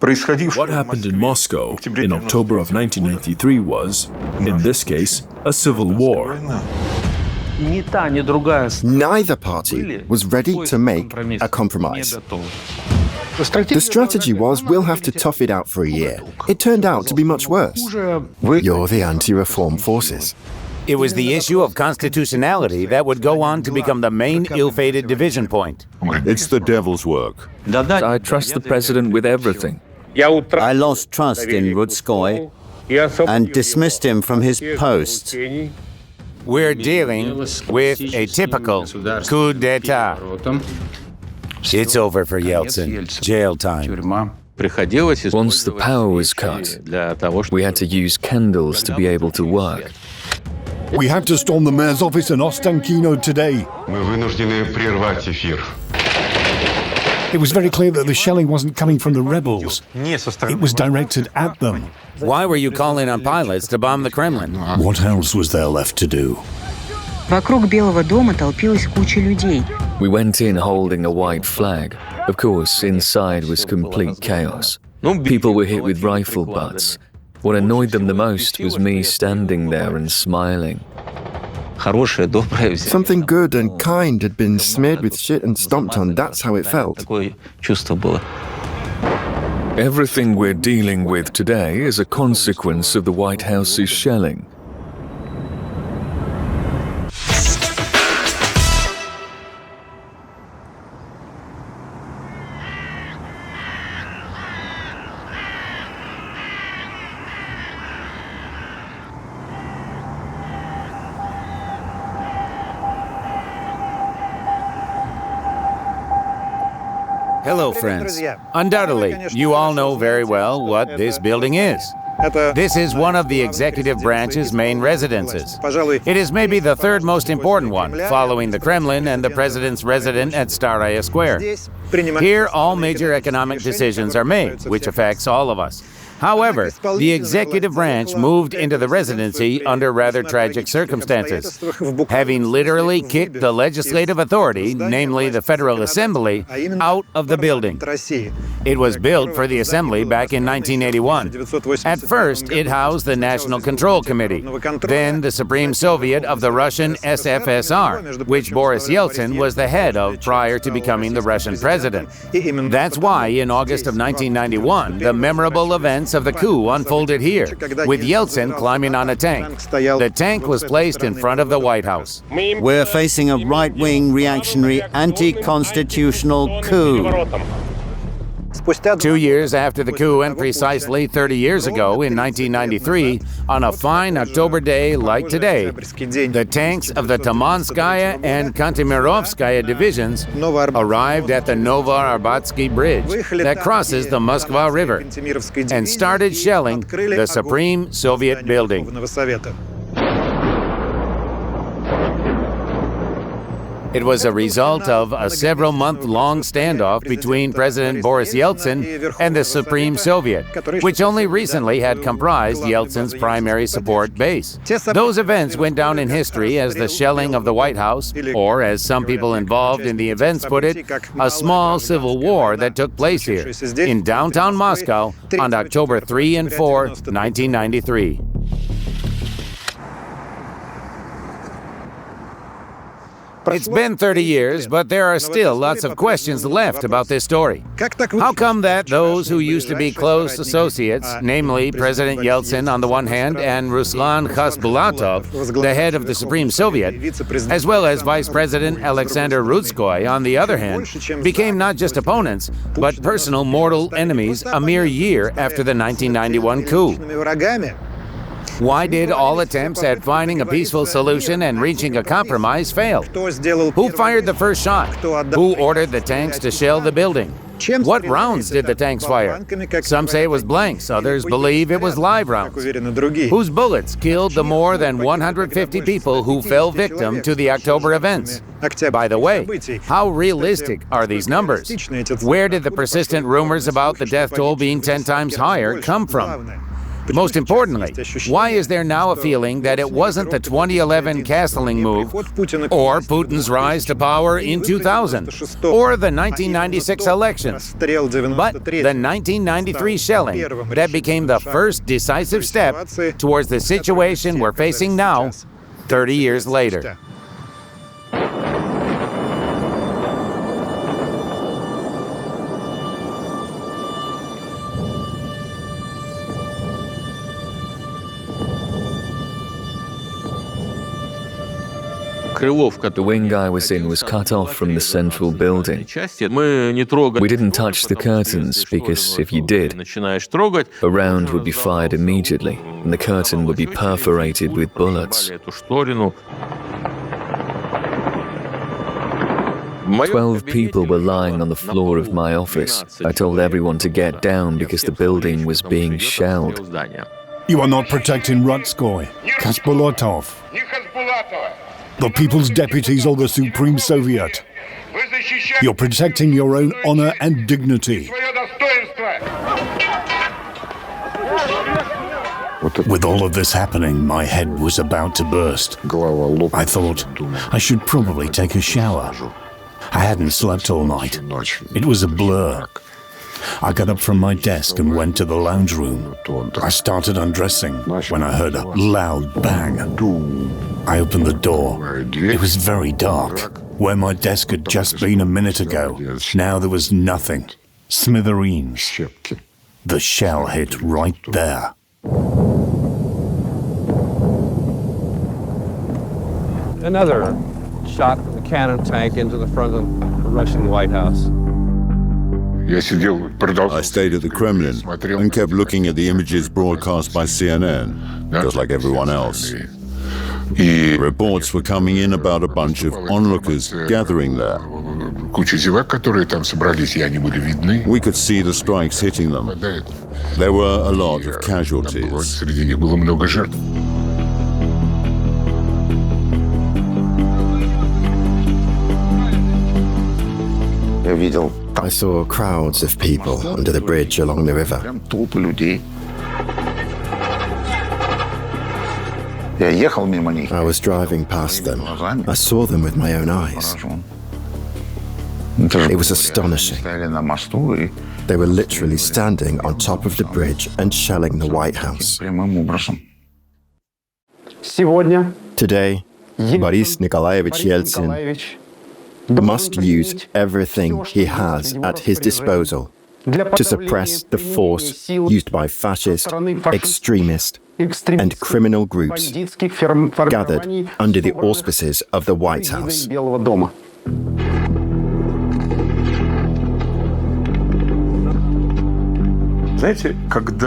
What happened in Moscow in October of 1993 was, in this case, a civil war. Neither party was ready to make a compromise. The strategy was, we'll have to tough it out for a year. It turned out to be much worse. You're the anti-reform forces. It was the issue of constitutionality that would go on to become the main ill-fated division point. It's the devil's work. I trust the president with everything. I lost trust in Rutskoy and dismissed him from his post. We're dealing with a typical coup d'etat. It's over for Yeltsin. Jail time. Once the power was cut, we had to use candles to be able to work. We had to storm the mayor's office in Ostankino today. It was very clear that the shelling wasn't coming from the rebels. It was directed at them. Why were you calling on pilots to bomb the Kremlin? What else was there left to do? We went in holding a white flag. Of course, inside was complete chaos. People were hit with rifle butts. What annoyed them the most was me standing there and smiling. Something good and kind had been smeared with shit and stomped on. That's how it felt. Everything we're dealing with today is a consequence of the White House's shelling. Hello, friends. Undoubtedly, you all know very well what this building is. This is one of the executive branch's main residences. It is maybe the third most important one, following the Kremlin and the president's residence at Staraya Square. Here, all major economic decisions are made, which affects all of us. However, the executive branch moved into the residency under rather tragic circumstances, having literally kicked the legislative authority, namely the Federal Assembly, out of the building. It was built for the Assembly back in 1981. At first, it housed the National Control Committee, then the Supreme Soviet of the Russian SFSR, which Boris Yeltsin was the head of prior to becoming the Russian president. That's why, in August of 1991, the memorable events of the coup unfolded here, with Yeltsin climbing on a tank. The tank was placed in front of the White House. We're facing a right-wing, reactionary, anti-constitutional coup. 2 years after the coup and precisely 30 years ago in 1993, on a fine October day like today, the tanks of the Tamanskaya and Kantemirovskaya divisions arrived at the Novoarbatsky Bridge that crosses the Moskva River and started shelling the Supreme Soviet building. It was a result of a several-month-long standoff between President Boris Yeltsin and the Supreme Soviet, which only recently had comprised Yeltsin's primary support base. Those events went down in history as the shelling of the White House, or as some people involved in the events put it, a small civil war that took place here, in downtown Moscow, on October 3 and 4, 1993. It's been 30 years, but there are still lots of questions left about this story. How come that those who used to be close associates, namely President Yeltsin on the one hand and Ruslan Khasbulatov, the head of the Supreme Soviet, as well as Vice President Alexander Rutskoy on the other hand, became not just opponents, but personal mortal enemies a mere year after the 1991 coup? Why did all attempts at finding a peaceful solution and reaching a compromise fail? Who fired the first shot? Who ordered the tanks to shell the building? What rounds did the tanks fire? Some say it was blanks, others believe it was live rounds. Whose bullets killed the more than 150 people who fell victim to the October events? By the way, how realistic are these numbers? Where did the persistent rumors about the death toll being 10 times higher come from? Most importantly, why is there now a feeling that it wasn't the 2011 castling move, or Putin's rise to power in 2000, or the 1996 elections, but the 1993 shelling that became the first decisive step towards the situation we're facing now, 30 years later? The wing I was in was cut off from the central building. We didn't touch the curtains because if you did, a round would be fired immediately and the curtain would be perforated with bullets. 12 people were lying on the floor of my office. I told everyone to get down because the building was being shelled. You are not protecting Rutskoy, Khasbulatov, the People's Deputies or the Supreme Soviet. You're protecting your own honor and dignity. With all of this happening, my head was about to burst. I thought I should probably take a shower. I hadn't slept all night. It was a blur. I got up from my desk and went to the lounge room. I started undressing when I heard a loud bang. I opened the door. It was very dark. Where my desk had just been a minute ago, now there was nothing. Smithereens. The shell hit right there. Another shot from the cannon tank into the front of the Russian White House. I stayed at the Kremlin and kept looking at the images broadcast by CNN, just like everyone else. Reports were coming in about a bunch of onlookers gathering there. We could see the strikes hitting them. There were a lot of casualties. I saw crowds of people under the bridge along the river. I was driving past them. I saw them with my own eyes. It was astonishing. They were literally standing on top of the bridge and shelling the White House. Today, Boris Nikolaevich Yeltsin must use everything he has at his disposal to suppress the force used by fascist, extremist, and criminal groups gathered under the auspices of the White House. You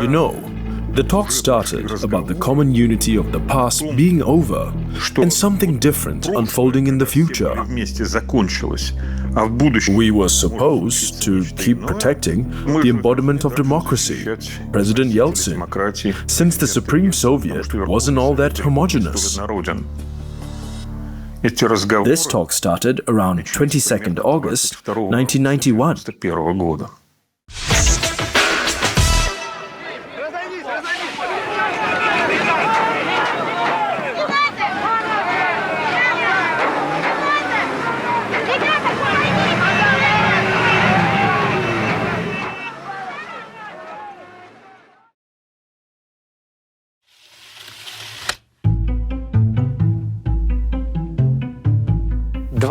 know, the talk started about the common unity of the past being over and something different unfolding in the future. We were supposed to keep protecting the embodiment of democracy, President Yeltsin, since the Supreme Soviet wasn't all that homogeneous. This talk started around 22nd August 1991.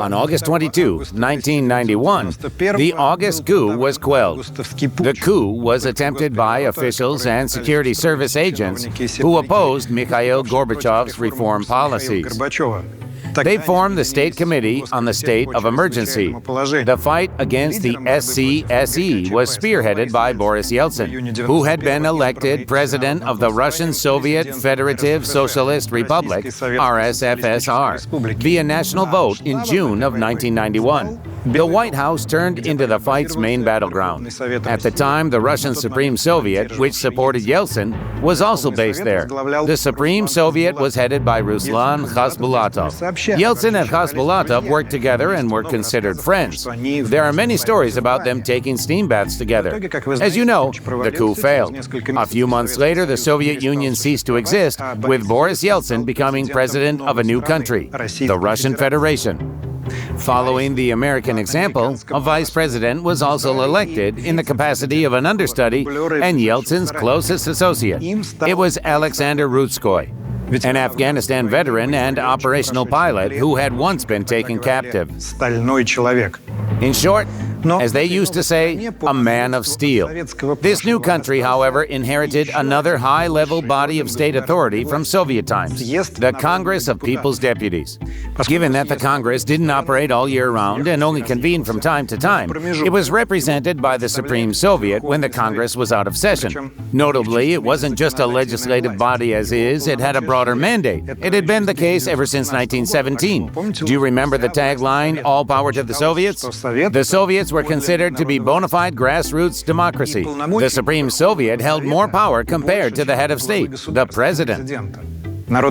On August 22, 1991, the August coup was quelled. The coup was attempted by officials and security service agents who opposed Mikhail Gorbachev's reform policies. They formed the State Committee on the State of Emergency. The fight against the SCSE was spearheaded by Boris Yeltsin, who had been elected president of the Russian Soviet Federative Socialist Republic, RSFSR, via national vote in June of 1991. The White House turned into the fight's main battleground. At the time, the Russian Supreme Soviet, which supported Yeltsin, was also based there. The Supreme Soviet was headed by Ruslan Khasbulatov. Yeltsin and Khasbulatov worked together and were considered friends. There are many stories about them taking steam baths together. As you know, the coup failed. A few months later, the Soviet Union ceased to exist, with Boris Yeltsin becoming president of a new country, the Russian Federation. Following the American example, a vice president was also elected in the capacity of an understudy and Yeltsin's closest associate. It was Alexander Rutskoy, an Afghanistan veteran and operational pilot who had once been taken captive. In short, as they used to say, a man of steel. This new country, however, inherited another high-level body of state authority from Soviet times, the Congress of People's Deputies. Given that the Congress didn't operate all year round and only convened from time to time, it was represented by the Supreme Soviet when the Congress was out of session. Notably, it wasn't just a legislative body as is, it had a broader mandate. It had been the case ever since 1917. Do you remember the tagline, "All power to the Soviets"? The Soviets were considered to be bona fide grassroots democracy. The Supreme Soviet held more power compared to the head of state, the president.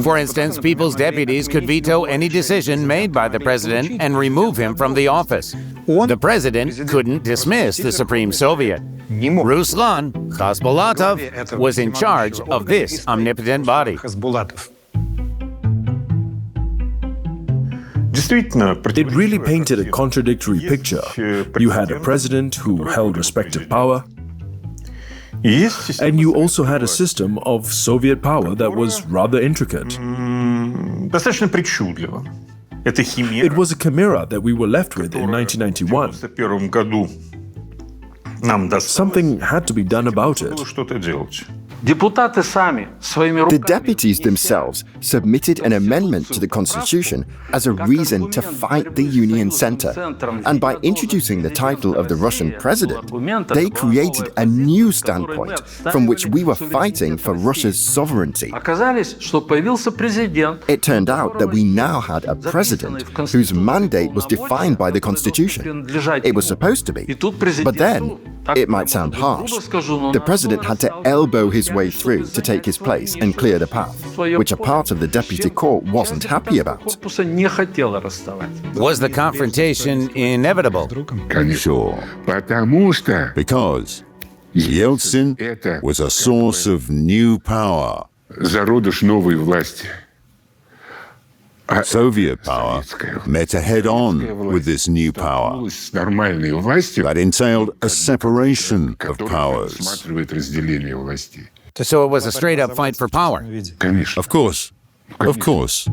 For instance, people's deputies could veto any decision made by the president and remove him from the office. The president couldn't dismiss the Supreme Soviet. Ruslan Khasbulatov was in charge of this omnipotent body. It really painted a contradictory picture. You had a president who held respective power, and you also had a system of Soviet power that was rather intricate. It was a chimera that we were left with in 1991. Something had to be done about it. The deputies themselves submitted an amendment to the Constitution as a reason to fight the Union Center. And by introducing the title of the Russian president, they created a new standpoint from which we were fighting for Russia's sovereignty. It turned out that we now had a president whose mandate was defined by the Constitution. It was supposed to be. But then, it might sound harsh, the president had to elbow his way through to take his place and clear the path, which a part of the deputy court wasn't happy about. Was the confrontation inevitable? Sure. Because Yeltsin was a source of new power. Soviet power met head-on with this new power. That entailed a separation of powers. So it was a straight-up fight for power. Of course. Of course.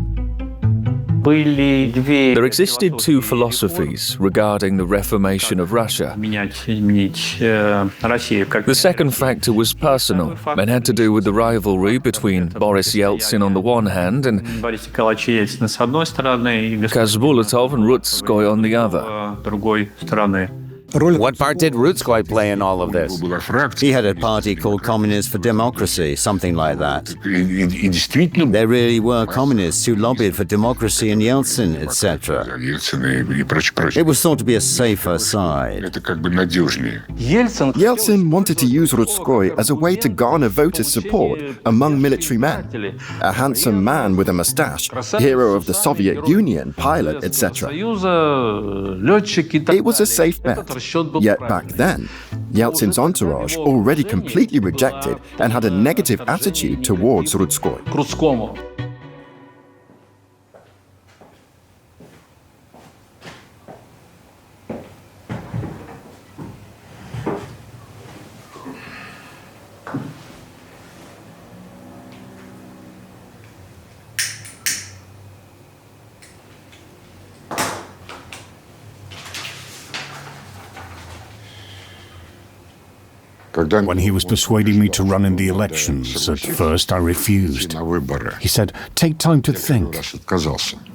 There existed two philosophies regarding the reformation of Russia. The second factor was personal and had to do with the rivalry between Boris Yeltsin on the one hand and Khasbulatov and Rutskoy on the other. What part did Rutskoy play in all of this? He had a party called Communists for Democracy, something like that. There really were communists who lobbied for democracy in Yeltsin, etc. It was thought to be a safer side. Yeltsin wanted to use Rutskoy as a way to garner voter support among military men. A handsome man with a mustache, hero of the Soviet Union, pilot, etc. It was a safe bet. Yet back then, Yeltsin's entourage already completely rejected and had a negative attitude towards Rutskoy. When he was persuading me to run in the elections, at first I refused. He said, "Take time to think."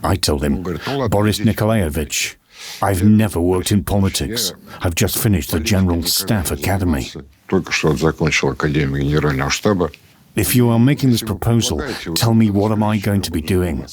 I told him, "Boris Nikolaevich, I've never worked in politics. I've just finished the General Staff Academy." If you are making this proposal, tell me what am I going to be doing?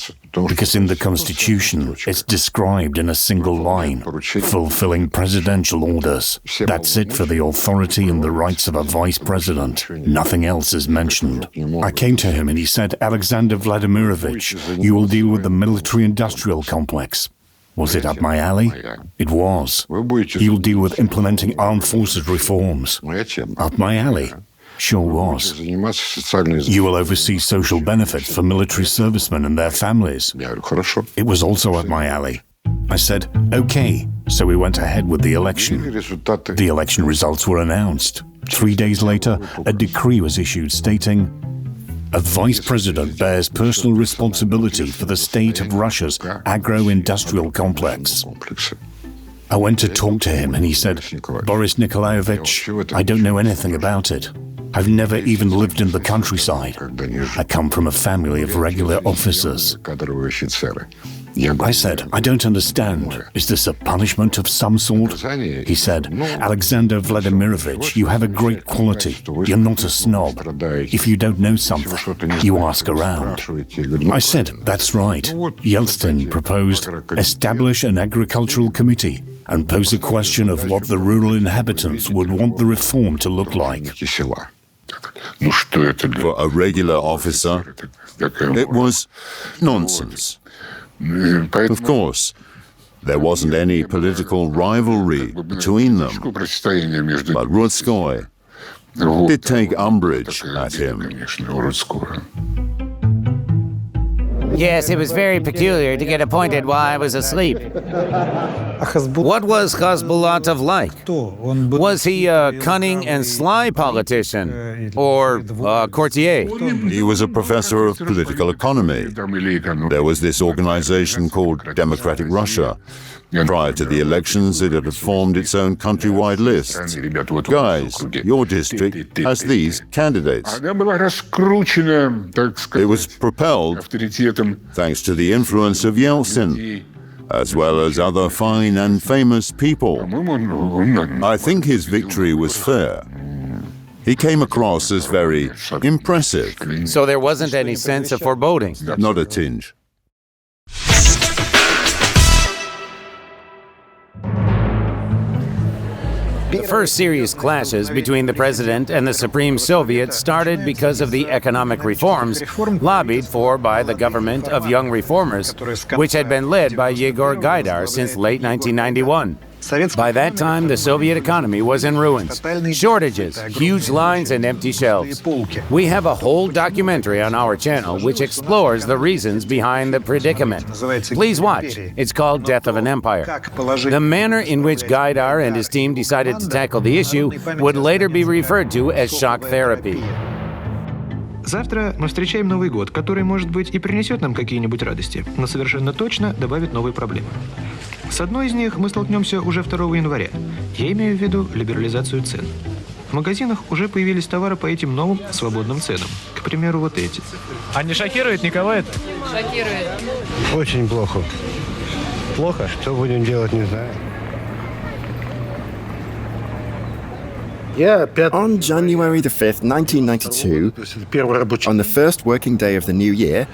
Because in the Constitution, it's described in a single line, fulfilling presidential orders. That's it for the authority and the rights of a vice president. Nothing else is mentioned. I came to him and he said, Alexander Vladimirovich, you will deal with the military-industrial complex. Was it up my alley? It was. You'll deal with implementing armed forces reforms. Up my alley. Sure was. You will oversee social benefits for military servicemen and their families. It was also up my alley. I said, okay. So we went ahead with the election. The election results were announced. 3 days later, a decree was issued stating, a vice president bears personal responsibility for the state of Russia's agro-industrial complex. I went to talk to him and he said, Boris Nikolaevich, I don't know anything about it. I've never even lived in the countryside. I come from a family of regular officers. I said, I don't understand. Is this a punishment of some sort? He said, Alexander Vladimirovich, you have a great quality. You're not a snob. If you don't know something, you ask around. I said, that's right. Yeltsin proposed, establish an agricultural committee and pose a question of what the rural inhabitants would want the reform to look like. For a regular officer, it was nonsense. Of course, there wasn't any political rivalry between them, but Rutskoy did take umbrage at him. Yes, it was very peculiar to get appointed while I was asleep. What was Khasbulatov like? Was he a cunning and sly politician, or a courtier? He was a professor of political economy. There was this organization called Democratic Russia. Prior to the elections, it had formed its own countrywide lists. Guys, your district has these candidates. It was propelled thanks to the influence of Yeltsin, as well as other fine and famous people. I think his victory was fair. He came across as very impressive. So there wasn't any sense of foreboding? Not a tinge. The first serious clashes between the president and the Supreme Soviet started because of the economic reforms lobbied for by the government of young reformers, which had been led by Yegor Gaidar since late 1991. By that time, the Soviet economy was in ruins. Shortages, huge lines, and empty shelves. We have a whole documentary on our channel which explores the reasons behind the predicament. Please watch. It's called Death of an Empire. The manner in which Gaidar and his team decided to tackle the issue would later be referred to as shock therapy. Завтра мы встречаем Новый год, который, может быть, и принесет нам какие-нибудь радости, но совершенно точно добавит новые проблемы. С одной из них мы столкнемся уже 2 января. Я имею в виду либерализацию цен. В магазинах уже появились товары по этим новым свободным ценам. К примеру, вот эти. А не шокирует никого это? Шокирует. Очень плохо. Плохо? Что будем делать, не знаю. On January the 5th, 1992, on the first working day of the new year,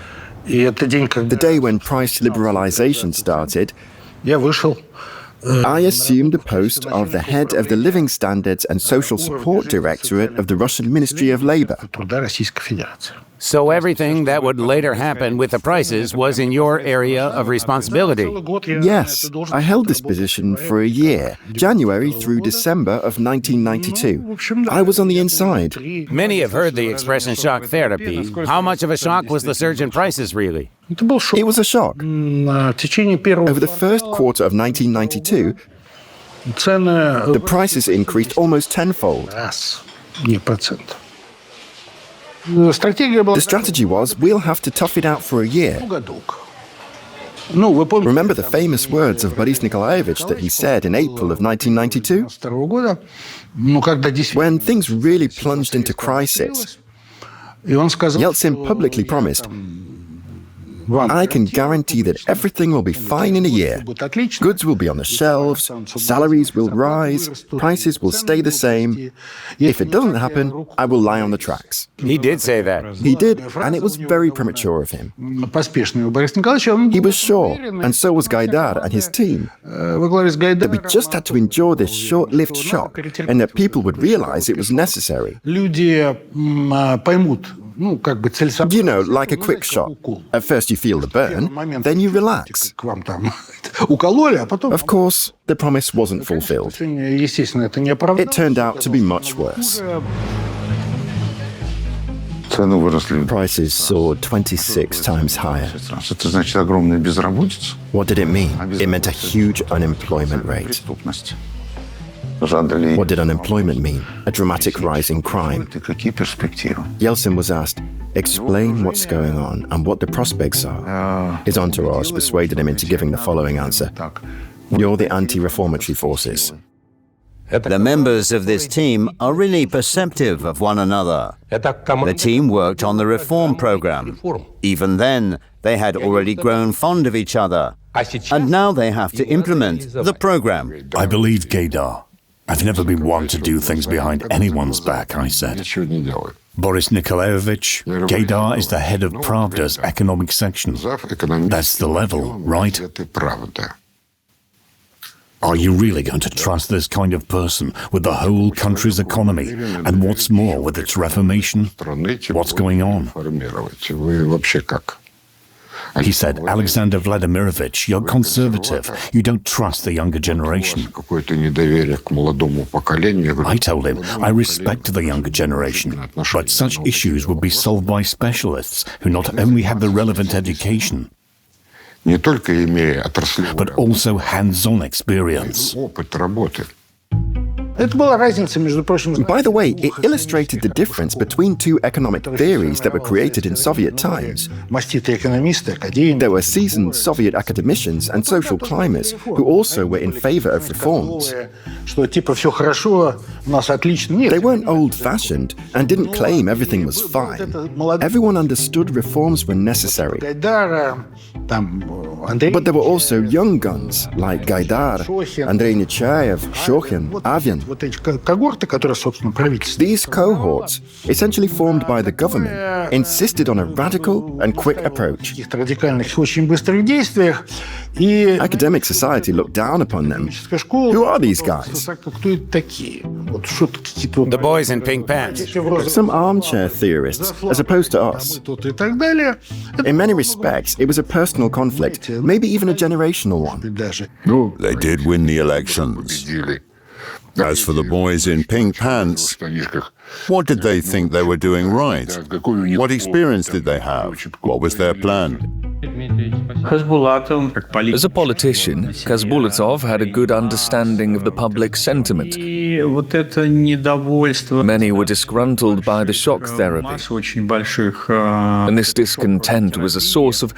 the day when price liberalization started, I assumed the post of the head of the Living Standards and Social Support Directorate of the Russian Ministry of Labor. So everything that would later happen with the prices was in your area of responsibility? Yes, I held this position for a year, January through December of 1992. I was on the inside. Many have heard the expression shock therapy. How much of a shock was the surge in prices really? It was a shock. Over the first quarter of 1992, the prices increased almost tenfold. The strategy was, we'll have to tough it out for a year. Remember the famous words of Boris Nikolaevich that he said in April of 1992? When things really plunged into crisis, Yeltsin publicly promised, I can guarantee that everything will be fine in a year. Goods will be on the shelves, salaries will rise, prices will stay the same. If it doesn't happen, I will lie on the tracks. He did say that. He did, and it was very premature of him. He was sure, and so was Gaidar and his team, that we just had to endure this short-lived shock and that people would realize it was necessary. You know, like a quick shot. At first you feel the burn, then you relax. Of course, the promise wasn't fulfilled. It turned out to be much worse. Prices soared 26 times higher. What did it mean? It meant a huge unemployment rate. What did unemployment mean? A dramatic rise in crime. Yeltsin was asked, explain what's going on and what the prospects are. His entourage persuaded him into giving the following answer. You're the anti-reformatory forces. The members of this team are really perceptive of one another. The team worked on the reform program. Even then, they had already grown fond of each other. And now they have to implement the program. I believe Gaidar. I've never been one to do things behind anyone's back, I said. Boris Nikolaevich, Gaidar is the head of Pravda's economic section. That's the level, right? Are you really going to trust this kind of person with the whole country's economy? And what's more, with its reformation? What's going on? He said, Alexander Vladimirovich, you're conservative. You don't trust the younger generation. I told him, I respect the younger generation, but such issues would be solved by specialists who not only have the relevant education, but also hands-on experience. By the way, it illustrated the difference between two economic theories that were created in Soviet times. There were seasoned Soviet academicians and social climbers who also were in favor of reforms. They weren't old-fashioned and didn't claim everything was fine. Everyone understood reforms were necessary. But there were also young guns like Gaidar, Andrei Nechayev, Shokhin, Avian. These cohorts, essentially formed by the government, insisted on a radical and quick approach. Academic society looked down upon them. Who are these guys? The boys in pink pants. Some armchair theorists, as opposed to us. In many respects, it was a personal conflict, maybe even a generational one. They did win the elections. As for the boys in pink pants, what did they think they were doing right? What experience did they have? What was their plan? As a politician, Khasbulatov had a good understanding of the public sentiment. Many were disgruntled by the shock therapy, and this discontent was a source of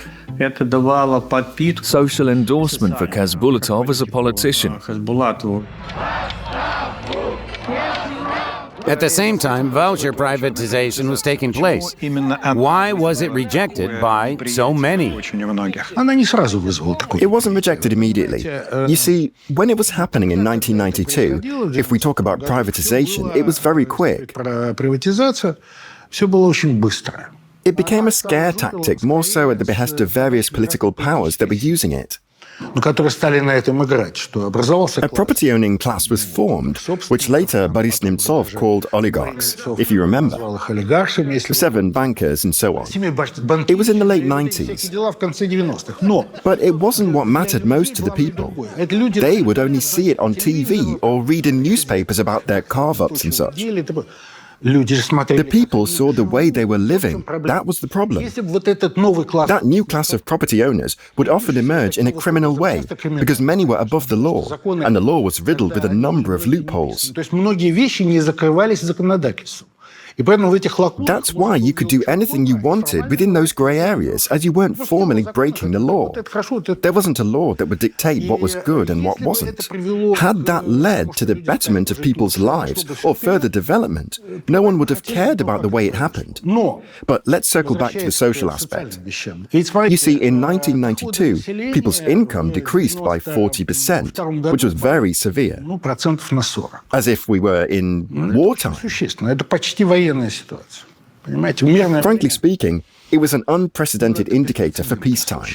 social endorsement for Khasbulatov as a politician. At the same time, voucher privatization was taking place. Why was it rejected by so many? It wasn't rejected immediately. You see, when it was happening in 1992, if we talk about privatization, it was very quick. It became a scare tactic, more so at the behest of various political powers that were using it. A property-owning class was formed, which later Boris Nemtsov called oligarchs, if you remember. 7 bankers and so on. It was in the late 90s. But it wasn't what mattered most to the people. They would only see it on TV or read in newspapers about their carve-ups and such. The people saw the way they were living. That was the problem. That new class of property owners would often emerge in a criminal way, because many were above the law, and the law was riddled with a number of loopholes. That's why you could do anything you wanted within those grey areas, as you weren't formally breaking the law. There wasn't a law that would dictate what was good and what wasn't. Had that led to the betterment of people's lives or further development, no one would have cared about the way it happened. But let's circle back to the social aspect. You see, in 1992, people's income decreased by 40%, which was very severe, as if we were in wartime. Frankly speaking, it was an unprecedented indicator for peacetime.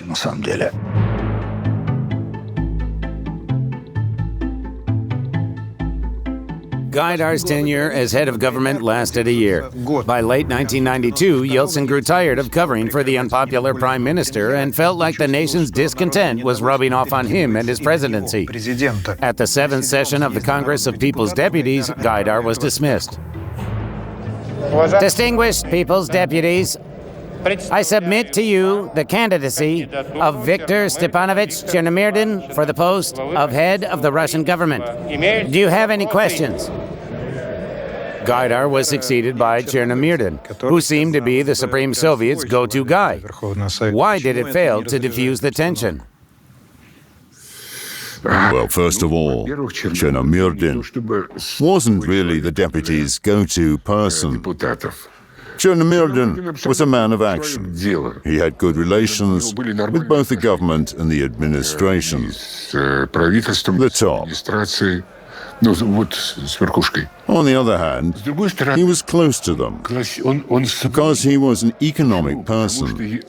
Gaidar's tenure as head of government lasted a year. By late 1992, Yeltsin grew tired of covering for the unpopular prime minister and felt like the nation's discontent was rubbing off on him and his presidency. At the 7th session of the Congress of People's Deputies, Gaidar was dismissed. Distinguished People's Deputies, I submit to you the candidacy of Viktor Stepanovich Chernomyrdin for the post of head of the Russian government. Do you have any questions? Gaidar was succeeded by Chernomyrdin, who seemed to be the Supreme Soviet's go-to guy. Why did it fail to diffuse the tension? Well, first of all, Chernomyrdin wasn't really the deputy's go-to person. Chernomyrdin was a man of action. He had good relations with both the government and the administration, the top. On the other hand, he was close to them because he was an economic person.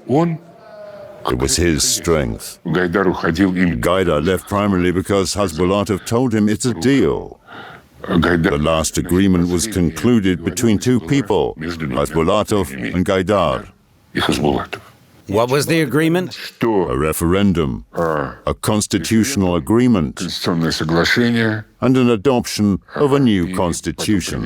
It was his strength. Gaidar left primarily because Khasbulatov told him it's a deal. The last agreement was concluded between two people, Khasbulatov and Gaidar. What was the agreement? A referendum, a constitutional agreement, and an adoption of a new constitution.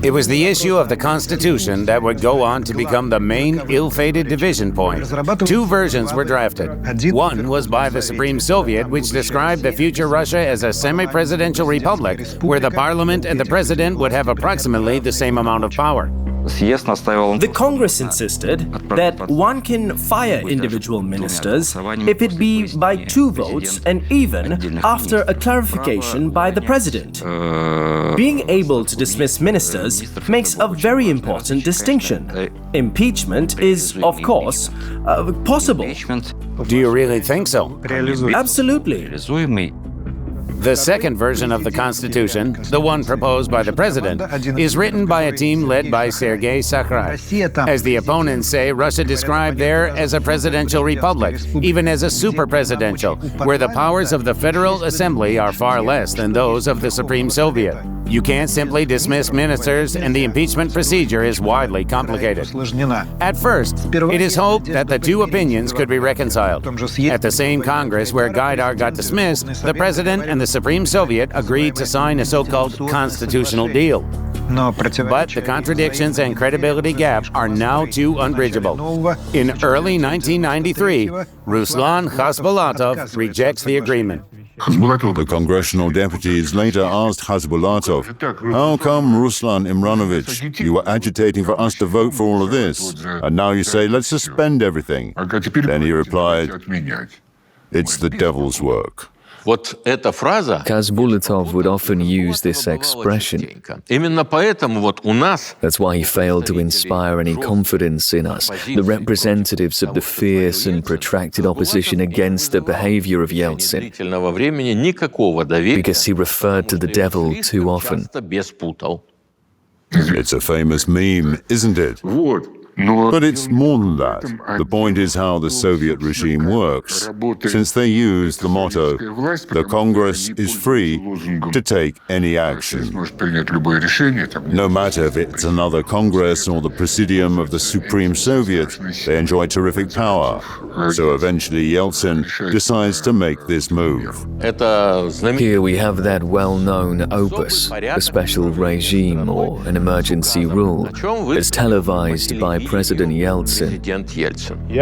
It was the issue of the Constitution that would go on to become the main ill-fated division point. Two versions were drafted. One was by the Supreme Soviet, which described the future Russia as a semi-presidential republic, where the parliament and the president would have approximately the same amount of power. The Congress insisted that one can fire individual ministers if it be by 2 votes and even after a clarification by the president. Being able to dismiss ministers makes a very important distinction. Impeachment is, of course, possible. Do you really think so? Absolutely. The second version of the Constitution, the one proposed by the president, is written by a team led by Sergei Sakharov. As the opponents say, Russia described there as a presidential republic, even as a super-presidential, where the powers of the Federal Assembly are far less than those of the Supreme Soviet. You can't simply dismiss ministers, and the impeachment procedure is widely complicated. At first, it is hoped that the two opinions could be reconciled. At the same Congress where Gaidar got dismissed, the president and the Supreme Soviet agreed to sign a so-called constitutional deal. But the contradictions and credibility gap are now too unbridgeable. In early 1993, Ruslan Khasbulatov rejects the agreement. The congressional deputies later asked Khasbulatov, "How come, Ruslan Imranovich, you were agitating for us to vote for all of this, and now you say, let's suspend everything?" Then he replied, "It's the devil's work." Khasbulatov would often use this expression. That's why he failed to inspire any confidence in us, the representatives of the fierce and protracted opposition against the behavior of Yeltsin, because he referred to the devil too often. It's a famous meme, isn't it? But it's more than that. The point is how the Soviet regime works, since they use the motto, "The Congress is free to take any action." No matter if it's another Congress or the Presidium of the Supreme Soviet, they enjoy terrific power. So eventually Yeltsin decides to make this move. Here we have that well-known opus, a special regime or an emergency rule, as televised by President Yeltsin.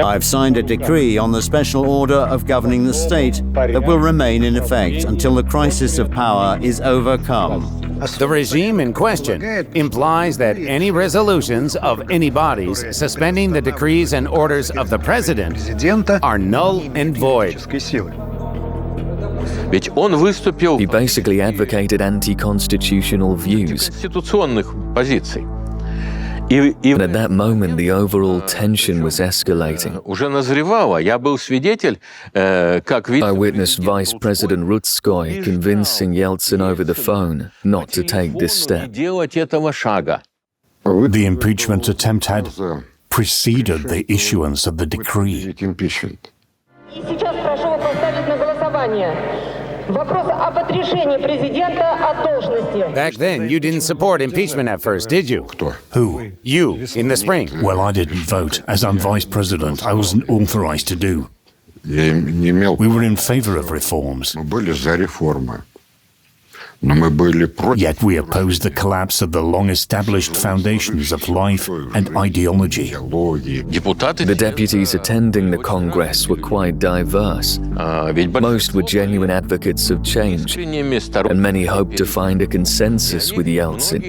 I've signed a decree on the special order of governing the state that will remain in effect until the crisis of power is overcome. The regime in question implies that any resolutions of any bodies suspending the decrees and orders of the president are null and void. He basically advocated anti-constitutional views. And at that moment, the overall tension was escalating. I witnessed Vice President Rutskoy convincing Yeltsin over the phone not to take this step. The impeachment attempt had preceded the issuance of the decree. Back then, you didn't support impeachment at first, did you? Who? You, in the spring. Well, I didn't vote. As I'm vice president, I wasn't authorized to do. We were in favor of reforms. Yet we opposed the collapse of the long-established foundations of life and ideology. The deputies attending the Congress were quite diverse. Most were genuine advocates of change, and many hoped to find a consensus with Yeltsin,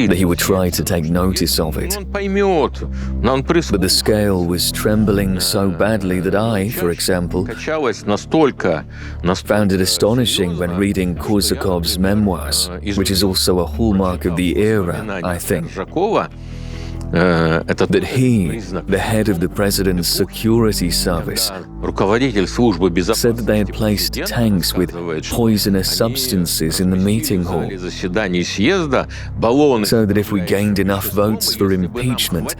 that he would try to take notice of it. But the scale was trembling so badly that I, for example, found it astonishing when reading Korsakov's memoirs, which is also a hallmark of the era, I think, that he, the head of the president's security service, said that they had placed tanks with poisonous substances in the meeting hall, so that if we gained enough votes for impeachment,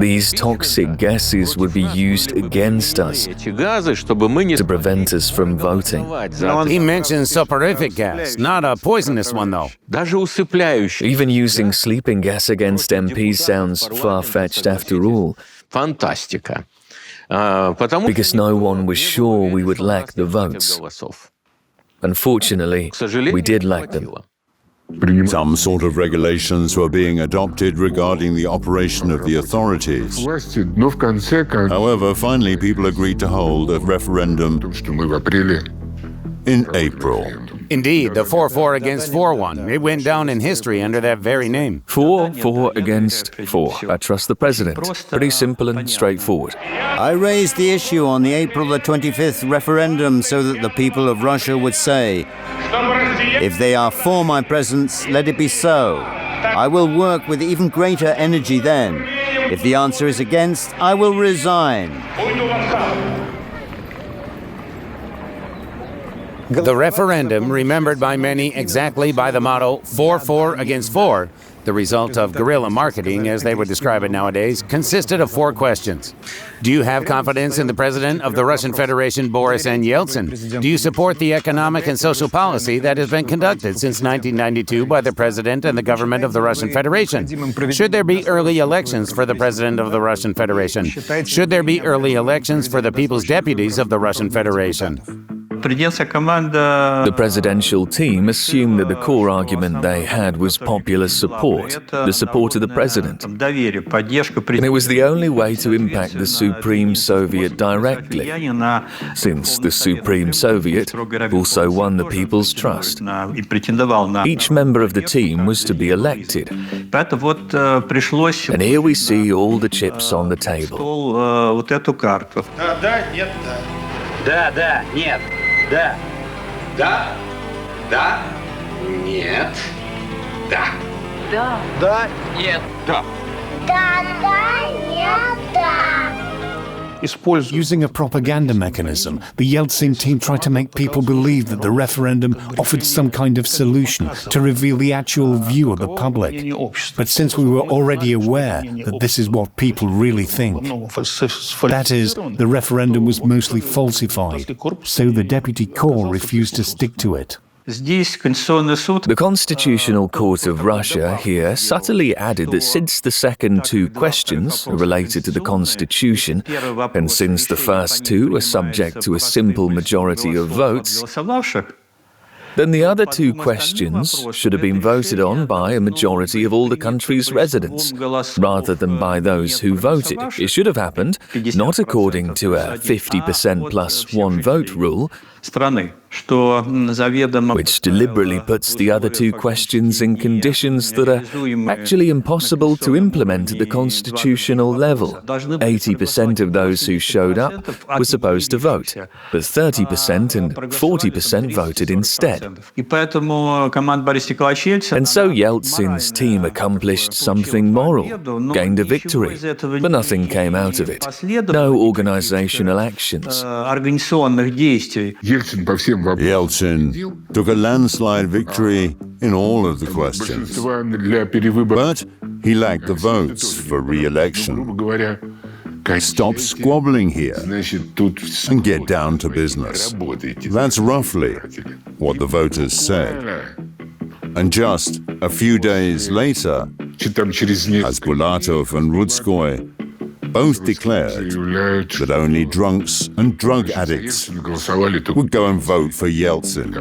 these toxic gases would be used against us to prevent us from voting. He mentioned soporific gas, not a poisonous one, though. Even using sleeping gas against MPs sounds far-fetched after all, because no one was sure we would lack the votes. Unfortunately, we did lack them. Some sort of regulations were being adopted regarding the operation of the authorities. However, finally people agreed to hold a referendum in April. Indeed, the 4-4 against 4-1. It went down in history under that very name. 4-4 against 4. I trust the president. Pretty simple and straightforward. I raised the issue on the April the 25th referendum so that the people of Russia would say, if they are for my presence, let it be so. I will work with even greater energy then. If the answer is against, I will resign. The referendum, remembered by many exactly by the motto 4-4 against 4, the result of guerrilla marketing, as they would describe it nowadays, consisted of 4 questions. Do you have confidence in the President of the Russian Federation, Boris Yeltsin? Do you support the economic and social policy that has been conducted since 1992 by the President and the government of the Russian Federation? Should there be early elections for the President of the Russian Federation? Should there be early elections for the People's Deputies of the Russian Federation? The presidential team assumed that the core argument they had was popular support, the support of the president. And it was the only way to impact the Supreme Soviet directly, since the Supreme Soviet also won the people's trust. Each member of the team was to be elected. And here we see all the chips on the table. Да. Да. Да. Нет. Да. Да. Да. Нет. Да. Да. Да. Нет. Да. Using a propaganda mechanism, the Yeltsin team tried to make people believe that the referendum offered some kind of solution to reveal the actual view of the public. But since we were already aware that this is what people really think, that is, the referendum was mostly falsified, so the Deputy Corps refused to stick to it. The Constitutional Court of Russia here subtly added that since the second 2 questions are related to the Constitution, and since the first 2 are subject to a simple majority of votes, then the other 2 questions should have been voted on by a majority of all the country's residents, rather than by those who voted. It should have happened, not according to a 50% plus 1 vote rule, which deliberately puts the other two questions in conditions that are actually impossible to implement at the constitutional level. 80% of those who showed up were supposed to vote, but 30% and 40% voted instead. And so Yeltsin's team accomplished something moral, gained a victory, but nothing came out of it. No organizational actions. Yeltsin took a landslide victory in all of the questions, but he lacked the votes for re-election. Stop squabbling here and get down to business. That's roughly what the voters said. And just a few days later, Khasbulatov and Rutskoy both declared that only drunks and drug addicts would go and vote for Yeltsin.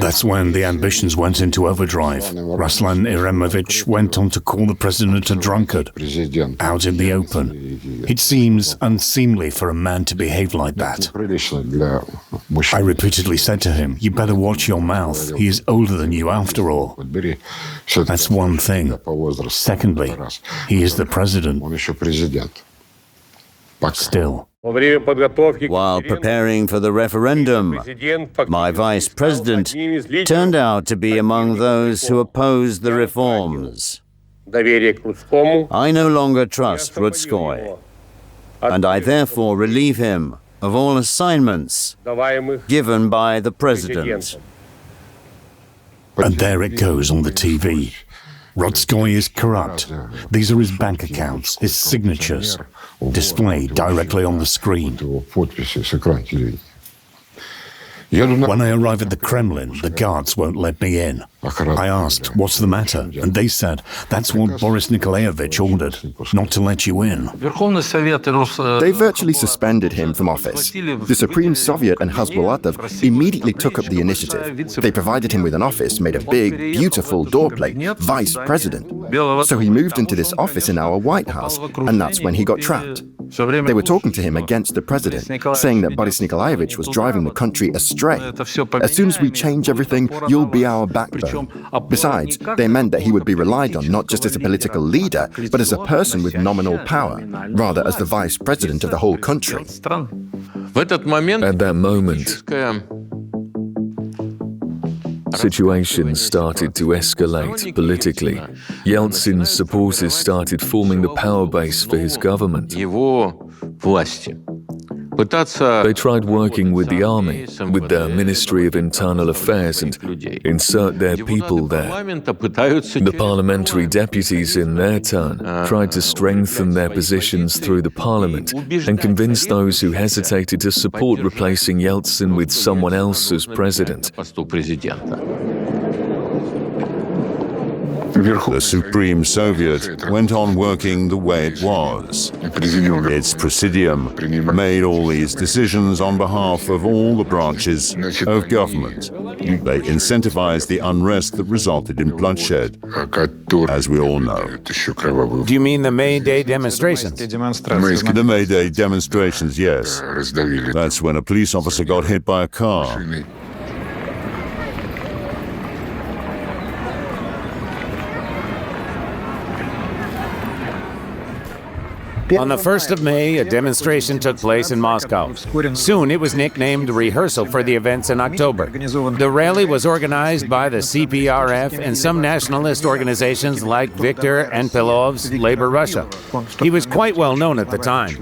That's when the ambitions went into overdrive. Ruslan Khasbulatov went on to call the president a drunkard, out in the open. It seems unseemly for a man to behave like that. I repeatedly said to him, "You better watch your mouth. He is older than you after all." That's one thing. Secondly, he is the president. Still. While preparing for the referendum, my vice president turned out to be among those who opposed the reforms. I no longer trust Rutskoy, and I therefore relieve him of all assignments given by the president. And there it goes on the TV. Rutskoy is corrupt. These are his bank accounts, his signatures, displayed directly on the screen. When I arrive at the Kremlin, the guards won't let me in. I asked, "What's the matter?" And they said, "That's what Boris Nikolaevich ordered, not to let you in." They virtually suspended him from office. The Supreme Soviet and Khasbulatov immediately took up the initiative. They provided him with an office, made a big, beautiful doorplate, Vice President. So he moved into this office in our White House, and that's when he got trapped. They were talking to him against the president, saying that Boris Nikolaevich was driving the country astray. As soon as we change everything, you'll be our backbone. Besides, they meant that he would be relied on not just as a political leader, but as a person with nominal power, rather as the vice president of the whole country. At that moment, situations started to escalate politically. Yeltsin's supporters started forming the power base for his government. They tried working with the army, with the Ministry of Internal Affairs, and insert their people there. The parliamentary deputies, in their turn, tried to strengthen their positions through the parliament and convince those who hesitated to support replacing Yeltsin with someone else as president. The Supreme Soviet went on working the way it was. Its presidium made all these decisions on behalf of all the branches of government. They incentivized the unrest that resulted in bloodshed, as we all know. Do you mean the May Day demonstrations? The May Day demonstrations, yes. That's when a police officer got hit by a car. On the 1st of May, a demonstration took place in Moscow. Soon it was nicknamed Rehearsal for the events in October. The rally was organized by the CPRF and some nationalist organizations like Viktor and Pilov's Labor Russia. He was quite well known at the time.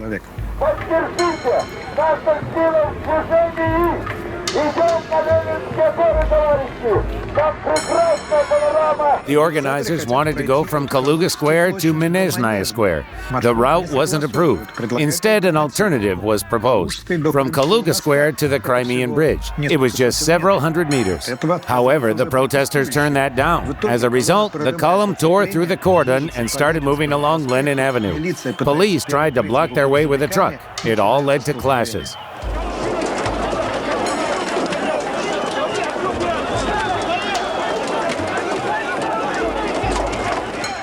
The organizers wanted to go from Kaluga Square to Menezhnaya Square. The route wasn't approved. Instead, an alternative was proposed, from Kaluga Square to the Crimean Bridge. It was just several hundred meters. However, the protesters turned that down. As a result, the column tore through the cordon and started moving along Lenin Avenue. Police tried to block their way with a truck. It all led to clashes.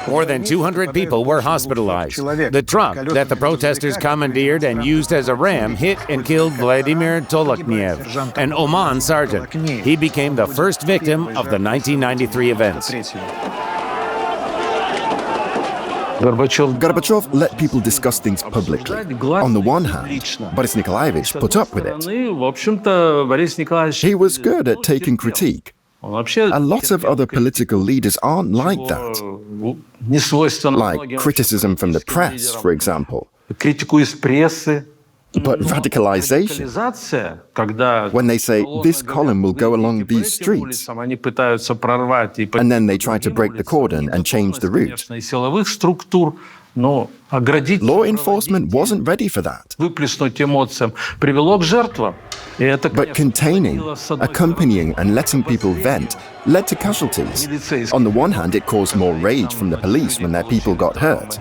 More than 200 people were hospitalized. The truck that the protesters commandeered and used as a ram hit and killed Vladimir Tolokniev, an Oman sergeant. He became the first victim of the 1993 events. Gorbachev let people discuss things publicly. On the one hand, Boris Nikolaevich put up with it. He was good at taking critique. A lot of other political leaders aren't like that. Like criticism from the press, for example. But radicalization, when they say, this column will go along these streets, and then they try to break the cordon and change the route. Law enforcement wasn't ready for that. But containing, accompanying, and letting people vent led to casualties. On the one hand, it caused more rage from the police when their people got hurt.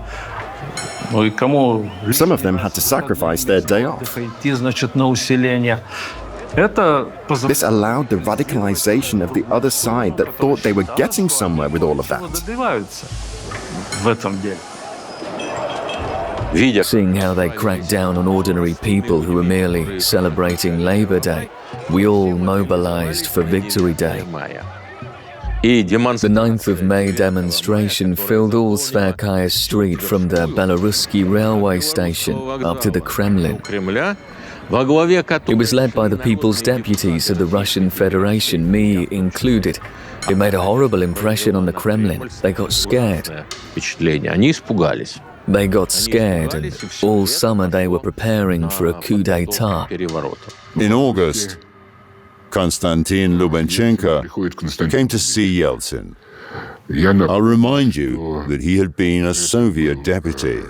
Some of them had to sacrifice their day off. This allowed the radicalization of the other side that thought they were getting somewhere with all of that. Seeing how they cracked down on ordinary people who were merely celebrating Labor Day, we all mobilized for Victory Day. The 9th of May demonstration filled all Tverskaya Street from the Belaruski railway station up to the Kremlin. It was led by the people's deputies of the Russian Federation, me included. It made a horrible impression on the Kremlin. They got scared. They got scared, and all summer they were preparing for a coup d'etat. In August, Konstantin Lubenshenko came to see Yeltsin. I'll remind you that he had been a Soviet deputy.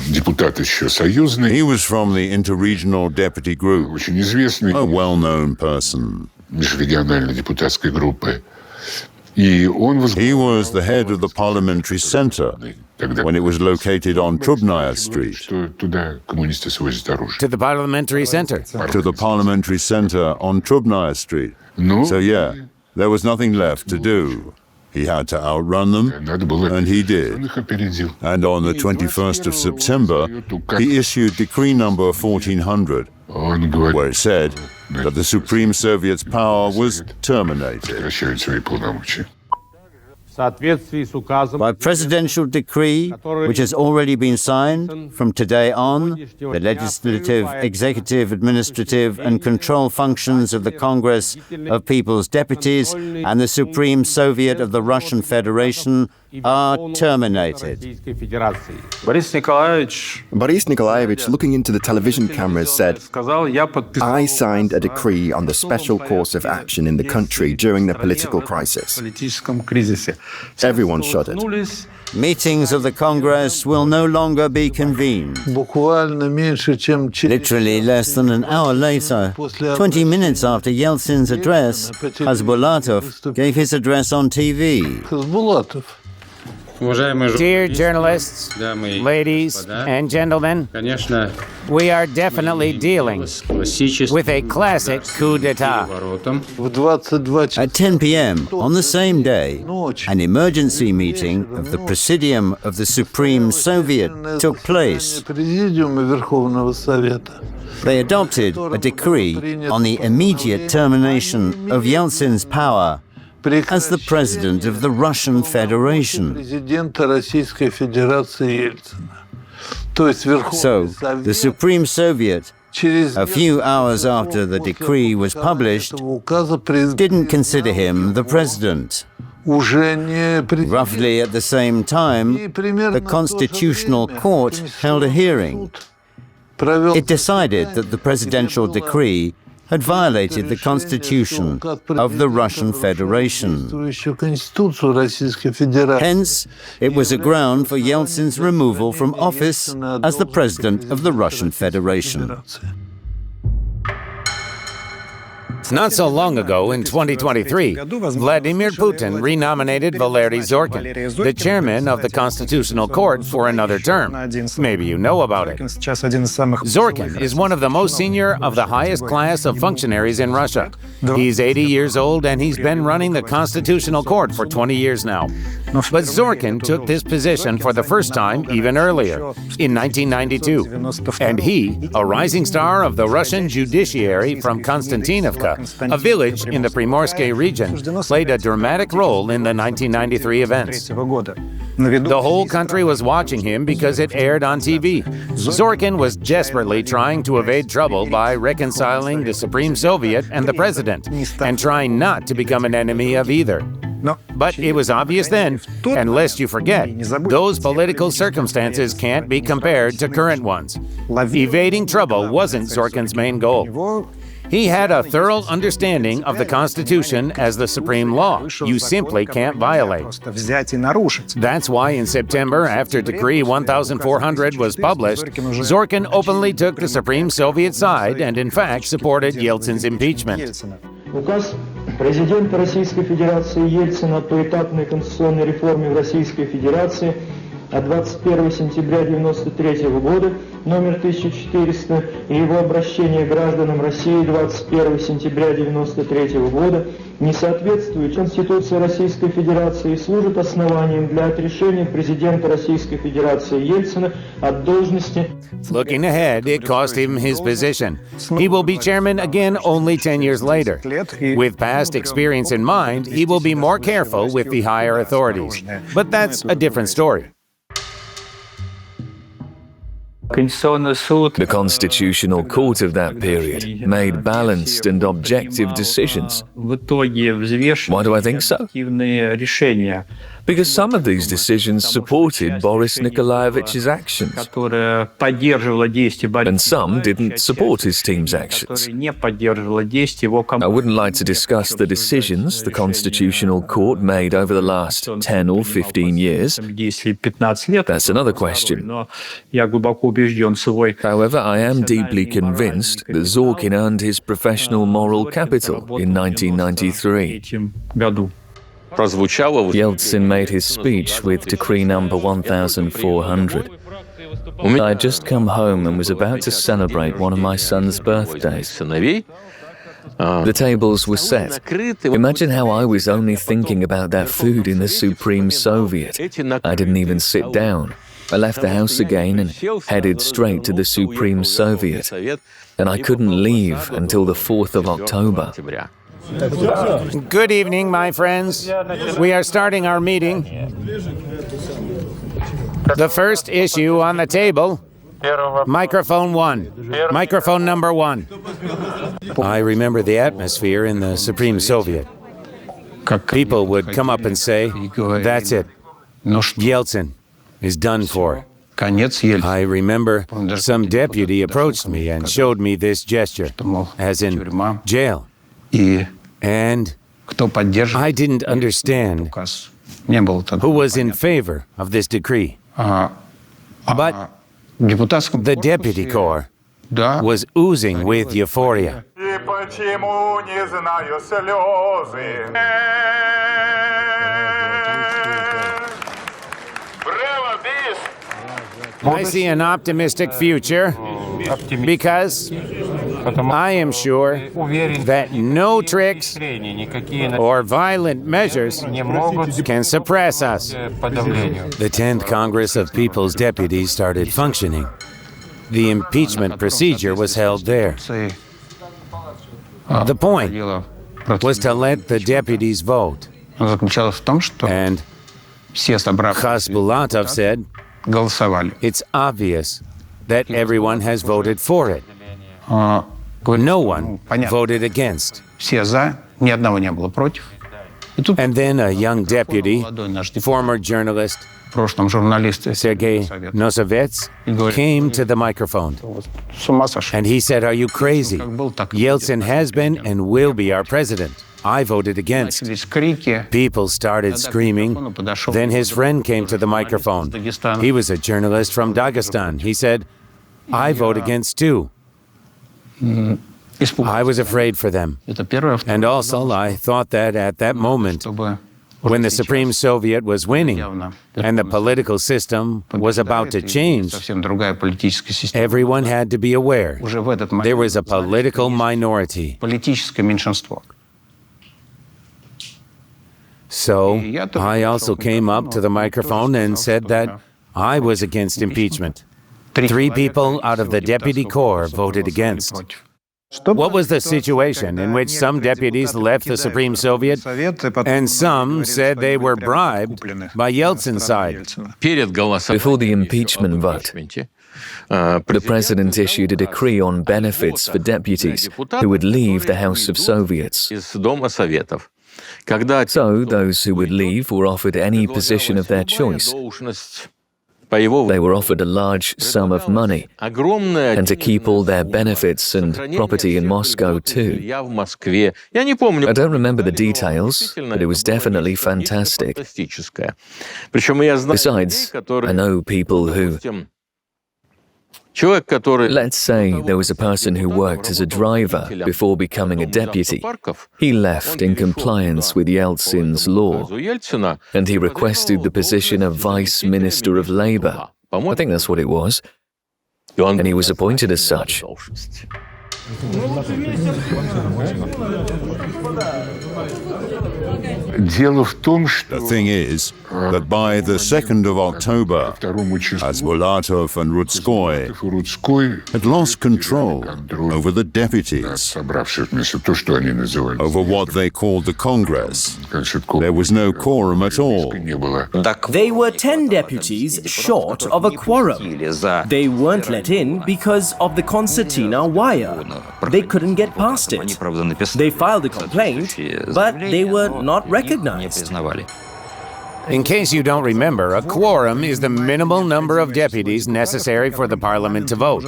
He was from the Interregional Deputy Group, a well-known person. He was the head of the Parliamentary Center when it was located on Trubnaya Street. To the Parliamentary Center? To the Parliamentary Center on Trubnaya Street. So yeah, there was nothing left to do. He had to outrun them, and he did. And on the 21st of September, he issued Decree number 1400, where it said that the Supreme Soviet's power was terminated. By presidential decree, which has already been signed, from today on, the legislative, executive, administrative, and control functions of the Congress of People's Deputies and the Supreme Soviet of the Russian Federation are terminated. Boris Nikolaevich, looking into the television cameras, said, I signed a decree on the special course of action in the country during the political crisis. Everyone shuddered. Meetings of the Congress will no longer be convened. Literally less than an hour later, 20 minutes after Yeltsin's address, Khasbulatov gave his address on TV. Dear journalists, ladies and gentlemen, we are definitely dealing with a classic coup d'etat. At 10 p.m. on the same day, an emergency meeting of the Presidium of the Supreme Soviet took place. They adopted a decree on the immediate termination of Yeltsin's power as the President of the Russian Federation. So, the Supreme Soviet, a few hours after the decree was published, didn't consider him the president. Roughly at the same time, the Constitutional Court held a hearing. It decided that the presidential decree had violated the Constitution of the Russian Federation. Hence, it was a ground for Yeltsin's removal from office as the President of the Russian Federation. Not so long ago, in 2023, Vladimir Putin renominated Valery Zorkin, the chairman of the Constitutional Court, for another term. Maybe you know about it. Zorkin is one of the most senior of the highest class of functionaries in Russia. He's 80 years old and he's been running the Constitutional Court for 20 years now. But Zorkin took this position for the first time even earlier, in 1992. And he, a rising star of the Russian judiciary from Konstantinovka, a village in the Primorsky region, played a dramatic role in the 1993 events. The whole country was watching him because it aired on TV. Zorkin was desperately trying to evade trouble by reconciling the Supreme Soviet and the president, and trying not to become an enemy of either. But it was obvious then, and lest you forget, those political circumstances can't be compared to current ones. Evading trouble wasn't Zorkin's main goal. He had a thorough understanding of the Constitution as the supreme law you simply can't violate. That's why in September, after Decree 1400 was published, Zorkin openly took the Supreme Soviet side and in fact supported Yeltsin's impeachment. Указ президента Российской Федерации Ельцина о поэтапной конституционной реформе в Российской Федерации от 21 сентября 1993 года, номер 1400, и его обращение к гражданам России 21 сентября 1993 года не соответствует Конституции Российской Федерации и служит основанием для отрешения президента Российской Федерации Ельцина от должности. Looking ahead, it cost him his position. He will be chairman again only 10 years later. With past experience in mind, he will be more careful with the higher authorities. But that's a different story. The Constitutional Court of that period made balanced and objective decisions. Why do I think so? Because some of these decisions supported Boris Nikolaevich's actions, and some didn't support his team's actions. I wouldn't like to discuss the decisions the Constitutional Court made over the last 10 or 15 years. That's another question. However, I am deeply convinced that Zorkin earned his professional moral capital in 1993. Yeltsin made his speech with Decree number 1400. I had just come home and was about to celebrate one of my son's birthdays. The tables were set. Imagine how I was only thinking about that food in the Supreme Soviet. I didn't even sit down. I left the house again and headed straight to the Supreme Soviet. And I couldn't leave until the 4th of October. Good evening, my friends. We are starting our meeting. The first issue on the table, microphone 1. Microphone number 1. I remember the atmosphere in the Supreme Soviet. People would come up and say, "That's it. Yeltsin is done for." I remember some deputy approached me and showed me this gesture, as in jail. And I didn't understand who was in favor of this decree. But the deputy corps was oozing with euphoria. I see an optimistic future because I am sure that no tricks or violent measures can suppress us. The 10th Congress of People's Deputies started functioning. The impeachment procedure was held there. The point was to let the deputies vote. And Khasbulatov said, "It's obvious that everyone has voted for it. No one voted against." And then a young deputy, former journalist Sergei Nosovets, came to the microphone. And he said, "Are you crazy? Yeltsin has been and will be our president. I voted against." People started screaming. Then his friend came to the microphone. He was a journalist from Dagestan. He said, "I vote against too." I was afraid for them. And also, I thought that at that moment, when the Supreme Soviet was winning and the political system was about to change, everyone had to be aware there was a political minority. So I also came up to the microphone and said that I was against impeachment. 3 people out of the deputy corps voted against. What was the situation in which some deputies left the Supreme Soviet and some said they were bribed by Yeltsin's side? Before the impeachment vote, the president issued a decree on benefits for deputies who would leave the House of Soviets. So those who would leave were offered any position of their choice. They were offered a large sum of money and to keep all their benefits and property in Moscow too. I don't remember the details, but it was definitely fantastic. Besides, I know people who... Let's say there was a person who worked as a driver before becoming a deputy. He left in compliance with Yeltsin's law, and he requested the position of Vice Minister of Labor. I think that's what it was. And he was appointed as such. The thing is that by the 2nd of October, Khasbulatov and Rutskoy had lost control over the deputies, over what they called the Congress. There was no quorum at all. They were 10 deputies short of a quorum. They weren't let in because of the concertina wire. They couldn't get past it. They filed a complaint, but they were not recognized. In case you don't remember, a quorum is the minimal number of deputies necessary for the parliament to vote.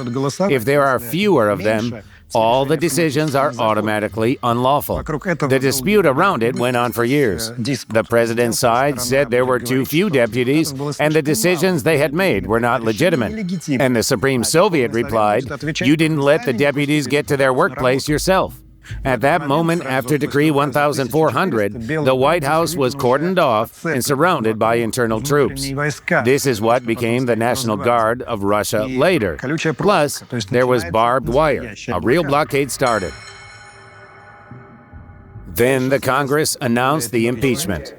If there are fewer of them, all the decisions are automatically unlawful. The dispute around it went on for years. The president's side said there were too few deputies and the decisions they had made were not legitimate. And the Supreme Soviet replied, "You didn't let the deputies get to their workplace yourself." At that moment, after Decree 1400, the White House was cordoned off and surrounded by internal troops. This is what became the National Guard of Russia later. Plus, there was barbed wire. A real blockade started. Then the Congress announced the impeachment.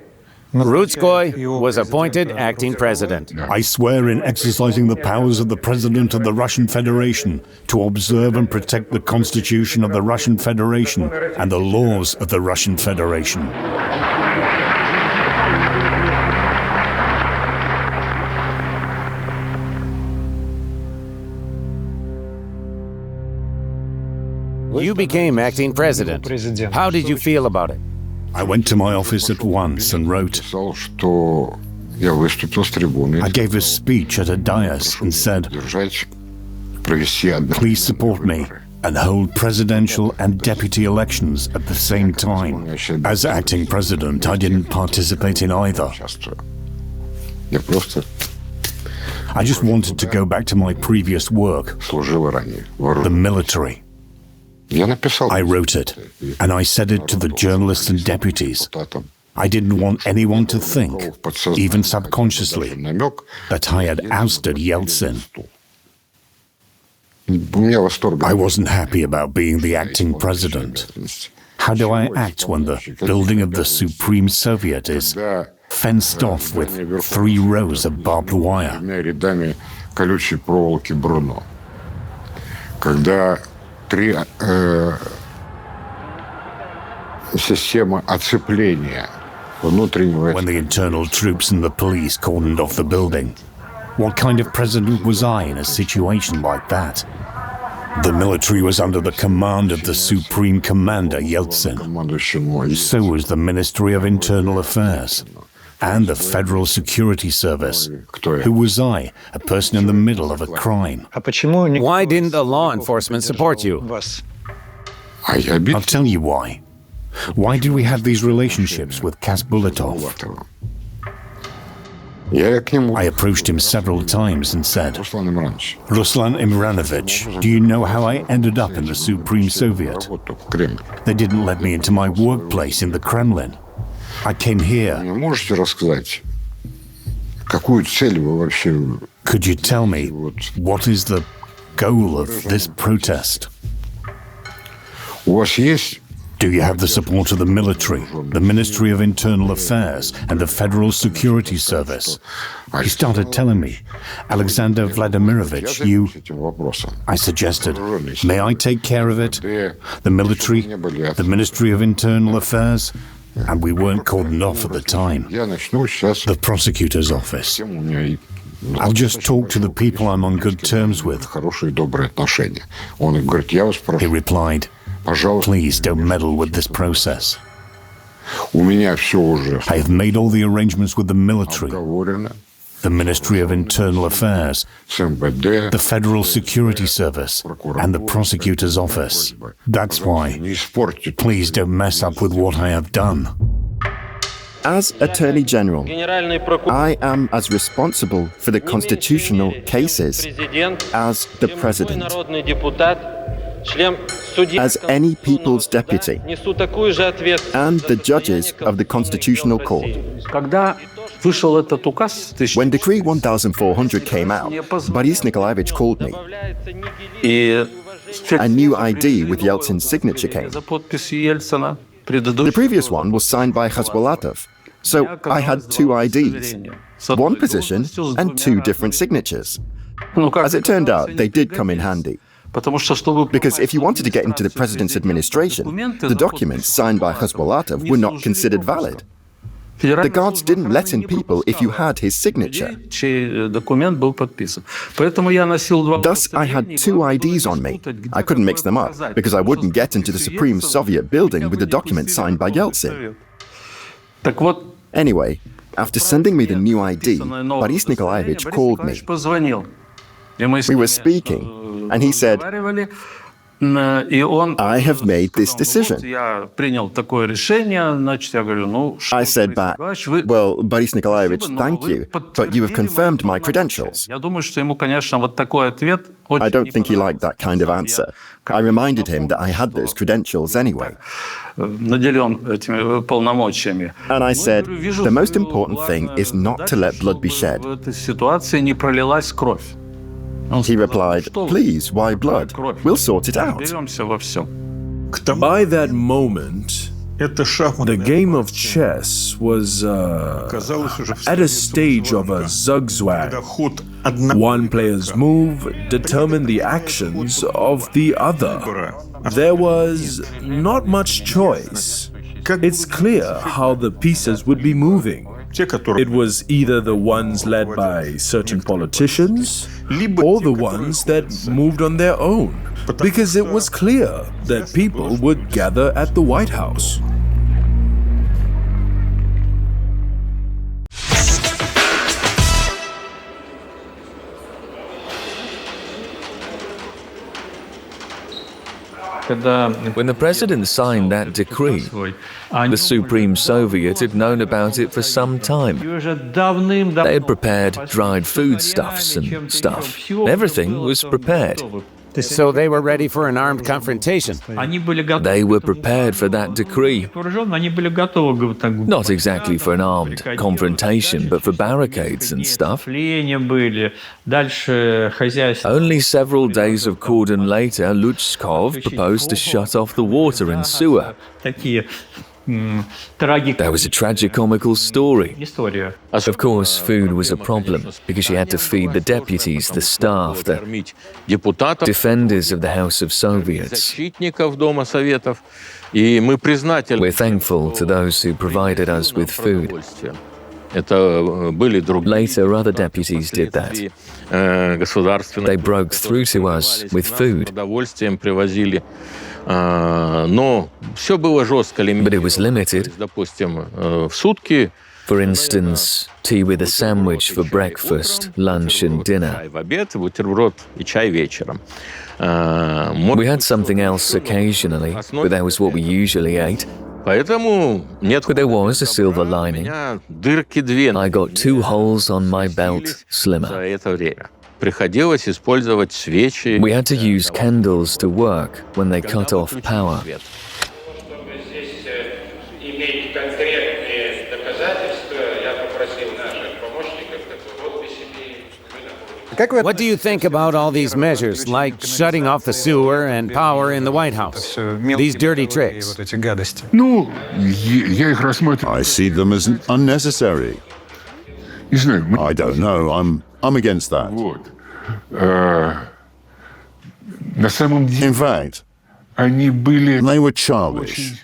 Rutskoy was appointed acting president. I swear in exercising the powers of the President of the Russian Federation to observe and protect the Constitution of the Russian Federation and the laws of the Russian Federation. You became acting president. How did you feel about it? I went to my office at once and wrote, I gave a speech at a dais and said, please support me and hold presidential and deputy elections at the same time. As acting president, I didn't participate in either. I just wanted to go back to my previous work, the military. I wrote it, and I said it to the journalists and deputies. I didn't want anyone to think, even subconsciously, that I had ousted Yeltsin. I wasn't happy about being the acting president. How do I act when the building of the Supreme Soviet is fenced off with 3 rows of barbed wire? When the internal troops and the police cordoned off the building, what kind of president was I in a situation like that? The military was under the command of the Supreme Commander Yeltsin. So was the Ministry of Internal Affairs and the Federal Security Service. Who was I, a person in the middle of a crime? Why didn't the law enforcement support you? I'll tell you why. Why did we have these relationships with Khasbulatov? I approached him several times and said, Ruslan Imranovich, do you know how I ended up in the Supreme Soviet? They didn't let me into my workplace in the Kremlin. I came here. Could you tell me, what is the goal of this protest? Do you have the support of the military, the Ministry of Internal Affairs, and the Federal Security Service? He started telling me, Alexander Vladimirovich, I suggested, may I take care of it? The military, the Ministry of Internal Affairs? And we weren't called enough at the time. The prosecutor's office. I'll just talk to the people I'm on good terms with. He replied, please don't meddle with this process. I have made all the arrangements with the military, the Ministry of Internal Affairs, the Federal Security Service, and the prosecutor's office. That's why. Please don't mess up with what I have done. As Attorney General, I am as responsible for the constitutional cases as the President, as any people's deputy, and the judges of the Constitutional Court. When Decree 1400 came out, Boris Nikolaevich called me. A new ID with Yeltsin's signature came. The previous one was signed by Khasbulatov, so I had two IDs, one position and two different signatures. As it turned out, they did come in handy. Because if you wanted to get into the president's administration, the documents signed by Khasbulatov were not considered valid. The guards didn't let in people if you had his signature. Thus, I had two IDs on me. I couldn't mix them up, because I wouldn't get into the Supreme Soviet building with the document signed by Yeltsin. Anyway, after sending me the new ID, Boris Nikolaevich called me. We were speaking, and he said, I have made this decision. I said back, well, Boris Nikolaevich, thank you, but you have confirmed my credentials. I don't think he liked that kind of answer. I reminded him that I had those credentials anyway. And I said, the most important thing is not to let blood be shed. He replied, please, why blood? We'll sort it out. By that moment, the game of chess was at a stage of a zugzwang. One player's move determined the actions of the other. There was not much choice. It's clear how the pieces would be moving. It was either the ones led by certain politicians or the ones that moved on their own, because it was clear that people would gather at the White House. When the president signed that decree, the Supreme Soviet had known about it for some time. They had prepared dried foodstuffs and stuff. Everything was prepared. So they were ready for an armed confrontation. They were prepared for that decree. Not exactly for an armed confrontation, but for barricades and stuff. Only several days of cordon later, Rutskoy proposed to shut off the water and sewer. That was a tragicomical story. Of course, food was a problem, because you had to feed the deputies, the staff, the defenders of the House of Soviets. We're thankful to those who provided us with food. Later, other deputies did that. They broke through to us with food. But it was limited. For instance, tea with a sandwich for breakfast, lunch and dinner. We had something else occasionally, but that was what we usually ate. But there was a silver lining. I got 2 holes on my belt slimmer. We had to use candles to work when they cut off power. What do you think about all these measures, like shutting off the sewer and power in the White House? These dirty tricks. I see them as unnecessary. I don't know. I'm against that. In fact, they were childish.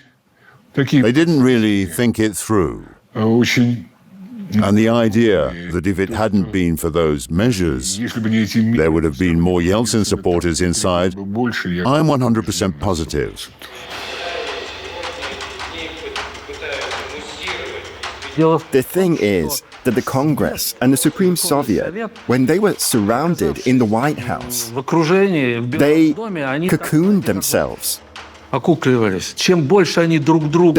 They didn't really think it through. And the idea that if it hadn't been for those measures, there would have been more Yeltsin supporters inside, I'm 100% positive. The thing is that the Congress and the Supreme Soviet, when they were surrounded in the White House, they cocooned themselves. The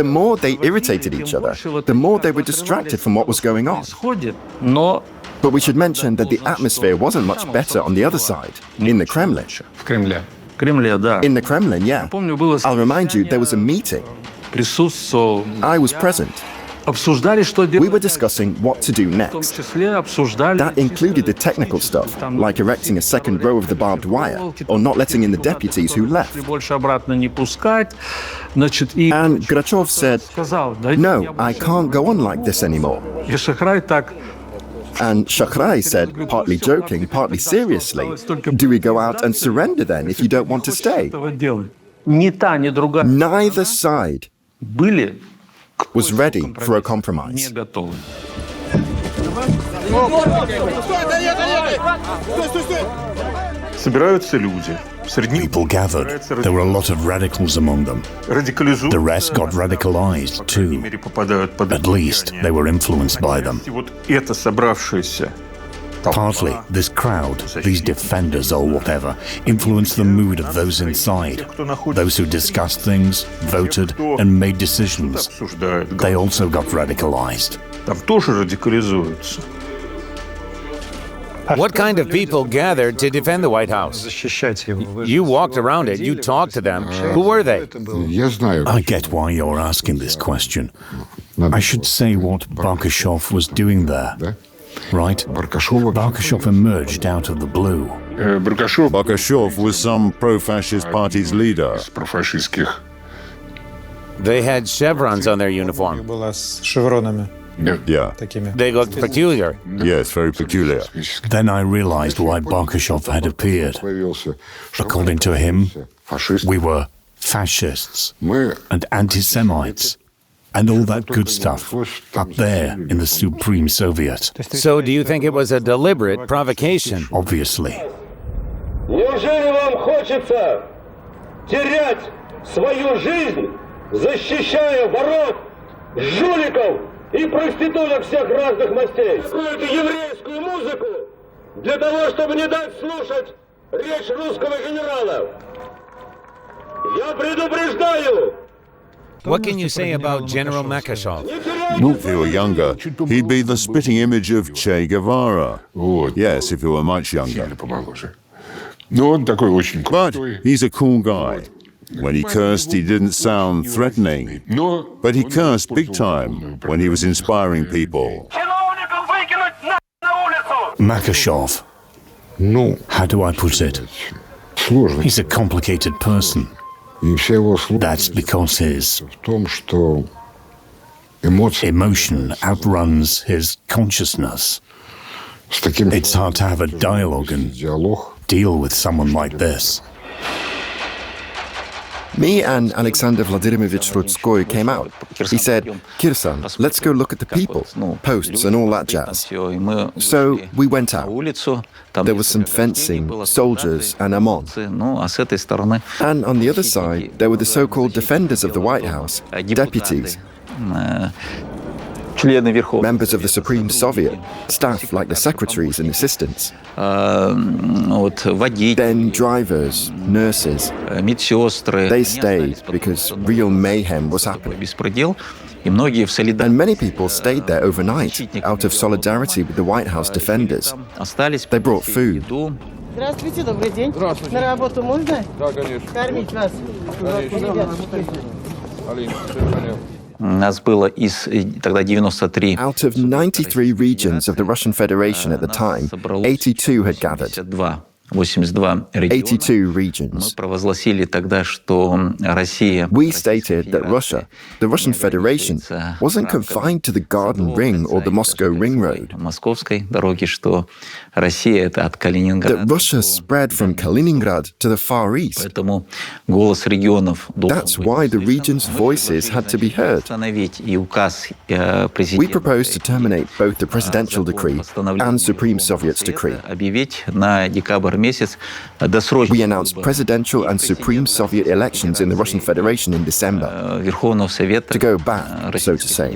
more they irritated each other, the more they were distracted from what was going on. But we should mention that the atmosphere wasn't much better on the other side, in the Kremlin. In the Kremlin, yeah. I'll remind you, there was a meeting. I was present. We were discussing what to do next. That included the technical stuff, like erecting a second row of the barbed wire, or not letting in the deputies who left. And Grachev said, "No, I can't go on like this anymore." And Shachrai said, partly joking, partly seriously, "Do we go out and surrender then if you don't want to stay?" Neither side was ready for a compromise. People gathered. There were a lot of radicals among them. The rest got radicalized too. At least they were influenced by them. Partly, this crowd, these defenders or whatever, influenced the mood of those inside. Those who discussed things, voted, and made decisions. They also got radicalized. What kind of people gathered to defend the White House? You walked around it, you talked to them. Who were they? I get why you're asking this question. I should say what Barkashov was doing there. Right? Barkashov emerged out of the blue. Barkashov was some pro-fascist party's leader. They had chevrons on their uniform. Yeah. They looked peculiar. Yes, very peculiar. Then I realized why Barkashov had appeared. According to him, we were fascists and anti-Semites. And all that good stuff up there in the Supreme Soviet. So do you think it was a deliberate provocation? Obviously. Неужели вам хочется терять свою жизнь, защищая воров, жуликов и проституток всех разных мастей? Какую-то еврейскую музыку для того, чтобы не дать слушать речь русского генерала? Я предупреждаю! What can you say about General Makashov? If he were younger, he'd be the spitting image of Che Guevara. Yes, if he were much younger. But he's a cool guy. When he cursed, he didn't sound threatening. But he cursed big time when he was inspiring people. Makashov. How do I put it? He's a complicated person. That's because his emotion outruns his consciousness. It's hard to have a dialogue and deal with someone like this. Me and Alexander Vladimirovich Rutskoy came out. He said, "Kirsan, let's go look at the people, posts and all that jazz." So we went out. There was some fencing, soldiers and OMON. And on the other side, there were the so-called defenders of the White House, deputies. Members of the Supreme Soviet, staff like the secretaries and assistants. Then drivers, nurses. They stayed because real mayhem was happening. And many people stayed there overnight out of solidarity with the White House defenders. They brought food. Здравствуйте, добрый день. На работу можно? Да, конечно. Кормить вас. Out of 93 regions of the Russian Federation at the time, 82 had gathered. 82 regions. We stated that Russia, the Russian Federation, wasn't confined to the Garden Ring or the Moscow Ring Road. That Russia spread from Kaliningrad to the Far East. That's why the regions' voices had to be heard. We proposed to terminate both the presidential decree and Supreme Soviet's decree. We announced presidential and Supreme Soviet elections in the Russian Federation in December, to go back, so to say.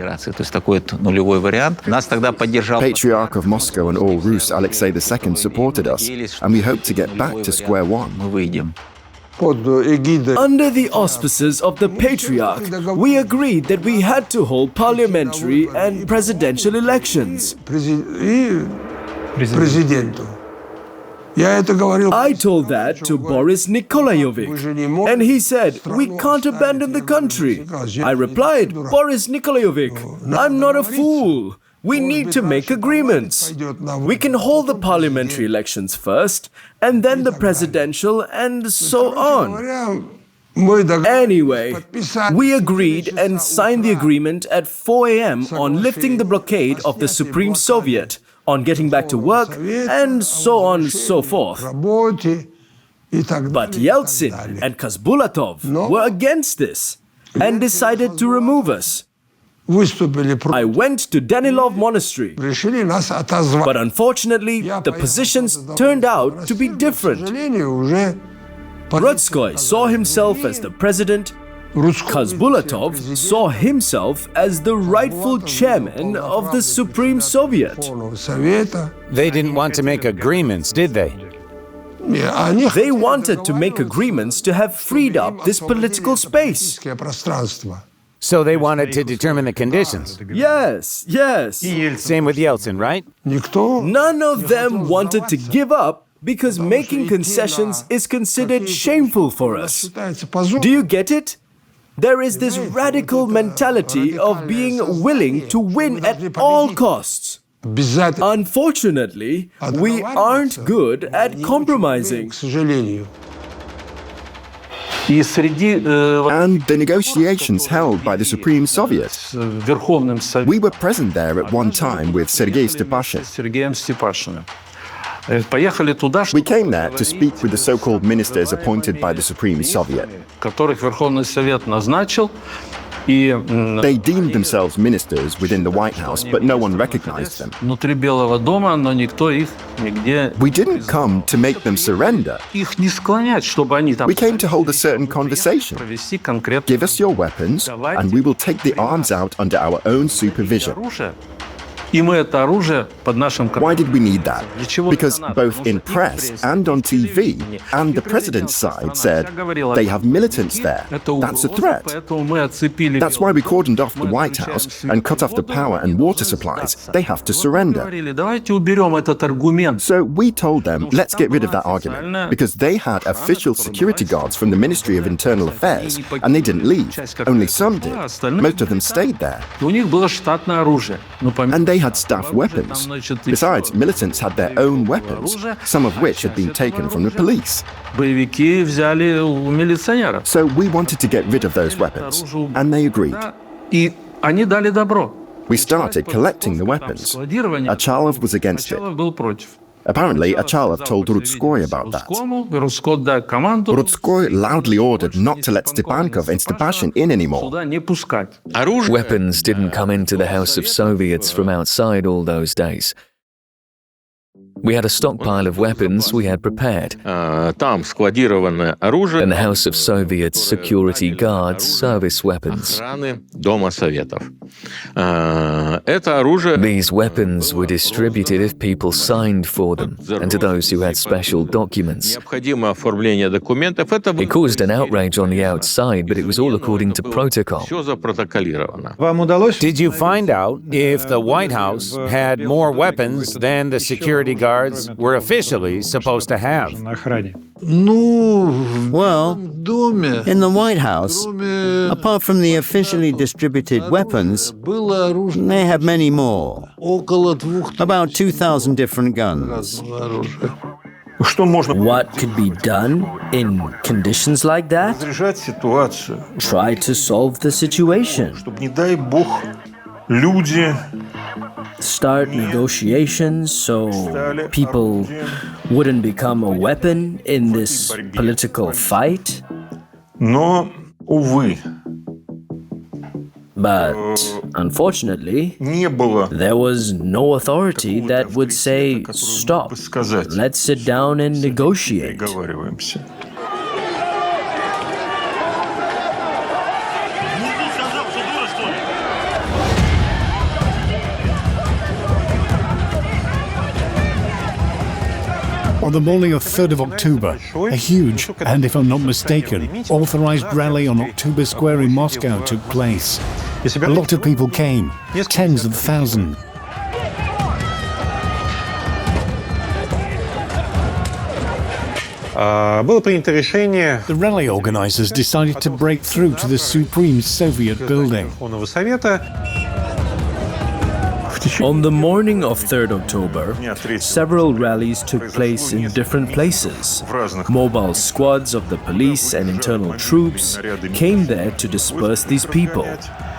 Patriarch of Moscow and all Rus Alexei II supported us, and we hope to get back to square one. Under the auspices of the Patriarch, we agreed that we had to hold parliamentary and presidential elections. I told that to Boris Nikolaevich, and he said, "We can't abandon the country." I replied, "Boris Nikolaevich, I'm not a fool. We need to make agreements. We can hold the parliamentary elections first, and then the presidential, and so on." Anyway, we agreed and signed the agreement at 4 a.m. on lifting the blockade of the Supreme Soviet, on getting back to work, and so on and so forth. But Yeltsin and Khasbulatov were against this and decided to remove us. I went to Danilov Monastery, but unfortunately, the positions turned out to be different. Rutskoy saw himself as the president. Khasbulatov saw himself as the rightful chairman of the Supreme Soviet. They didn't want to make agreements, did they? They wanted to make agreements to have freed up this political space. So they wanted to determine the conditions. Yes. Same with Yeltsin, right? None of them wanted to give up because making concessions is considered shameful for us. Do you get it? There is this radical mentality of being willing to win at all costs. Unfortunately, we aren't good at compromising. And the negotiations held by the Supreme Soviet. We were present there at one time with Sergei Stepashin. We came there to speak with the so-called ministers appointed by the Supreme Soviet. They deemed themselves ministers within the White House, but no one recognized them. We didn't come to make them surrender. We came to hold a certain conversation. Give us your weapons, and we will take the arms out under our own supervision. Why did we need that? Because both in press and on TV, and the president's side said, they have militants there. That's a threat. That's why we cordoned off the White House and cut off the power and water supplies. They have to surrender. So we told them, let's get rid of that argument, because they had official security guards from the Ministry of Internal Affairs, and they didn't leave. Only some did. Most of them stayed there. And they had staff weapons. Besides, militants had their own weapons, some of which had been taken from the police. So we wanted to get rid of those weapons, and they agreed. We started collecting the weapons. Achalov was against it. Apparently, Achalov told Rutskoy about that. Rutskoy loudly ordered not to let Stepankov and Stepashin in anymore. Weapons didn't come into the House of Soviets from outside all those days. We had a stockpile of weapons we had prepared, and the House of Soviets security guards service weapons. These weapons were distributed if people signed for them, and to those who had special documents. It caused an outrage on the outside, but it was all according to protocol. Did you find out if the White House had more weapons than the security guards bodyguards were officially supposed to have. Well, in the White House, apart from the officially distributed weapons, they had many more. About 2,000 different guns. What could be done in conditions like that? Try to solve the situation. Start negotiations so people wouldn't become a weapon in this political fight. But unfortunately, there was no authority that would say, stop, let's sit down and negotiate. On the morning of 3rd of October, a huge, and if I'm not mistaken, authorized rally on October Square in Moscow took place. A lot of people came, tens of thousands. The rally organizers decided to break through to the Supreme Soviet building. On the morning of 3rd October, several rallies took place in different places. Mobile squads of the police and internal troops came there to disperse these people.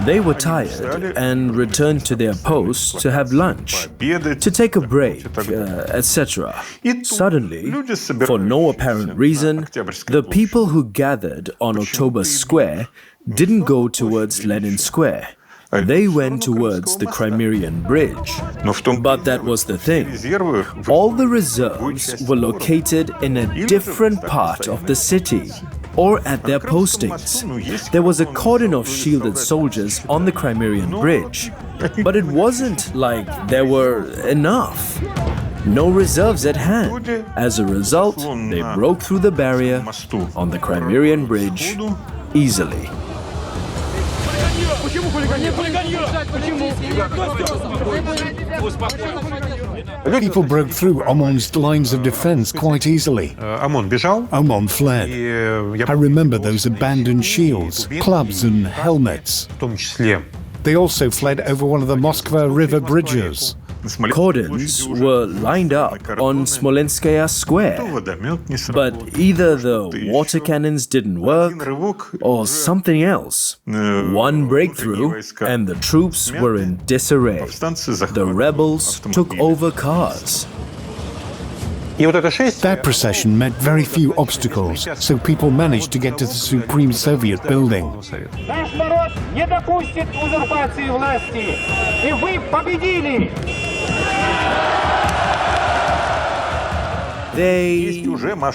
They were tired and returned to their posts to have lunch, to take a break, etc. Suddenly, for no apparent reason, the people who gathered on October Square didn't go towards Lenin Square. They went towards the Crimean Bridge. But that was the thing. All the reserves were located in a different part of the city, or at their postings. There was a cordon of shielded soldiers on the Crimean Bridge, but it wasn't like there were enough. No reserves at hand. As a result, they broke through the barrier on the Crimean Bridge easily. People broke through Omon's lines of defense quite easily. Omon fled. I remember those abandoned shields, clubs and helmets. They also fled over one of the Moskva River bridges. Cordons were lined up on Smolenskaya Square, but either the water cannons didn't work or something else. One breakthrough and the troops were in disarray. The rebels took over cars. That procession met very few obstacles, so people managed to get to the Supreme Soviet building. Наш народ не допустит узурпации власти, и вы победили! They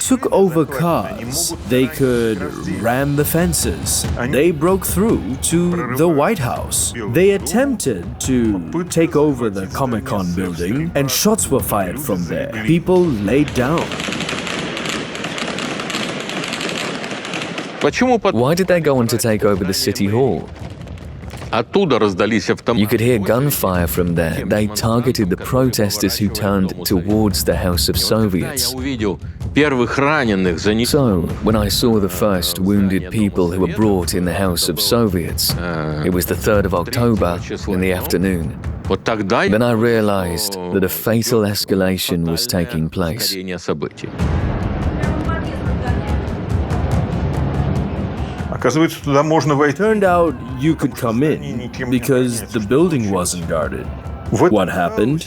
took over cars. They could ram the fences. They broke through to the White House. They attempted to take over the Comic-Con building, and shots were fired from there. People laid down. Why did they go on to take over the city hall? You could hear gunfire from there. They targeted the protesters who turned towards the House of Soviets. So, when I saw the first wounded people who were brought in the House of Soviets, it was the 3rd of October in the afternoon. Then I realized that a fatal escalation was taking place. Turned out you could come in because the building wasn't guarded. What happened?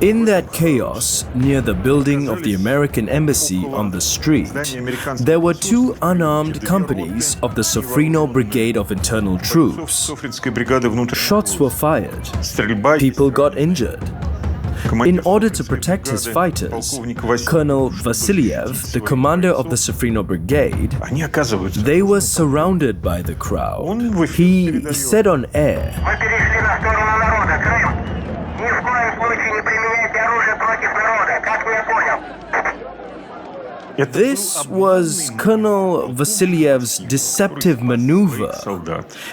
In that chaos, near the building of the American Embassy on the street, there were two unarmed companies of the Sofrino Brigade of Internal Troops. Shots were fired. People got injured. In order to protect his fighters, Colonel Vasiliev, the commander of the Sofrino Brigade, they were surrounded by the crowd. He said on air, This was Colonel Vasiliev's deceptive maneuver.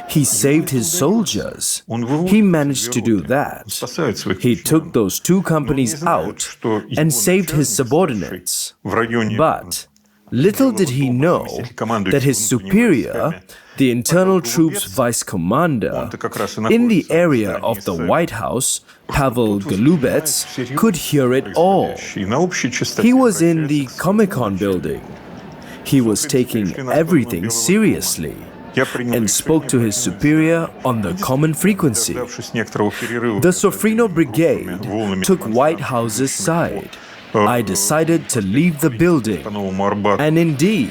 He saved his soldiers. He managed to do that. He took those two companies out and saved his subordinates. But little did he know that his superior, the internal troops vice commander, in the area of the White House, Pavel Golubets, could hear it all. He was in the Comic-Con building. He was taking everything seriously and spoke to his superior on the common frequency. The Sofrino Brigade took White House's side. I decided to leave the building, and indeed,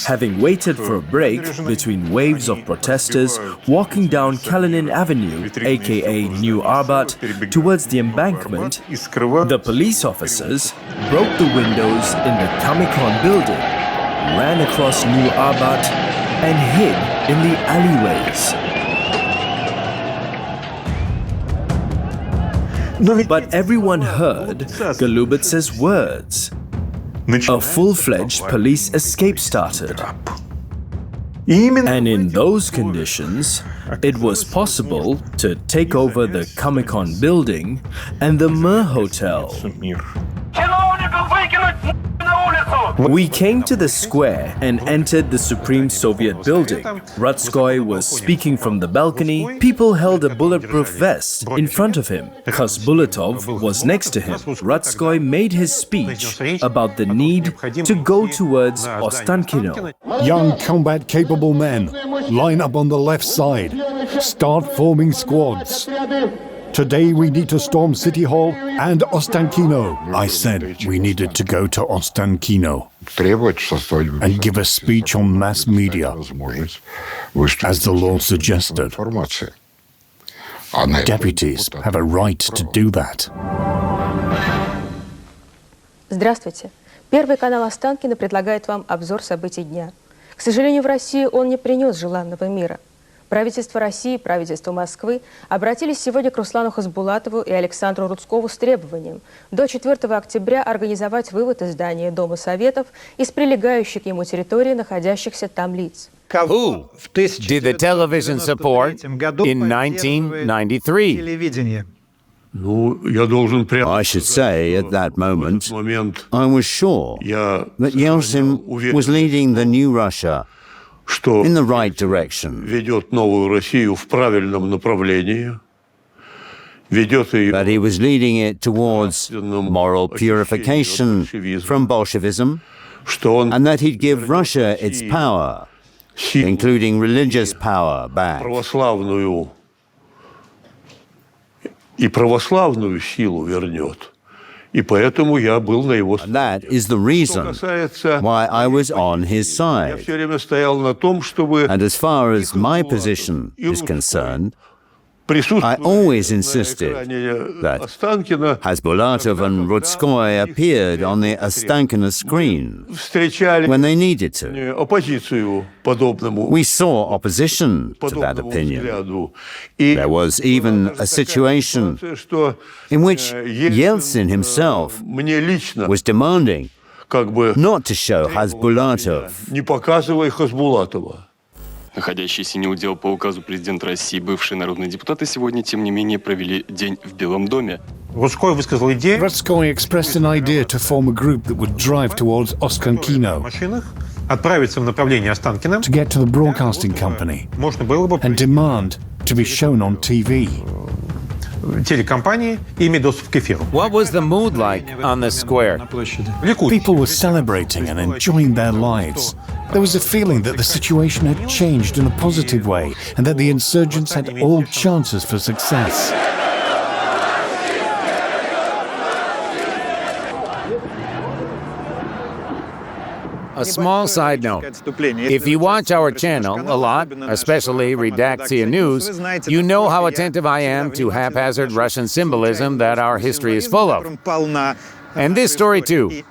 having waited for a break between waves of protesters walking down Kalinin Avenue, aka New Arbat, towards the embankment, the police officers broke the windows in the Comic-Con building, ran across New Arbat, and hid in the alleyways. But everyone heard Golubets's words. A full-fledged police escape started. And in those conditions, it was possible to take over the Comic-Con building and the Mir Hotel. We came to the square and entered the Supreme Soviet building. Rutskoy was speaking from the balcony. People held a bulletproof vest in front of him. Khasbulatov was next to him. Rutskoy made his speech about the need to go towards Ostankino. Young combat-capable men, line up on the left side. Start forming squads. Today we need to storm City Hall and Ostankino. I said we needed to go to Ostankino and give a speech on mass media, as the law suggested. Deputies have a right to do that. Здравствуйте. Первый канал Останкино предлагает вам обзор событий дня. К сожалению, в России он не принес желанного мира. Правительство России и правительство Москвы обратились сегодня к Руслану Хасбулатову и Александру Рудскову с требованием до 4 октября организовать вывод из здания Дома Советов из прилегающей к ему территории находящихся там лиц. Who did the television support in 1993? I should say, at that moment, I was sure that Yeltsin was leading the new Russia in the right direction, that he was leading it towards moral purification from Bolshevism, and that he'd give Russia its power, including religious power, back. That is the reason why I was on his side. And as far as my position is concerned, I always insisted that Khasbulatov and Rutskoy appeared on the Ostankino screen when they needed to. We saw opposition to that opinion. There was even a situation in which Yeltsin himself was demanding not to show Khasbulatov. Находящиеся неудел по указу президента России бывшие народные депутаты сегодня, тем не менее, провели день в Белом доме. Rutskoy expressed an idea to form a group that would drive towards Ostankino, to get to the broadcasting company and demand to be shown on TV. What was the mood like on the square? People were celebrating and enjoying their lives. There was a feeling that the situation had changed in a positive way and that the insurgents had all chances for success. A small side note. If you watch our channel a lot, especially Redakция News, you know how attentive I am to haphazard Russian symbolism that our history is full of. And this story too.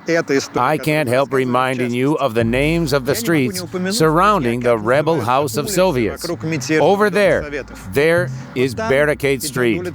I can't help reminding you of the names of the streets surrounding the rebel House of Soviets. Over there is Barricade Street.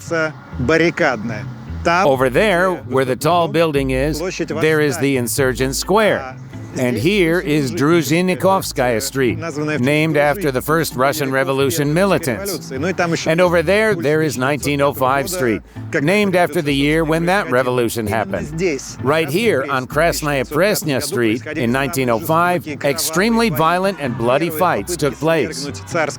Over there, where the tall building is, there is the Insurgent Square. And here is Druzhinikovskaya Street, named after the first Russian Revolution militants. And over there is 1905 Street, named after the year when that revolution happened. Right here on Krasnaya Presnya Street in 1905, extremely violent and bloody fights took place.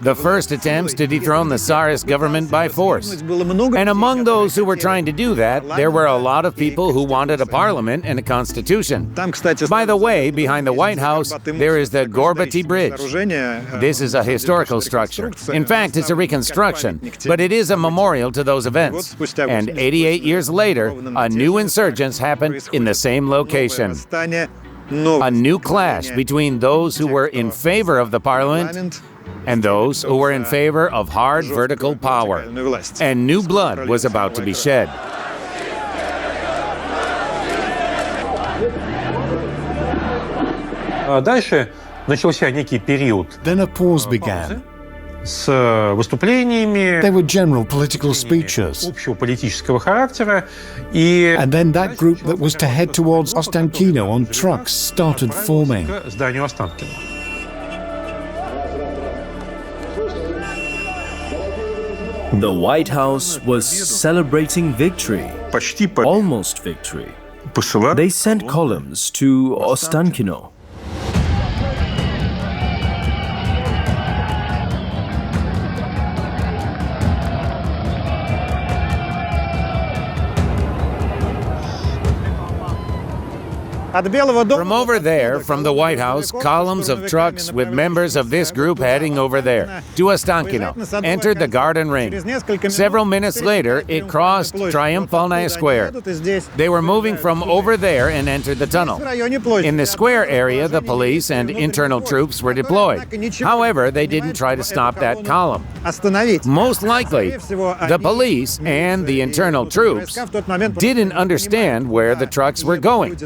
The first attempts to dethrone the Tsarist government by force. And among those who were trying to do that, there were a lot of people who wanted a parliament and a constitution. By the way, behind the White House, there is the Gorbaty Bridge. This is a historical structure. In fact, it's a reconstruction, but it is a memorial to those events. And 88 years later, a new insurgence happened in the same location. A new clash between those who were in favor of the parliament and those who were in favor of hard vertical power. And new blood was about to be shed. Then a pause began. There were general political speeches. And then that group that was to head towards Ostankino on trucks started forming. The White House was celebrating victory, almost victory. They sent columns to Ostankino. From over there, from the White House, columns of trucks with members of this group heading over there to Ostankino entered the Garden Ring. Several minutes later, it crossed Triumphal Square. They were moving from over there and entered the tunnel. In the square area, the police and internal troops were deployed. However, they didn't try to stop that column. Most likely, the police and the internal troops didn't understand where the trucks were going.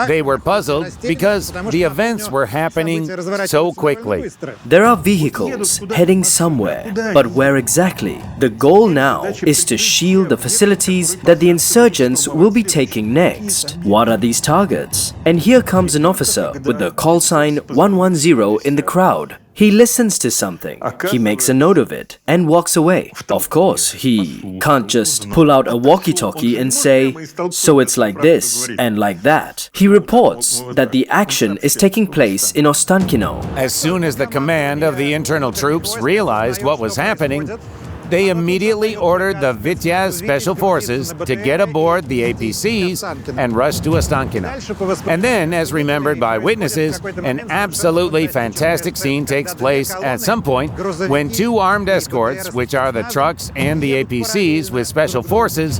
They were puzzled because the events were happening so quickly. There are vehicles heading somewhere, but where exactly? The goal now is to shield the facilities that the insurgents will be taking next. What are these targets? And here comes an officer with the call sign 110 in the crowd. He listens to something, he makes a note of it, and walks away. Of course, he can't just pull out a walkie-talkie and say, so it's like this and like that. He reports that the action is taking place in Ostankino. As soon as the command of the internal troops realized what was happening, they immediately ordered the Vityaz Special Forces to get aboard the APCs and rush to Ostankino. And then, as remembered by witnesses, an absolutely fantastic scene takes place at some point when two armed escorts, which are the trucks and the APCs with special forces,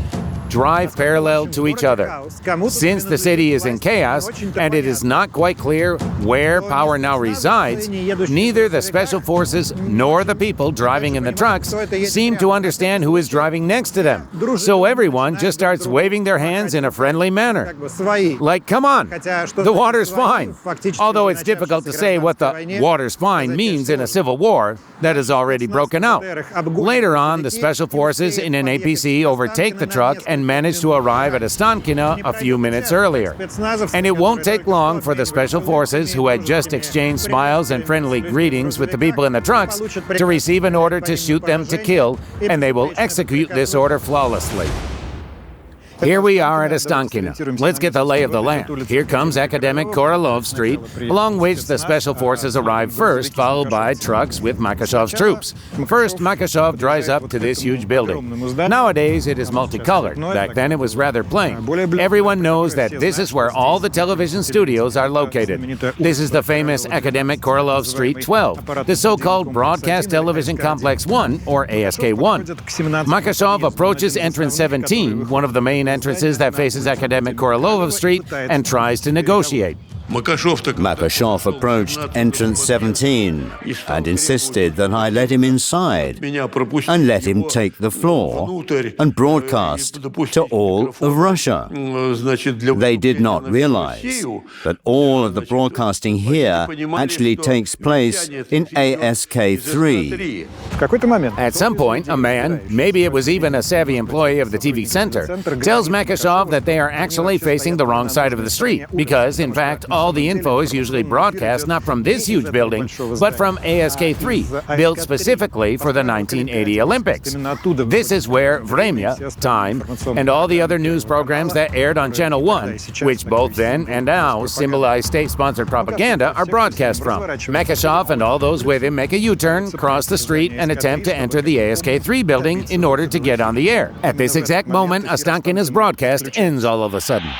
drive parallel to each other. Since the city is in chaos and it is not quite clear where power now resides, neither the special forces nor the people driving in the trucks seem to understand who is driving next to them. So everyone just starts waving their hands in a friendly manner. Like, come on, the water's fine. Although it's difficult to say what the water's fine means in a civil war that has already broken out. Later on, the special forces in an APC overtake the truck and managed to arrive at Ostankino a few minutes earlier. And it won't take long for the special forces, who had just exchanged smiles and friendly greetings with the people in the trucks, to receive an order to shoot them to kill, and they will execute this order flawlessly. Here we are at Ostankino. Let's get the lay of the land. Here comes Academic Korolov Street, along which the special forces arrive first, followed by trucks with Makashov's troops. First, Makashov drives up to this huge building. Nowadays, it is multicolored. Back then, it was rather plain. Everyone knows that this is where all the television studios are located. This is the famous Academic Korolov Street 12, the so-called Broadcast Television Complex 1, or ASK-1. Makashov approaches entrance 17, one of the main entrances that faces Academic Korolov Street, and tries to negotiate. Makashov approached entrance 17 and insisted that I let him inside and let him take the floor and broadcast to all of Russia. They did not realize that all of the broadcasting here actually takes place in ASK3. At some point, a man, maybe it was even a savvy employee of the TV center, tells Makashov that they are actually facing the wrong side of the street because, in fact, all the info is usually broadcast not from this huge building, but from ASK-3, built specifically for the 1980 Olympics. This is where Vremya, Time, and all the other news programs that aired on Channel 1, which both then and now symbolize state-sponsored propaganda, are broadcast from. Makashov and all those with him make a U-turn, cross the street, and attempt to enter the ASK-3 building in order to get on the air. At this exact moment, Ostankino's broadcast ends all of a sudden.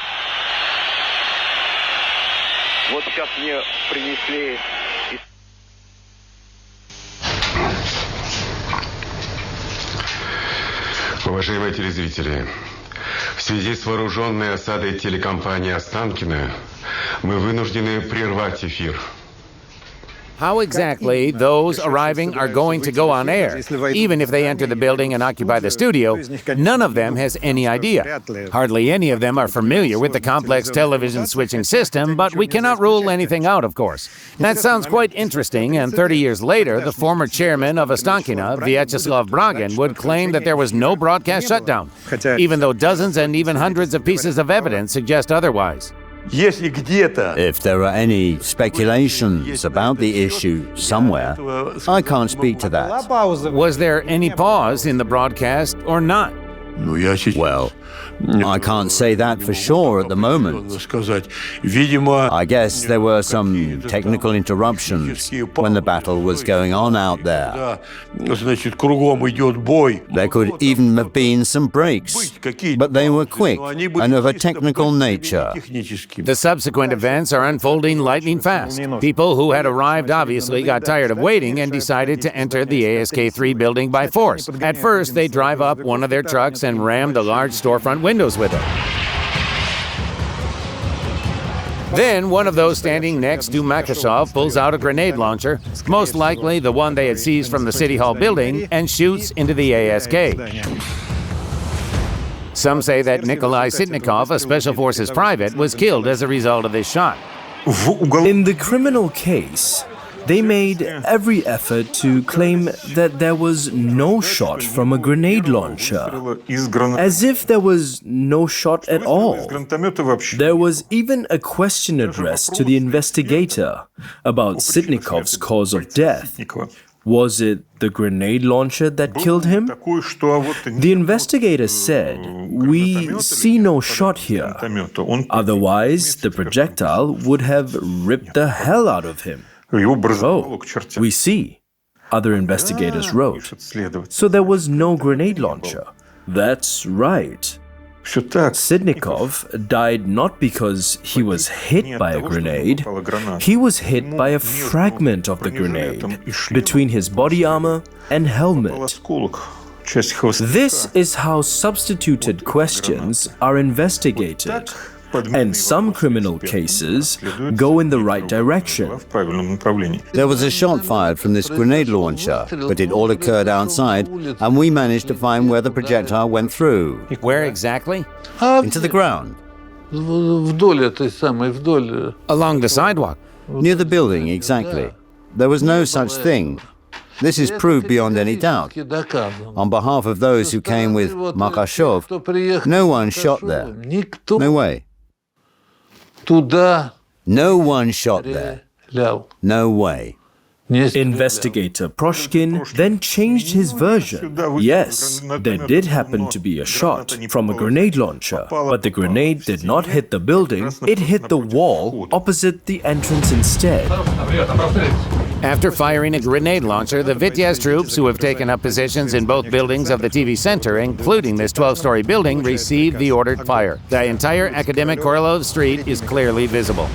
Уважаемые телезрители, в связи с вооруженной осадой телекомпании Останкино мы вынуждены прервать эфир. How exactly those arriving are going to go on air, even if they enter the building and occupy the studio, none of them has any idea. Hardly any of them are familiar with the complex television switching system, but we cannot rule anything out, of course. That sounds quite interesting, and 30 years later, the former chairman of Ostankino, Vyacheslav Bragin, would claim that there was no broadcast shutdown, even though dozens and even hundreds of pieces of evidence suggest otherwise. If there are any speculations about the issue somewhere, I can't speak to that. Was there any pause in the broadcast or not? Well, I can't say that for sure at the moment. I guess there were some technical interruptions when the battle was going on out there. There could even have been some breaks, but they were quick and of a technical nature. The subsequent events are unfolding lightning fast. People who had arrived obviously got tired of waiting and decided to enter the ASK-3 building by force. At first, they drive up one of their trucks and ram the large storefront windows with it. Then one of those standing next to Makashov pulls out a grenade launcher, most likely the one they had seized from the City Hall building, and shoots into the ASK. Some say that Nikolai Sitnikov, a Special Forces private, was killed as a result of this shot. In the criminal case, they made every effort to claim that there was no shot from a grenade launcher, as if there was no shot at all. There was even a question addressed to the investigator about Sitnikov's cause of death. Was it the grenade launcher that killed him? The investigator said, "We see no shot here. Otherwise, the projectile would have ripped the hell out of him." Oh, we see, other investigators wrote. So there was no grenade launcher. That's right. Sitnikov died not because he was hit by a grenade. He was hit by a fragment of the grenade between his body armor and helmet. This is how substituted questions are investigated. And some criminal cases go in the right direction. There was a shot fired from this grenade launcher, but it all occurred outside, and we managed to find where the projectile went through. Where exactly? Into the ground. Along the sidewalk? Near the building, exactly. There was no such thing. This is proved beyond any doubt. On behalf of those who came with Makashov, no one shot there. No way. No one shot there. No way. Investigator Proshkin then changed his version. Yes, there did happen to be a shot from a grenade launcher, but the grenade did not hit the building, it hit the wall opposite the entrance instead. After firing a grenade launcher, the Vityaz troops, who have taken up positions in both buildings of the TV center, including this 12-story building, received the ordered fire. The entire Academic Korolov Street is clearly visible.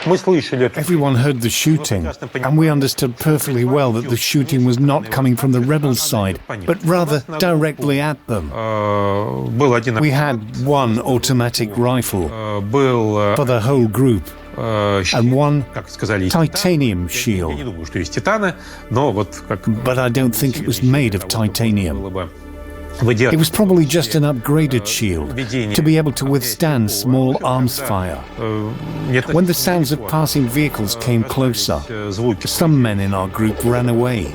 Everyone heard the shooting, and we understood perfectly well that the shooting was not coming from the rebels' side, but rather directly at them. We had one automatic rifle for the whole group, and one titanium shield. But I don't think it was made of titanium. It was probably just an upgraded shield to be able to withstand small arms fire. When the sounds of passing vehicles came closer, some men in our group ran away,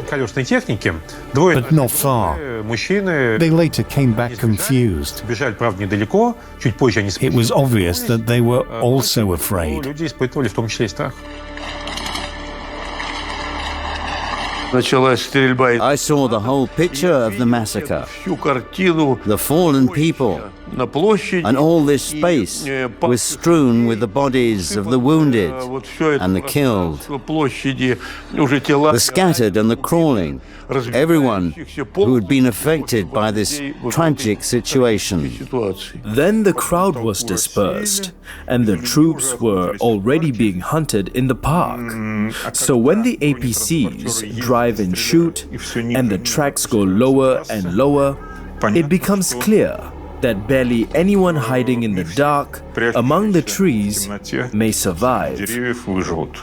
but not far. They later came back confused. It was obvious that they were also afraid. I saw the whole picture of the massacre, the fallen people, and all this space was strewn with the bodies of the wounded and the killed, the scattered and the crawling, everyone who had been affected by this tragic situation. Then the crowd was dispersed, and the troops were already being hunted in the park. So when the APCs drive and shoot, and the tracks go lower and lower, it becomes clear that barely anyone hiding in the dark among the trees may survive.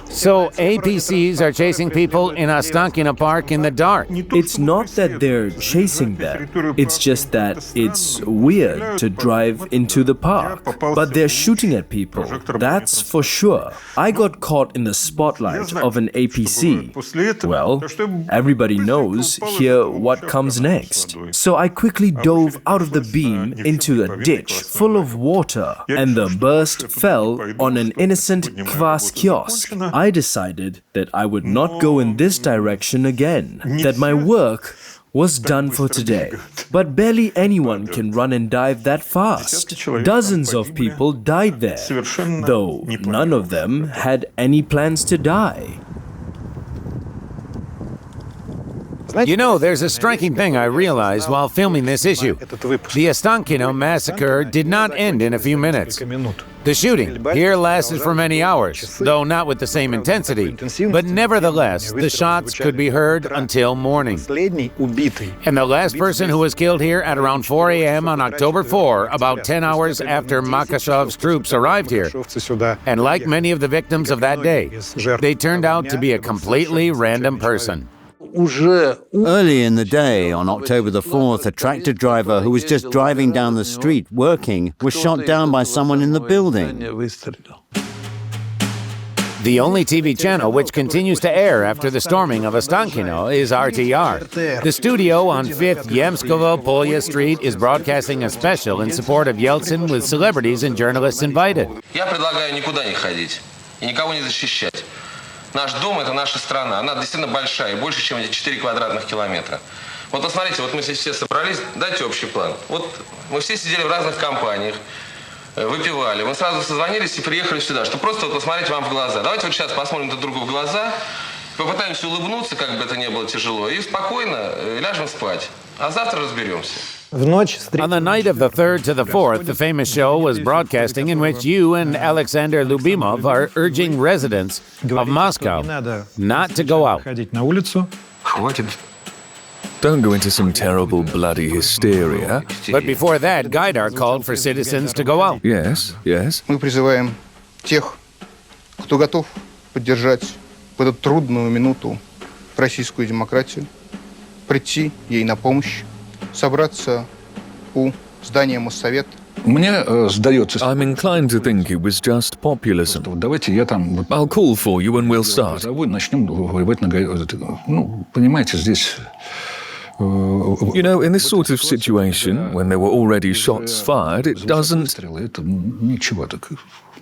So APCs are chasing people in Ostankino Park in the dark? It's not that they're chasing them. It's just that it's weird to drive into the park. But they're shooting at people, that's for sure. I got caught in the spotlight of an APC. Well, everybody knows here what comes next. So I quickly dove out of the beam into a ditch full of water, and the burst fell on an innocent kvass kiosk. I decided that I would not go in this direction again, that my work was done for today. But barely anyone can run and dive that fast. Dozens of people died there, though none of them had any plans to die. You know, there's a striking thing I realized while filming this issue. The Ostankino massacre did not end in a few minutes. The shooting here lasted for many hours, though not with the same intensity. But nevertheless, the shots could be heard until morning. And the last person who was killed here at around 4 a.m. on October 4, about 10 hours after Makashev's troops arrived here. And like many of the victims of that day, they turned out to be a completely random person. Early in the day, on October the 4th, a tractor driver who was just driving down the street working was shot down by someone in the building. The only TV channel which continues to air after the storming of Ostankino is RTR. The studio on 5th Yemskovo Polya Street is broadcasting a special in support of Yeltsin with celebrities and journalists invited. Наш дом – это наша страна. Она действительно большая, больше, чем эти 4 квадратных километра. Вот посмотрите, вот мы здесь все собрались, дайте общий план. Вот мы все сидели в разных компаниях, выпивали. Мы сразу созвонились и приехали сюда, чтобы просто вот посмотреть вам в глаза. Давайте вот сейчас посмотрим друг другу в глаза, попытаемся улыбнуться, как бы это ни было тяжело, и спокойно ляжем спать. А завтра разберемся. On the night of the 3rd to the 4th, the famous show was broadcasting in which you and Alexander Lubimov are urging residents of Moscow not to go out. Don't go into some terrible bloody hysteria. But before that, Gaidar called for citizens to go out. Yes, yes. Мы призываем тех, кто готов поддержать в эту трудную минуту российскую демократию, прийти ей на помощь, собраться у здания Моссовета. I'm inclined to think it was just populism. I'll call for you and we'll start. You know, in this sort of situation, when there were already shots fired, it doesn't...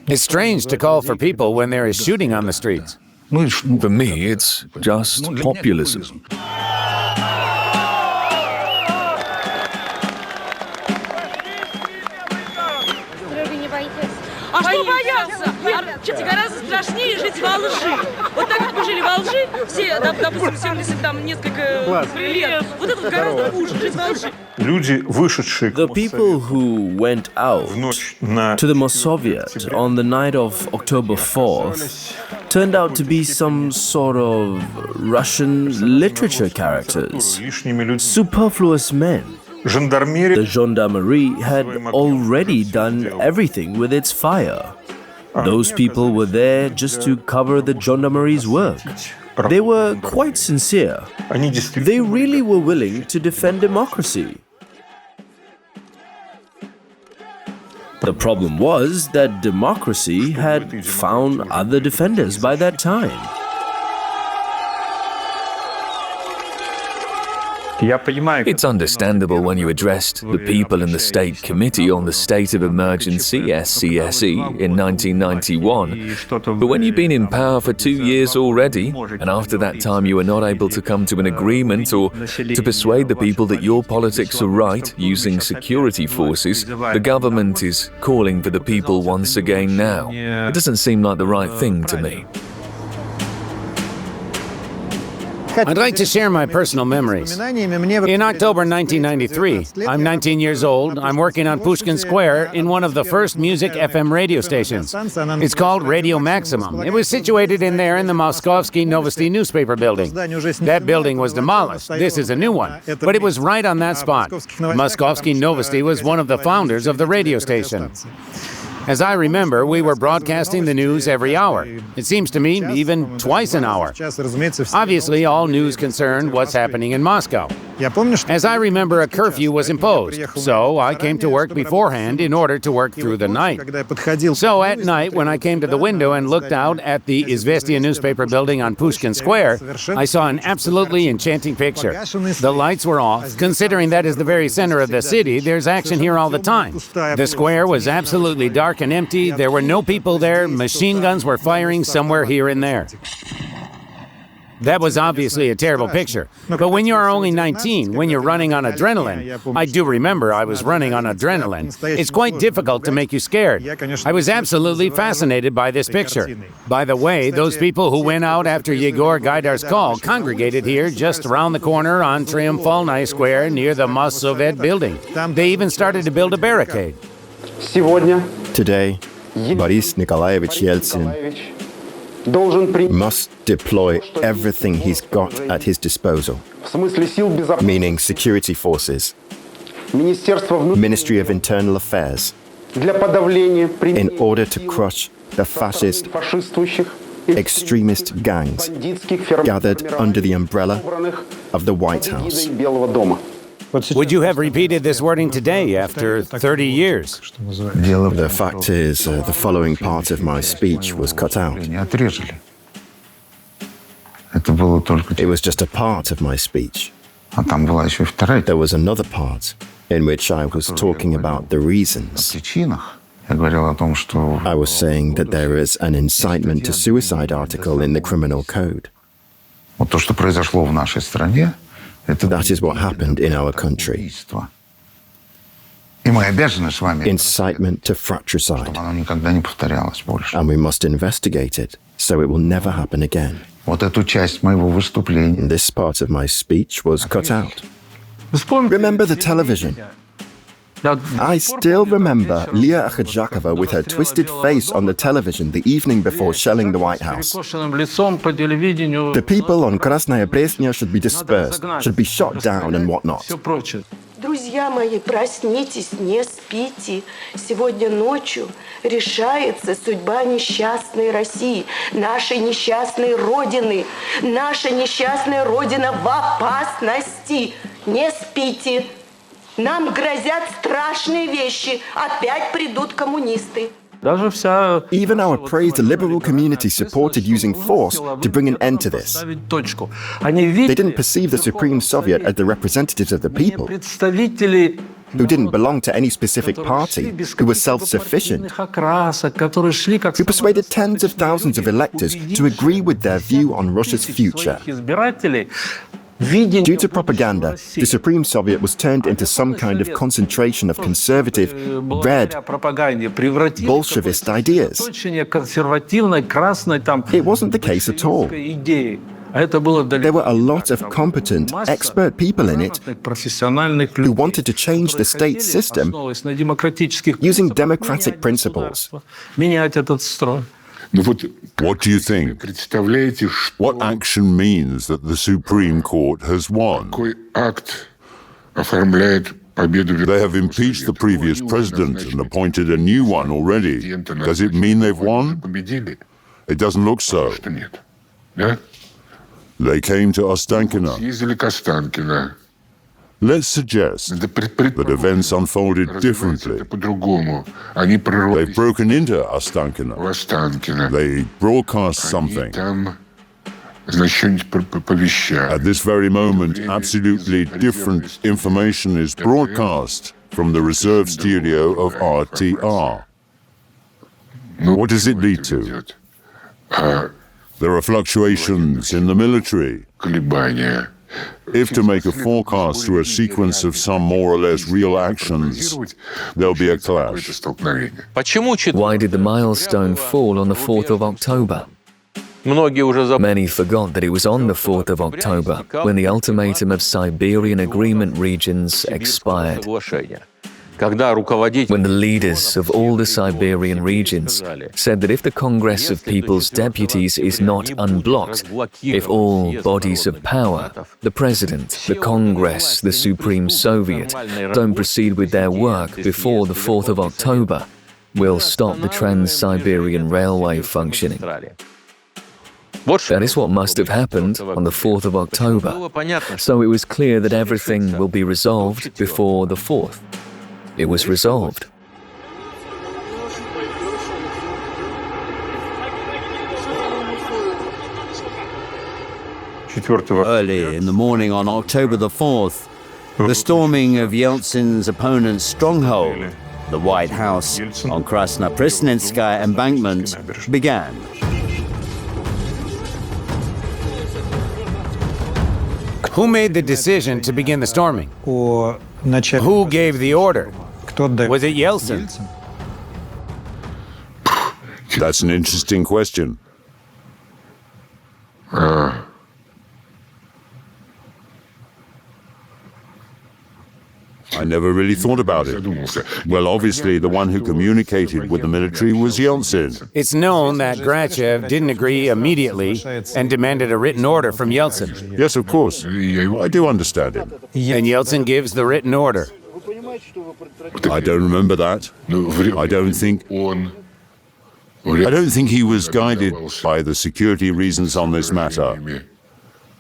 It's strange to call for people when there is shooting on the streets. For me, it's just populism. А что бояться? Гораздо страшнее жить во лжи. Вот так как мы жили во лжи, все, допустим, 70 там несколько лет, вот это гораздо хуже, жить во лжи. The people who went out to the Mossoviet on the night of October 4th turned out to be some sort of Russian literature characters, superfluous men. The gendarmerie had already done everything with its fire. Those people were there just to cover the gendarmerie's work. They were quite sincere. They really were willing to defend democracy. The problem was that democracy had found other defenders by that time. It's understandable when you addressed the people in the State Committee on the State of Emergency, SCSE, in 1991. But when you've been in power for 2 years already, and after that time you were not able to come to an agreement or to persuade the people that your politics are right using security forces, the government is calling for the people once again now. It doesn't seem like the right thing to me. I'd like to share my personal memories. In October 1993, I'm 19 years old, I'm working on Pushkin Square in one of the first music FM radio stations. It's called Radio Maximum. It was situated in the Moskovsky Novosti newspaper building. That building was demolished. This is a new one. But it was right on that spot. Moskovsky Novosti was one of the founders of the radio station. As I remember, we were broadcasting the news every hour. It seems to me even twice an hour. Obviously, all news concerned what's happening in Moscow. As I remember, a curfew was imposed, so I came to work beforehand in order to work through the night. So at night, when I came to the window and looked out at the Izvestia newspaper building on Pushkin Square, I saw an absolutely enchanting picture. The lights were off. Considering that is the very center of the city, there's action here all the time. The square was absolutely dark and empty. There were no people there. Machine guns were firing somewhere here and there. That was obviously a terrible picture. But when you are only 19, when you're running on adrenaline, I do remember I was running on adrenaline, it's quite difficult to make you scared. I was absolutely fascinated by this picture. By the way, those people who went out after Yegor Gaidar's call congregated here just around the corner on Triumfalnaya Square near the Mossovет building. They even started to build a barricade. Today, Boris Nikolaevich Yeltsin must deploy everything he's got at his disposal, meaning security forces, Ministry of Internal Affairs, in order to crush the fascist, extremist gangs gathered under the umbrella of the White House. Would you have repeated this wording today after 30 years? The fact is, the following part of my speech was cut out. It was just a part of my speech. There was another part in which I was talking about the reasons. I was saying that there is an incitement to suicide article in the criminal code. That is what happened in our country. Incitement to fratricide. And we must investigate it, so it will never happen again. This part of my speech was cut out. Remember the television? I still remember Lia Akhadjakova with her twisted face on the television the evening before shelling the White House. The people on Krasnaya Presnya should be dispersed, should be shot down and whatnot. Друзья мои, проснитесь, не спите. Сегодня ночью решается судьба несчастной России, нашей несчастной Родины. Наша несчастная Родина в опасности. Не спите. Нам грозят страшные вещи. Опять придут коммунисты. Even our praised liberal community supported using force to bring an end to this. They didn't perceive the Supreme Soviet as the representatives of the people, who didn't belong to any specific party, who were self-sufficient, who persuaded tens of thousands of electors to agree with their view on Russia's future. Due to propaganda, the Supreme Soviet was turned into some kind of concentration of conservative, red, Bolshevist ideas. It wasn't the case at all. There were a lot of competent, expert people in it who wanted to change the state system using democratic principles. What do you think? What action means that the Supreme Court has won? They have impeached the previous president and appointed a new one already. Does it mean they've won? It doesn't look so. They came to Ostankino. Let's suggest that events unfolded differently. They've broken into Ostankino. They broadcast something. At this very moment, absolutely different information is broadcast from the reserve studio of RTR. What does it lead to? There are fluctuations in the military. If to make a forecast through a sequence of some more or less real actions, there'll be a clash. Why did the milestone fall on the 4th of October? Many forgot that it was on the 4th of October when the ultimatum of Siberian Agreement regions expired. When the leaders of all the Siberian regions said that if the Congress of People's Deputies is not unblocked, if all bodies of power, the President, the Congress, the Supreme Soviet, don't proceed with their work before the 4th of October, we'll stop the Trans-Siberian Railway functioning. That is what must have happened on the 4th of October. So it was clear that everything will be resolved before the 4th. It was resolved. Early in the morning on October the 4th, the storming of Yeltsin's opponent's stronghold, the White House on Krasnoprasnenskaya embankment, began. Who made the decision to begin the storming? Who gave the order? Was it Yeltsin? That's an interesting question. I never really thought about it. Well, obviously, the one who communicated with the military was Yeltsin. It's known that Grachev didn't agree immediately and demanded a written order from Yeltsin. Yes, of course. I do understand him. And Yeltsin gives the written order. I don't remember that. I don't think he was guided by the security reasons on this matter.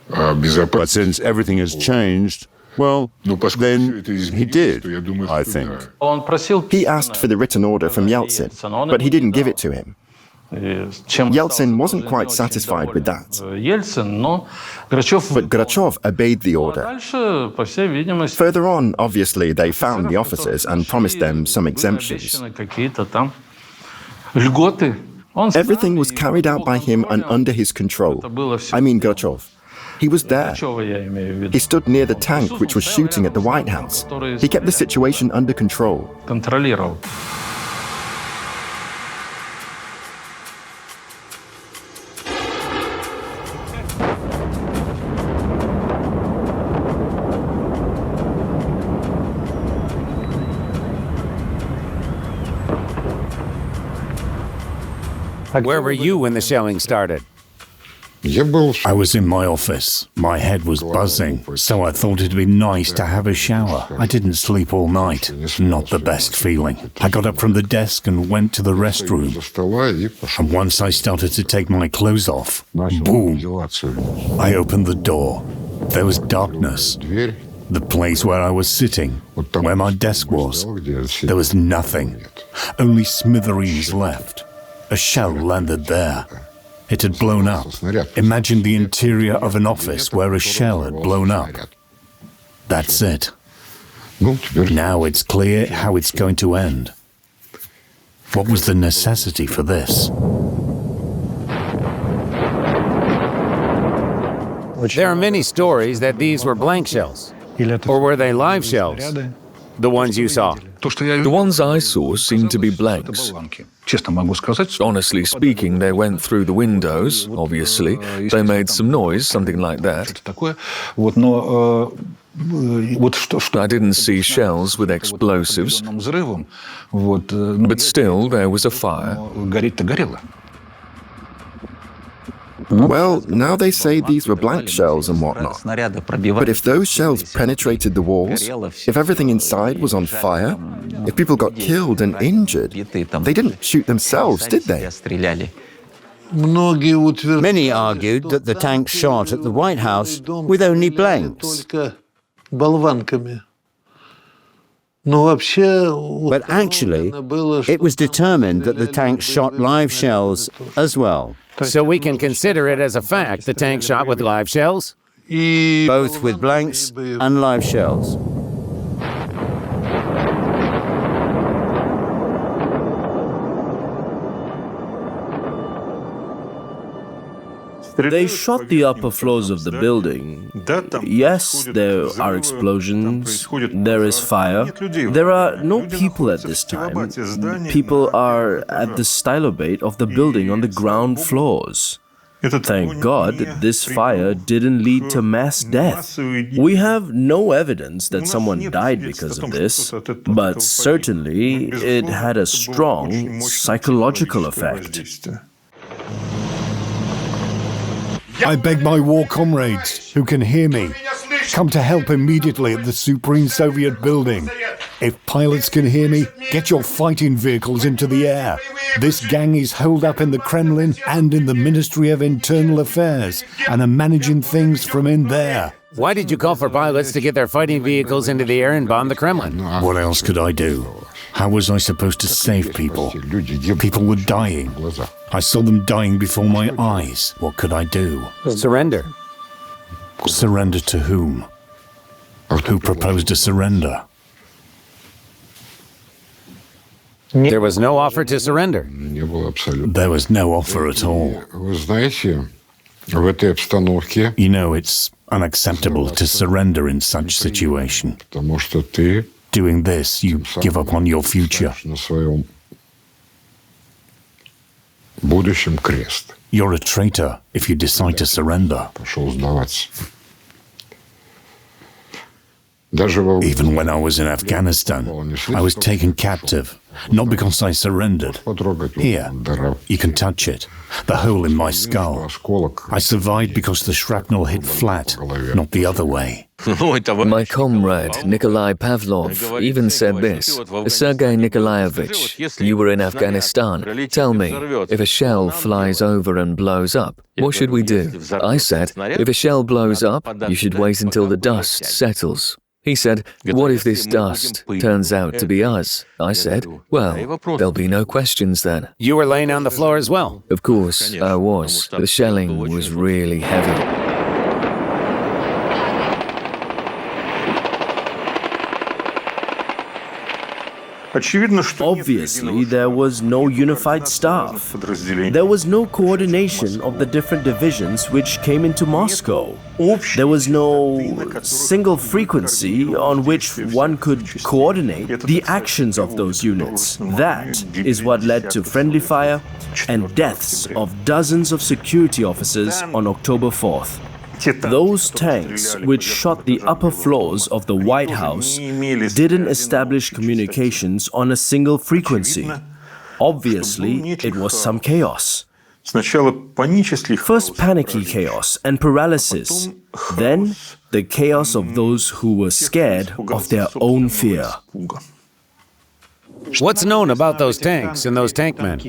But since everything has changed, well, then he did, I think. He asked for the written order from Yeltsin, but he didn't give it to him. Yeltsin wasn't quite satisfied with that. But Grachev obeyed the order. Further on, obviously, they found the officers and promised them some exemptions. Everything was carried out by him and under his control. I mean Grachev. He was there. He stood near the tank which was shooting at the White House. He kept the situation under control. Where were you when the shelling started? I was in my office. My head was buzzing, so I thought it'd be nice to have a shower. I didn't sleep all night. Not the best feeling. I got up from the desk and went to the restroom. And once I started to take my clothes off, boom! I opened the door. There was darkness. The place where I was sitting, where my desk was, there was nothing. Only smithereens left. A shell landed there. It had blown up. Imagine the interior of an office where a shell had blown up. That's it. Now it's clear how it's going to end. What was the necessity for this? There are many stories that these were blank shells. Or were they live shells? The ones you saw? The ones I saw seemed to be blanks. Honestly speaking, they went through the windows, obviously. They made some noise, something like that. I didn't see shells with explosives, but still there was a fire. Well, now they say these were blank shells and whatnot. But if those shells penetrated the walls, if everything inside was on fire, if people got killed and injured, they didn't shoot themselves, did they? Many argued that the tank shot at the White House with only blanks. болванками. But actually, it was determined that the tank shot live shells as well. So we can consider it as a fact the tank shot with live shells? Both with blanks and live shells. They shot the upper floors of the building. Yes, there are explosions, there is fire. There are no people at this time. People are at the stylobate of the building on the ground floors. Thank God this fire didn't lead to mass death. We have no evidence that someone died because of this, but certainly it had a strong psychological effect. I beg my war comrades, who can hear me, come to help immediately at the Supreme Soviet building. If pilots can hear me, get your fighting vehicles into the air. This gang is holed up in the Kremlin and in the Ministry of Internal Affairs and are managing things from in there. Why did you call for pilots to get their fighting vehicles into the air and bomb the Kremlin? What else could I do? How was I supposed to save people? People were dying. I saw them dying before my eyes. What could I do? Surrender. Surrender to whom? Who proposed a surrender? There was no offer to surrender. There was no offer at all. You know, it's unacceptable to surrender in such situation. Doing this, you give up on your future. You're a traitor if you decide to surrender. Even when I was in Afghanistan, I was taken captive, not because I surrendered. Here, you can touch it, the hole in my skull. I survived because the shrapnel hit flat, not the other way. My comrade, Nikolai Pavlov, even said this: Sergei Nikolaevich, you were in Afghanistan. Tell me, if a shell flies over and blows up, what should we do? I said, if a shell blows up, you should wait until the dust settles. He said, what if this dust turns out to be us? I said, well, there'll be no questions then. You were laying on the floor as well? Of course, I was. The shelling was really heavy. Obviously, there was no unified staff. There was no coordination of the different divisions which came into Moscow. There was no single frequency on which one could coordinate the actions of those units. That is what led to friendly fire and deaths of dozens of security officers on October 4th. Those tanks which shot the upper floors of the White House didn't establish communications on a single frequency. Obviously, it was some chaos. First panicky chaos and paralysis, then the chaos of those who were scared of their own fear. What's known about those tanks and those tankmen?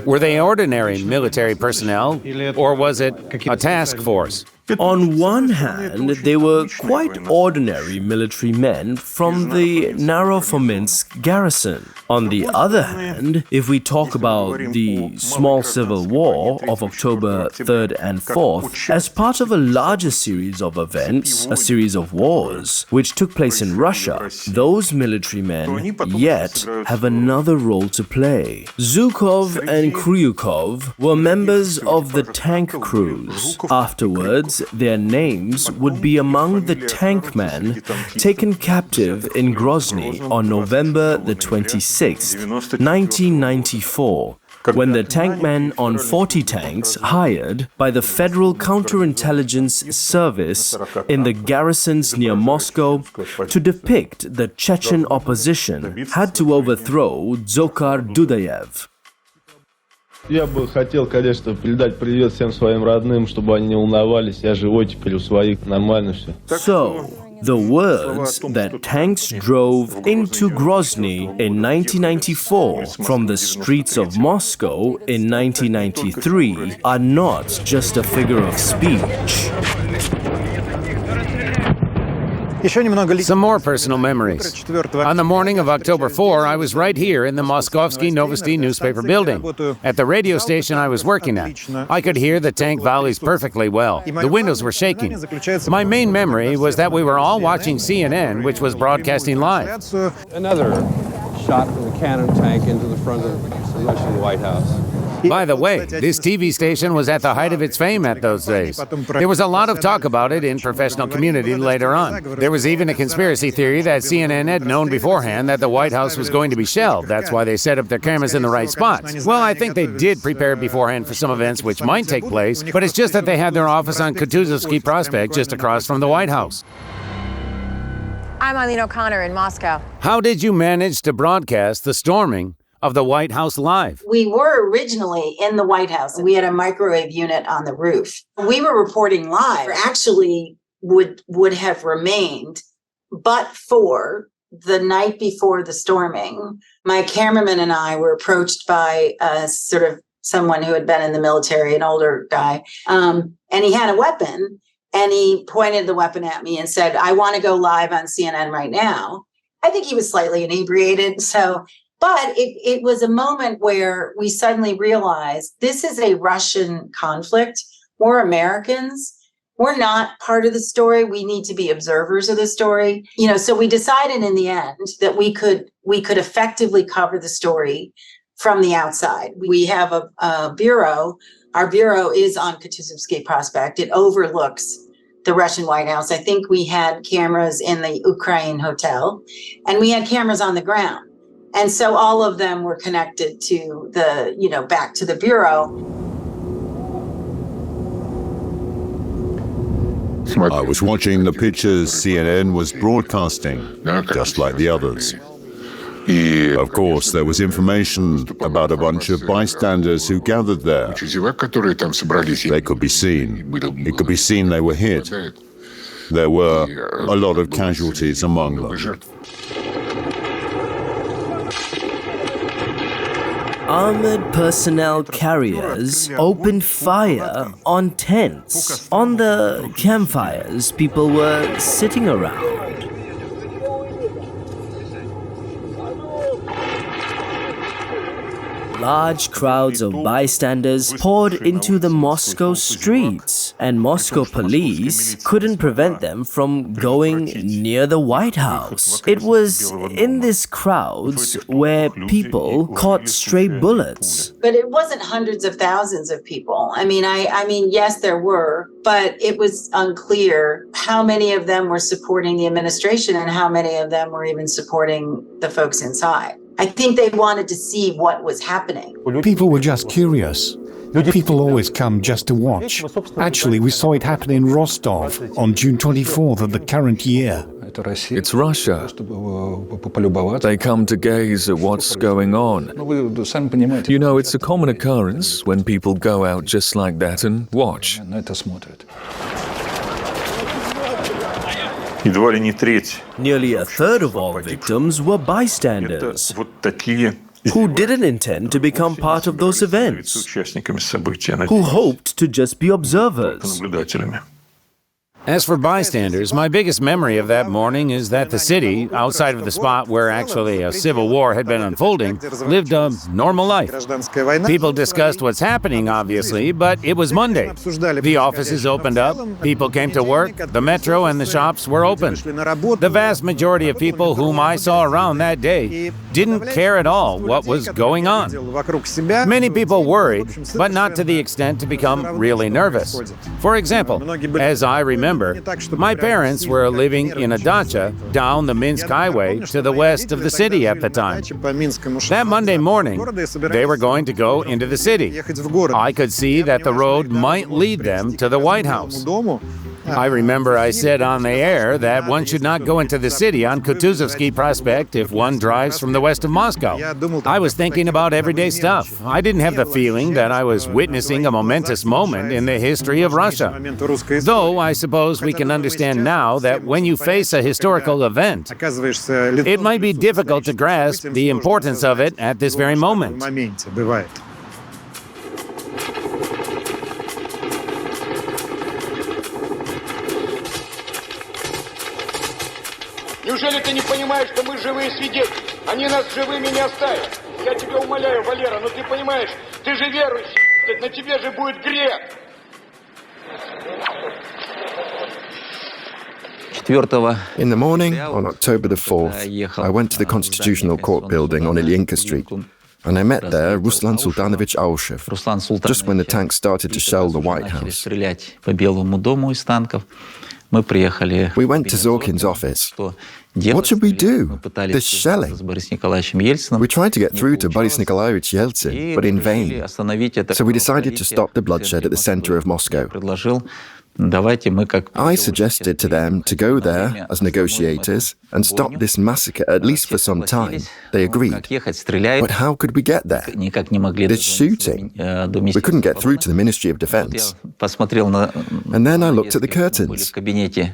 Were they ordinary military personnel, or was it a task force? On one hand, they were quite ordinary military men from the Narofominsk garrison. On the other hand, if we talk about the small civil war of October 3rd and 4th, as part of a larger series of events, a series of wars, which took place in Russia, those military men yet have another role to play. Zhukov and Kryukov were members of the tank crews. Afterwards, their names would be among the tankmen taken captive in Grozny on November the 26th, 1994, when the tankmen on 40 tanks hired by the Federal Counterintelligence Service in the garrisons near Moscow to depict the Chechen opposition had to overthrow Dzhokhar Dudayev. Я бы хотел, конечно, передать привет всем своим родным, чтобы они не волновались. Я живой теперь у своих, нормально все. So, the words that tanks drove into Grozny in 1994 from the streets of Moscow in 1993 are not just a figure of speech. Some more personal memories. On the morning of October 4, I was right here in the Moskovsky Novosti newspaper building. At the radio station I was working at, I could hear the tank volleys perfectly well. The windows were shaking. My main memory was that we were all watching CNN, which was broadcasting live. Another shot from the cannon tank into the front of the Russian White House. By the way, this TV station was at the height of its fame at those days. There was a lot of talk about it in professional community later on. There was even a conspiracy theory that CNN had known beforehand that the White House was going to be shelled. That's why they set up their cameras in the right spots. Well, I think they did prepare beforehand for some events which might take place, but it's just that they had their office on Kutuzovsky Prospect just across from the White House. I'm Eileen O'Connor in Moscow. How did you manage to broadcast the storming of the White House live? We were originally in the White House, and we had a microwave unit on the roof. We were reporting live. Actually would have remained, but for the night before the storming, my cameraman and I were approached by sort of someone who had been in the military, an older guy, and he had a weapon, and he pointed the weapon at me and said, "I want to go live on CNN right now." I think he was slightly inebriated, but it was a moment where we suddenly realized this is a Russian conflict. We're Americans. We're not part of the story. We need to be observers of the story. So we decided in the end that we could effectively cover the story from the outside. We have a bureau. Our bureau is on Kutuzovsky Prospect. It overlooks the Russian White House. I think we had cameras in the Ukraine hotel, and we had cameras on the ground. And so all of them were connected to back to the bureau. I was watching the pictures CNN was broadcasting, just like the others. Of course, there was information about a bunch of bystanders who gathered there. They could be seen. It could be seen they were hit. There were a lot of casualties among them. Armored personnel carriers opened fire on tents. On the campfires, people were sitting around. Large crowds of bystanders poured into the Moscow streets, and Moscow police couldn't prevent them from going near the White House. It was in these crowds where people caught stray bullets. But it wasn't hundreds of thousands of people. I mean, yes, there were, but it was unclear how many of them were supporting the administration and how many of them were even supporting the folks inside. I think they wanted to see what was happening. People were just curious. People always come just to watch. Actually, we saw it happen in Rostov on June 24th of the current year. It's Russia. They come to gaze at what's going on. It's a common occurrence when people go out just like that and watch. Nearly a third of all victims were bystanders who didn't intend to become part of those events, who hoped to just be observers. As for bystanders, my biggest memory of that morning is that the city, outside of the spot where actually a civil war had been unfolding, lived a normal life. People discussed what's happening, obviously, but it was Monday. The offices opened up, people came to work, the metro and the shops were open. The vast majority of people whom I saw around that day didn't care at all what was going on. Many people worried, but not to the extent to become really nervous. For example, as I remember, my parents were living in a dacha down the Minsk highway to the west of the city at the time. That Monday morning, they were going to go into the city. I could see that the road might lead them to the White House. I remember I said on the air that one should not go into the city on Kutuzovsky Prospect if one drives from the west of Moscow. I was thinking about everyday stuff. I didn't have the feeling that I was witnessing a momentous moment in the history of Russia. Though I suppose we can understand now that when you face a historical event, it might be difficult to grasp the importance of it at this very moment. Неужели ты не понимаешь, что мы живые свидетели? Они нас живыми не оставят. Я тебя умоляю, Валера, но ты понимаешь, ты же верующий, на тебе же будет грех. In the morning, on October the 4th, I went to the Constitutional Court building on Ilyinka Street, and I met there Ruslan Sultanovich Aushev, just when the tanks started to shell the White House. We went to Zorkin's office. What should we do? There's shelling. We tried to get through to Boris Nikolaevich Yeltsin, but in vain. So we decided to stop the bloodshed at the center of Moscow. I suggested to them to go there as negotiators and stop this massacre at least for some time. They agreed. But how could we get there? There's shooting. We couldn't get through to the Ministry of Defense. And then I looked at the curtains.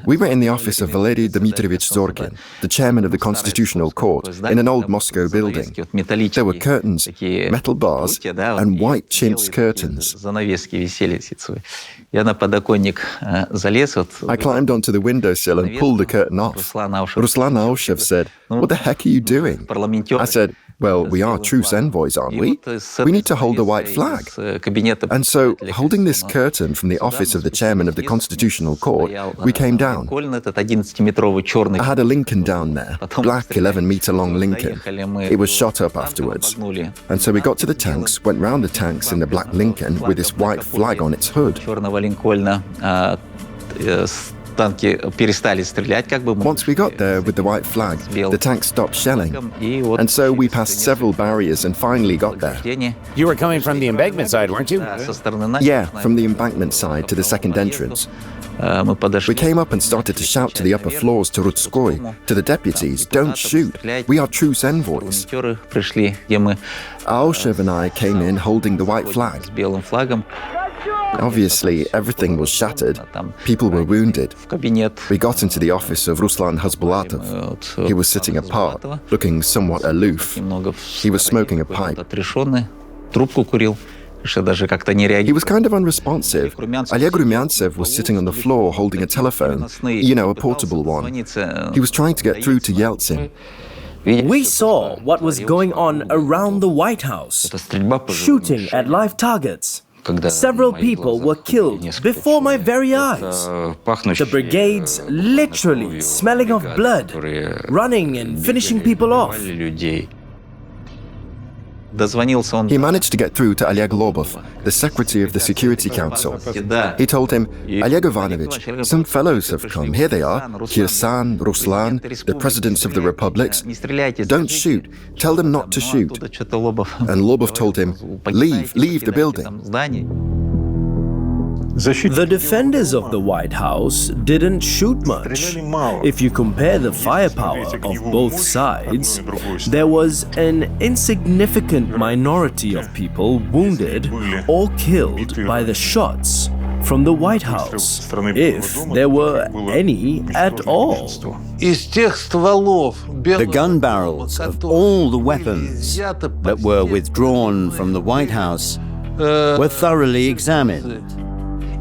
We were in the office of Valery Dmitrievich Zorkin, the chairman of the Constitutional Court, in an old Moscow building. There were curtains, metal bars, and white chintz curtains. I climbed onto the windowsill and pulled the curtain off. Ruslan Khasbulatov said, "What the heck are you doing?" I said, "Well, we are truce envoys, aren't we? We need to hold a white flag." And so, holding this curtain from the office of the chairman of the Constitutional Court, we came down. I had a Lincoln down there, black 11-meter-long Lincoln. It was shot up afterwards. And so we got to the tanks, went round the tanks in the black Lincoln with this white flag on its hood. Once we got there with the white flag, the tanks stopped shelling. And so we passed several barriers and finally got there. You were coming from the embankment side, weren't you? Yeah, from the embankment side to the second entrance. We came up and started to shout to the upper floors, to Rutskoy, to the deputies, "Don't shoot, we are truce envoys." Aushev and I came in holding the white flag. Obviously, everything was shattered. People were wounded. We got into the office of Ruslan Khasbulatov. He was sitting apart, looking somewhat aloof. He was smoking a pipe. He was kind of unresponsive. Oleg Rumyantsev was sitting on the floor holding a telephone, a portable one. He was trying to get through to Yeltsin. We saw what was going on around the White House, shooting at live targets. Several people were killed before my very eyes. The brigades literally smelling of blood, running and finishing people off. He managed to get through to Oleg Lobov, the secretary of the Security Council. He told him, "Oleg Ivanovich, some fellows have come. Here they are, Kirsan, Ruslan, the presidents of the republics. Don't shoot. Tell them not to shoot." And Lobov told him, leave the building." The defenders of the White House didn't shoot much. If you compare the firepower of both sides, there was an insignificant minority of people wounded or killed by the shots from the White House, if there were any at all. The gun barrels of all the weapons that were withdrawn from the White House were thoroughly examined.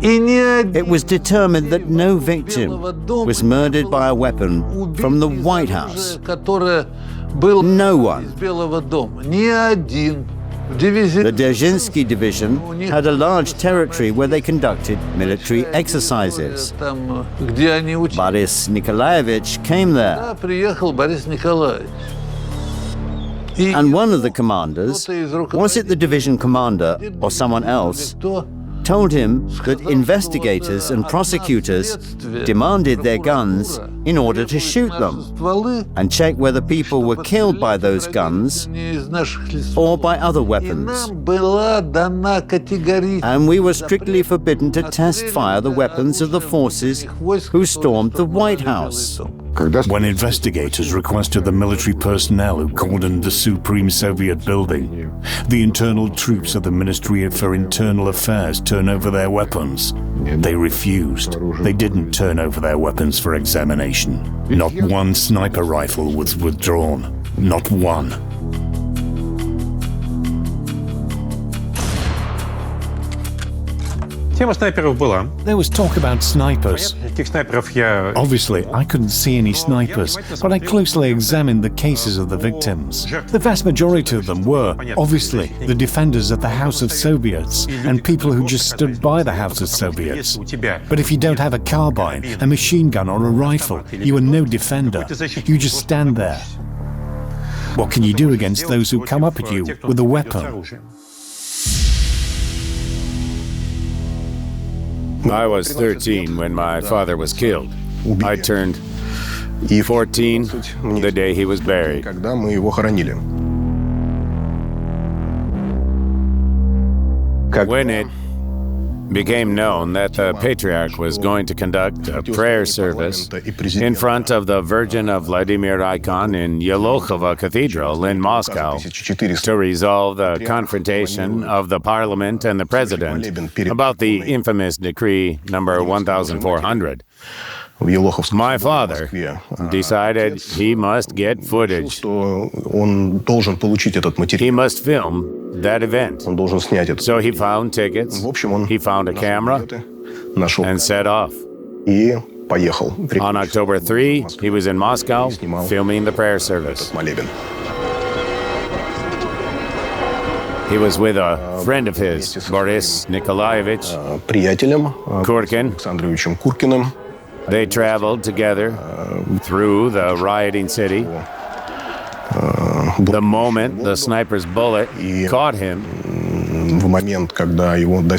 It was determined that no victim was murdered by a weapon from the White House. No one. The Dzerzhinsky division had a large territory where they conducted military exercises. Boris Nikolaevich came there. And one of the commanders, was it the division commander or someone else, told him that investigators and prosecutors demanded their guns in order to shoot them and check whether people were killed by those guns or by other weapons. And we were strictly forbidden to test fire the weapons of the forces who stormed the White House. When investigators requested the military personnel who cordoned the Supreme Soviet building, the internal troops of the Ministry for Internal Affairs turn over their weapons. They refused. They didn't turn over their weapons for examination. Not one sniper rifle was withdrawn. Not one. There was talk about snipers. Obviously, I couldn't see any snipers, but I closely examined the cases of the victims. The vast majority of them were, obviously, the defenders of the House of Soviets and people who just stood by the House of Soviets. But if you don't have a carbine, a machine gun or a rifle, you are no defender. You just stand there. What can you do against those who come up at you with a weapon? I was 13 when my father was killed. I turned 14 the day he was buried. When it became known that the Patriarch was going to conduct a prayer service in front of the Virgin of Vladimir icon in Yelokhovo Cathedral in Moscow to resolve the confrontation of the Parliament and the President about the infamous decree number 1400, my father decided he must get footage. He must film that event. So he found tickets, he found a camera, and set off. On October 3, he was in Moscow filming the prayer service. He was with a friend of his, Boris Nikolaevich Kurkin. They traveled together through the rioting city. The moment the sniper's bullet caught him,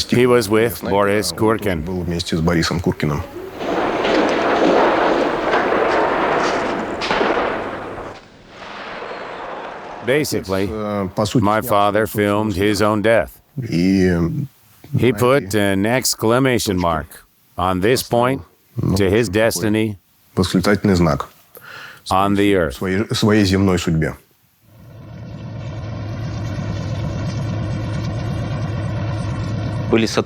he was with Boris Kurkin. Basically, my father filmed his own death. He put an exclamation mark on this point to his destiny on the earth.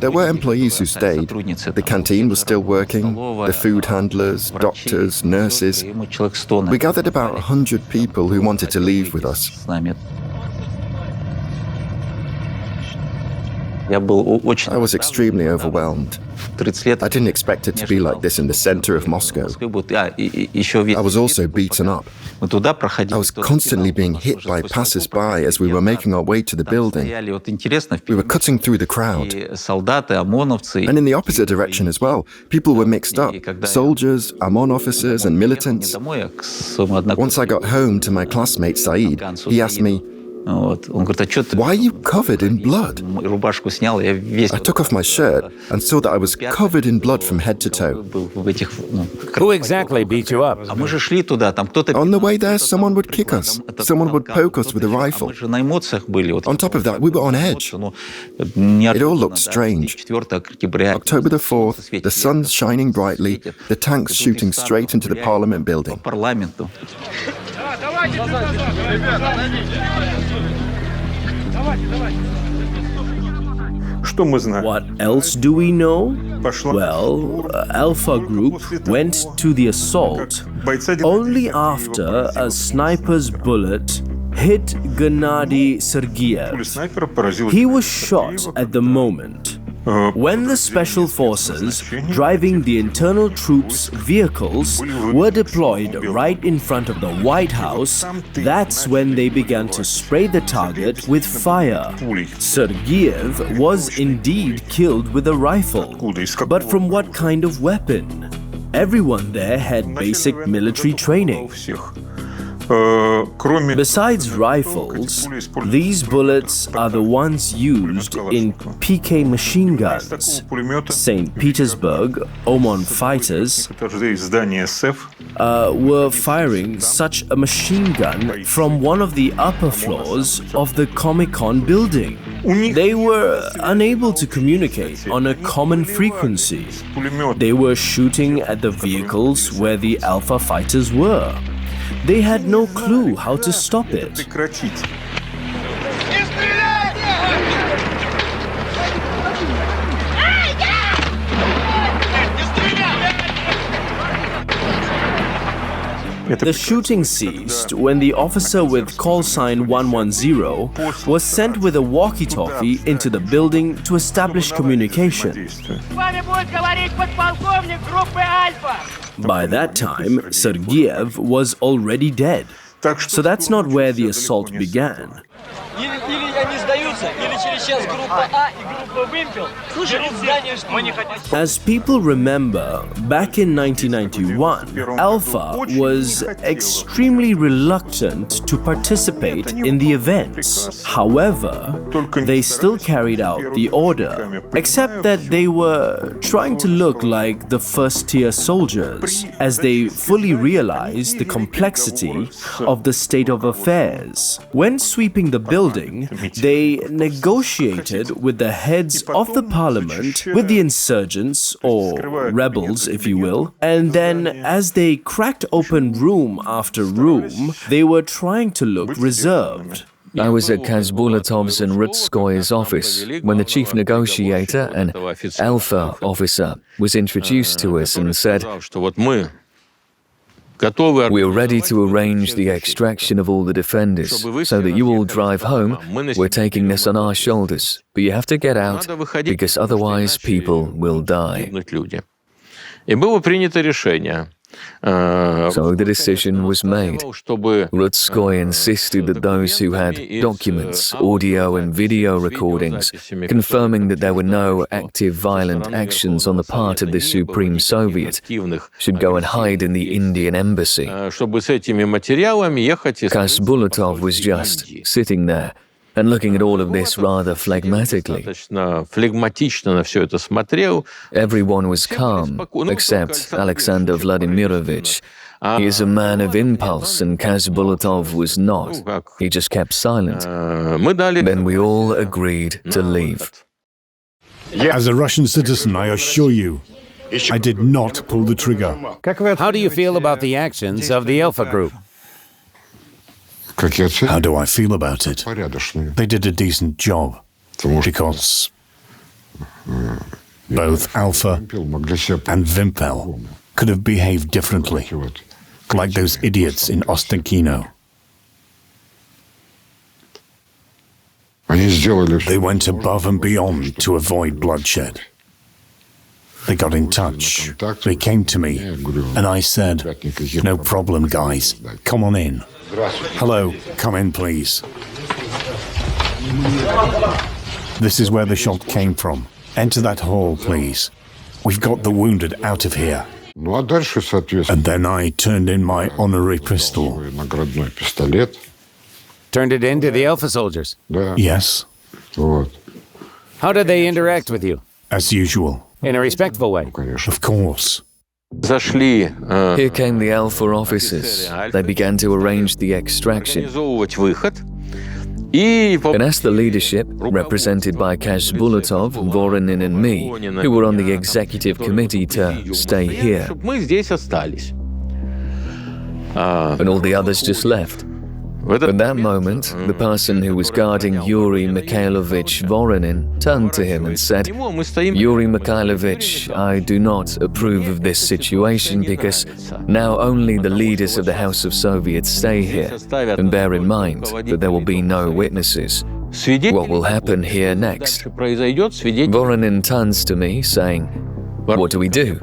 There were employees who stayed. The canteen was still working, the food handlers, doctors, nurses. We gathered about 100 people who wanted to leave with us. I was extremely overwhelmed. I didn't expect it to be like this in the center of Moscow. I was also beaten up. I was constantly being hit by passers-by as we were making our way to the building. We were cutting through the crowd. And in the opposite direction as well, people were mixed up. Soldiers, OMON officers and militants. Once I got home to my classmate Saeed, he asked me, "Why are you covered in blood?" I took off my shirt and saw that I was covered in blood from head to toe. Who exactly beat you up? On the way there, someone would kick us. Someone would poke us with a rifle. On top of that, we were on edge. It all looked strange. October the 4th, the sun's shining brightly, the tanks shooting straight into the Parliament building. What else do we know? Well, Alpha Group went to the assault only after a sniper's bullet hit Gennady Sergeyev. He was shot at the moment. When the special forces driving the internal troops' vehicles were deployed right in front of the White House, that's when they began to spray the target with fire. Sergeyev was indeed killed with a rifle, but from what kind of weapon? Everyone there had basic military training. Besides rifles, these bullets are the ones used in PK machine guns. St. Petersburg OMON fighters were firing such a machine gun from one of the upper floors of the Comic-Con building. They were unable to communicate on a common frequency. They were shooting at the vehicles where the Alpha fighters were. They had no clue how to stop it. The shooting ceased when the officer with call sign 110 was sent with a walkie-talkie into the building to establish communication. By that time, Sergeyev was already dead. So that's not where the assault began. As people remember, back in 1991, Alpha was extremely reluctant to participate in the events. However, they still carried out the order, except that they were trying to look like the first-tier soldiers, as they fully realized the complexity of the state of affairs. When sweeping the building, they negotiated with the heads of the parliament, with the insurgents, or rebels if you will, and then as they cracked open room after room, they were trying to look reserved. I was at Khasbulatov's and Rutskoy's office when the chief negotiator, an Alpha officer, was introduced to us and said, "We are ready to arrange the extraction of all the defenders, so that you all drive home. We're taking this on our shoulders, but you have to get out, because otherwise people will die." So the decision was made. Rutskoy insisted that those who had documents, audio and video recordings, confirming that there were no active violent actions on the part of the Supreme Soviet, should go and hide in the Indian embassy. Khasbulatov was just sitting there and looking at all of this rather phlegmatically. Everyone was calm, except Alexander Vladimirovich. He is a man of impulse, and Khasbulatov was not. He just kept silent. Then we all agreed to leave. As a Russian citizen, I assure you, I did not pull the trigger. How do you feel about the actions of the Alpha Group? How do I feel about it? They did a decent job, because both Alpha and Vimpel could have behaved differently, like those idiots in Ostankino. They went above and beyond to avoid bloodshed. They got in touch. They came to me, and I said, "No problem, guys. Come on in." "Hello, come in, please." "This is where the shot came from. Enter that hall, please. We've got the wounded out of here." And then I turned in my honorary pistol. Turned it in to the Alpha soldiers? Yes. How did they interact with you? As usual. In a respectful way? Of course. Here came the Alpha officers. They began to arrange the extraction. And asked the leadership, represented by Khasbulatov, Voronin and me, who were on the executive committee, to stay here. And all the others just left. At that moment, the person who was guarding Yuri Mikhailovich Voronin turned to him and said, "Yuri Mikhailovich, I do not approve of this situation, because now only the leaders of the House of Soviets stay here, and bear in mind that there will be no witnesses. What will happen here next?" Voronin turns to me, saying, "What do we do?"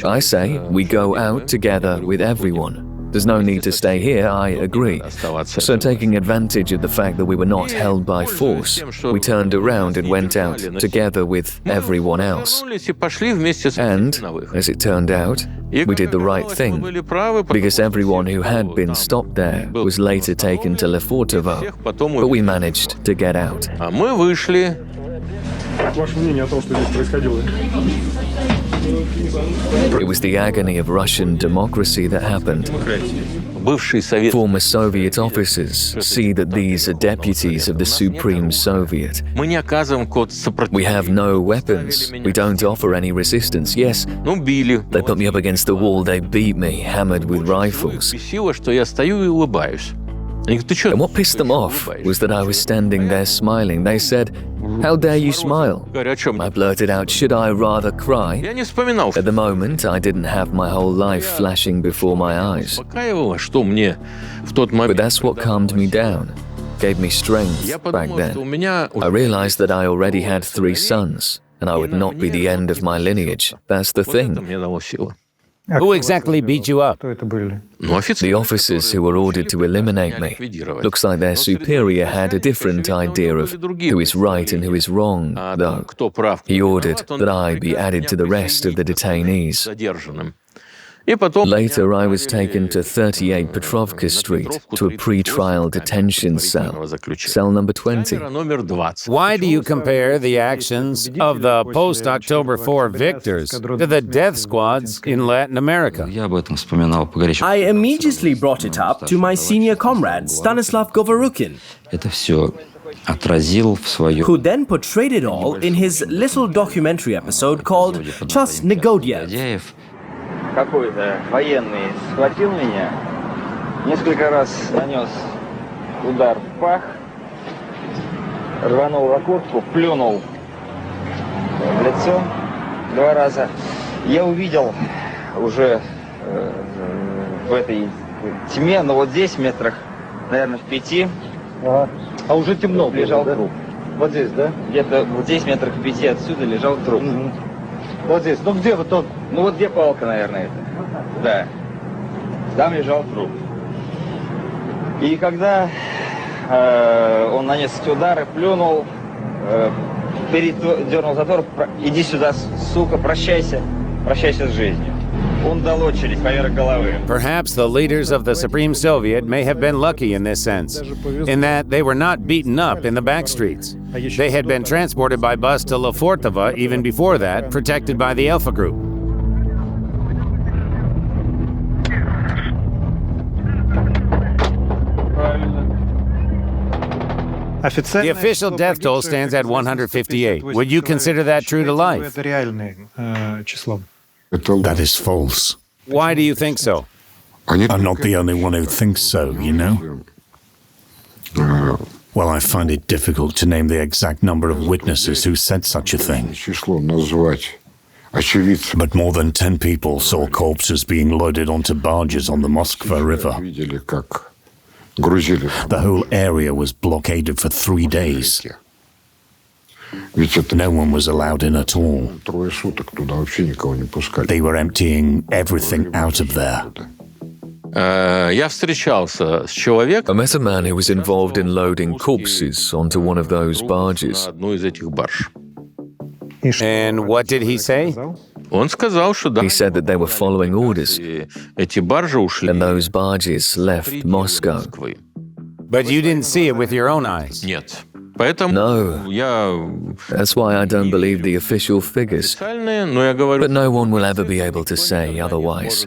I say, "We go out together with everyone. There's no need to stay here, I agree." So taking advantage of the fact that we were not held by force, we turned around and went out together with everyone else. And, as it turned out, we did the right thing, because everyone who had been stopped there was later taken to Lefortovo, but we managed to get out. It was the agony of Russian democracy that happened. Former Soviet officers see that these are deputies of the Supreme Soviet. We have no weapons. We don't offer any resistance. Yes, they put me up against the wall, they beat me, hammered with rifles. And what pissed them off was that I was standing there smiling. They said, How dare you smile? I blurted out, should I rather cry? At the moment, I didn't have my whole life flashing before my eyes. But that's what calmed me down, gave me strength back then. I realized that I already had 3 sons, and I would not be the end of my lineage. That's the thing. Who exactly beat you up? The officers who were ordered to eliminate me. Looks like their superior had a different idea of who is right and who is wrong, though. He ordered that I be added to the rest of the detainees. Later, I was taken to 38 Petrovka Street, to a pre-trial detention cell, cell number 20. Why do you compare the actions of the post-October 4 victors to the death squads in Latin America? I immediately brought it up to my senior comrade, Stanislav Govorukin, who then portrayed it all in his little documentary episode called Chas Negodiev. Какой-то военный схватил меня, несколько раз нанес удар в пах, рванул за куртку, плюнул в лицо 2 раза. Я увидел уже в этой тьме, но вот здесь, метрах, наверное, в 5, а уже темно, лежал труп. Вот здесь, да? Где-то вот здесь, метрах в 5 отсюда, лежал труп. Вот здесь. Ну где вот он? Ну вот где палка, наверное, это. Да. Там лежал труп. И когда он нанес эти удары, плюнул, передернул затвор, иди сюда, сука, прощайся, прощайся с жизнью. Он дал очередь поверх головы. Perhaps the leaders of the Supreme Soviet may have been lucky in this sense, in that they were not beaten up in the back streets. They had been transported by bus to Lefortovo even before that, protected by the Alpha Group. The official death toll stands at 158. Would you consider that true to life? That is false. Why do you think so? I'm not the only one who thinks so, you know? Well, I find it difficult to name the exact number of witnesses who said such a thing. But more than 10 people saw corpses being loaded onto barges on the Moskva River. The whole area was blockaded for 3 days. No one was allowed in at all. They were emptying everything out of there. I met a man who was involved in loading corpses onto one of those barges. And what did he say? He said that they were following orders, and those barges left Moscow. But you didn't see it with your own eyes? No. That's why I don't believe the official figures. But no one will ever be able to say otherwise.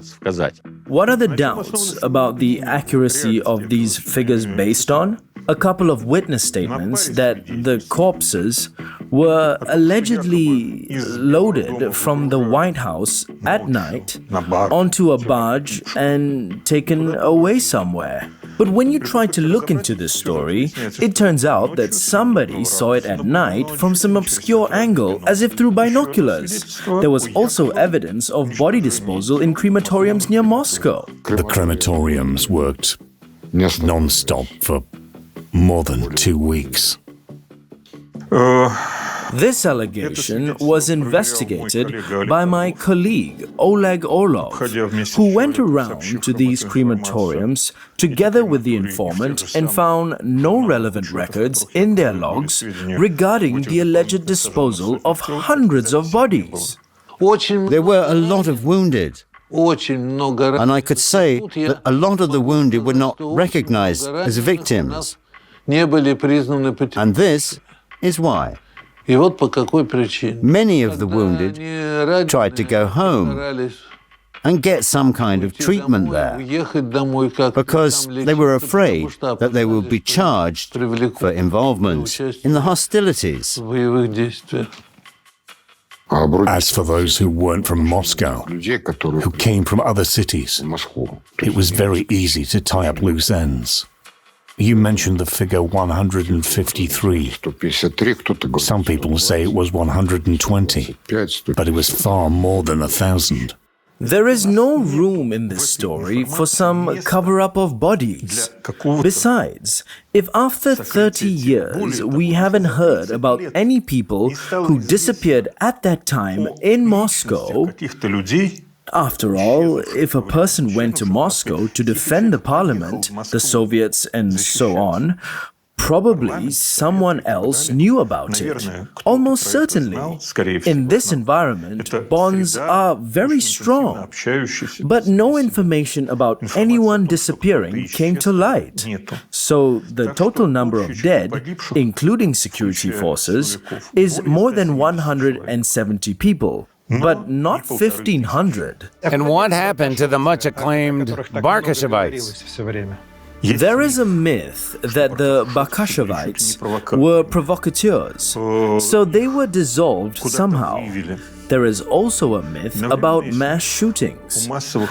What are the doubts about the accuracy of these figures based on? A couple of witness statements that the corpses were allegedly loaded from the White House at night onto a barge and taken away somewhere. But when you try to look into this story, it turns out that somebody saw it at night from some obscure angle, as if through binoculars. There was also evidence of body disposal in crematoriums near Moscow. The crematoriums worked non-stop for more than 2 weeks. This allegation was investigated by my colleague Oleg Orlov, who went around to these crematoriums together with the informant and found no relevant records in their logs regarding the alleged disposal of hundreds of bodies. There were a lot of wounded. And I could say that a lot of the wounded were not recognized as victims. And this is why. Many of the wounded tried to go home and get some kind of treatment there because they were afraid that they would be charged for involvement in the hostilities. As for those who weren't from Moscow, who came from other cities, it was very easy to tie up loose ends. You mentioned the figure 153. Some people say it was 120, but it was far more than 1,000. There is no room in this story for some cover-up of bodies. Besides, if after 30 years we haven't heard about any people who disappeared at that time in Moscow, after all, if a person went to Moscow to defend the parliament, the Soviets and so on, probably someone else knew about it. Almost certainly. In this environment, bonds are very strong. But no information about anyone disappearing came to light. So the total number of dead, including security forces, is more than 170 people. But not 1,500. And what happened to the much-acclaimed Barkashevites? There is a myth that the Barkashevites were provocateurs, so they were dissolved somehow. There is also a myth about mass shootings.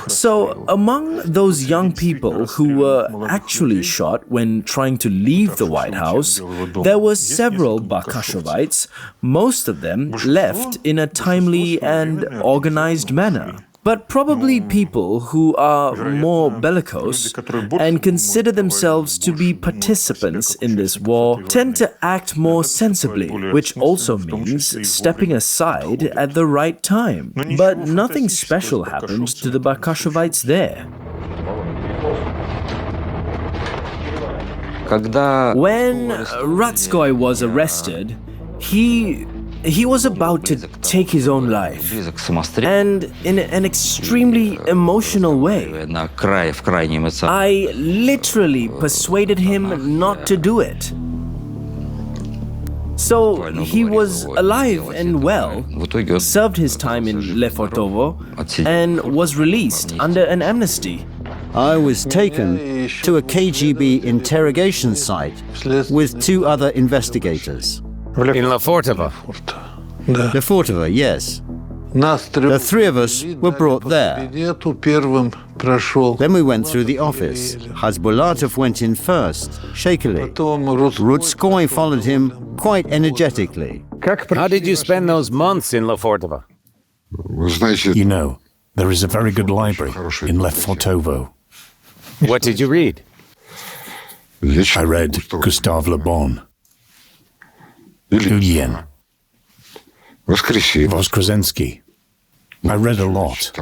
So among those young people who were actually shot when trying to leave the White House, there were several Barkashevites. Most of them left in a timely and organized manner. But probably people who are more bellicose and consider themselves to be participants in this war tend to act more sensibly, which also means stepping aside at the right time. But nothing special happened to the Barkashevites there. When Rutskoy was arrested, he was about to take his own life, and in an extremely emotional way. I literally persuaded him not to do it. So he was alive and well, served his time in Lefortovo, and was released under an amnesty. I was taken to a KGB interrogation site with 2 other investigators. In Lefortovo? Lefortovo, yes. The 3 of us were brought there. Then we went through the office. Khasbulatov went in first, shakily. Rutskoy followed him quite energetically. How did you spend those months in Lefortovo? You know, there is a very good library in Lefortovo. What did you read? I read Gustave Le Bon, Ilyin, Voskresensky. I read a lot.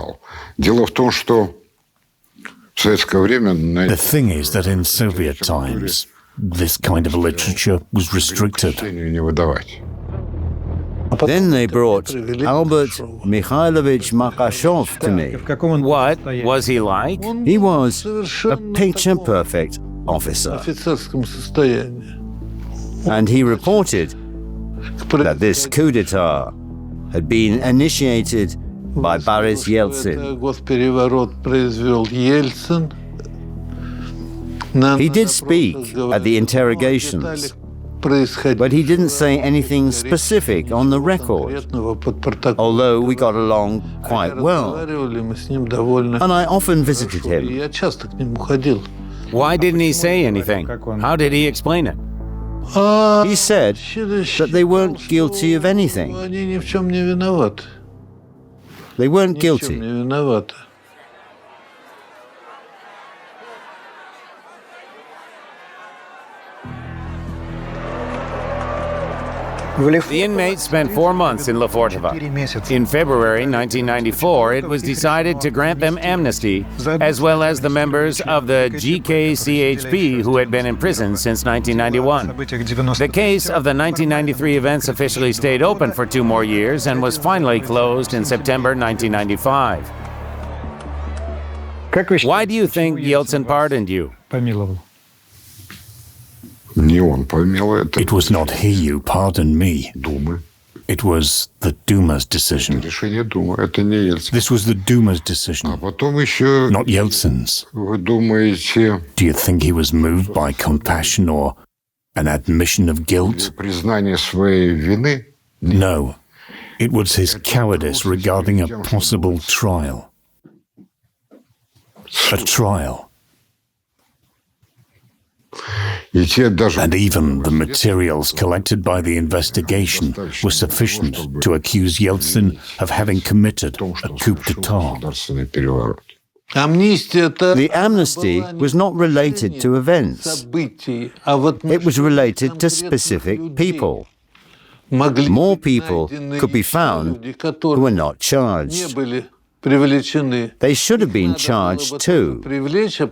The thing is that in Soviet times, this kind of literature was restricted. Then they brought Albert Mikhailovich Makashov to me. What was he like? He was a picture-perfect officer. And he reported that this coup d'etat had been initiated by Boris Yeltsin. He did speak at the interrogations, but he didn't say anything specific on the record, although we got along quite well, and I often visited him. Why didn't he say anything? How did he explain it? He said that they weren't guilty of anything. They weren't guilty. The inmates spent 4 months in Lefortovo. In February 1994, it was decided to grant them amnesty, as well as the members of the GKCHP who had been in prison since 1991. The case of the 1993 events officially stayed open for 2 more years and was finally closed in September 1995. Why do you think Yeltsin pardoned you? It was not he who pardoned me. It was the Duma's decision. This was the Duma's decision, not Yeltsin's. Do you think he was moved by compassion or an admission of guilt? No. It was his cowardice regarding a possible trial. A trial. And even the materials collected by the investigation were sufficient to accuse Yeltsin of having committed a coup d'etat. The amnesty was not related to events. It was related to specific people. More people could be found who were not charged. They should have been charged too,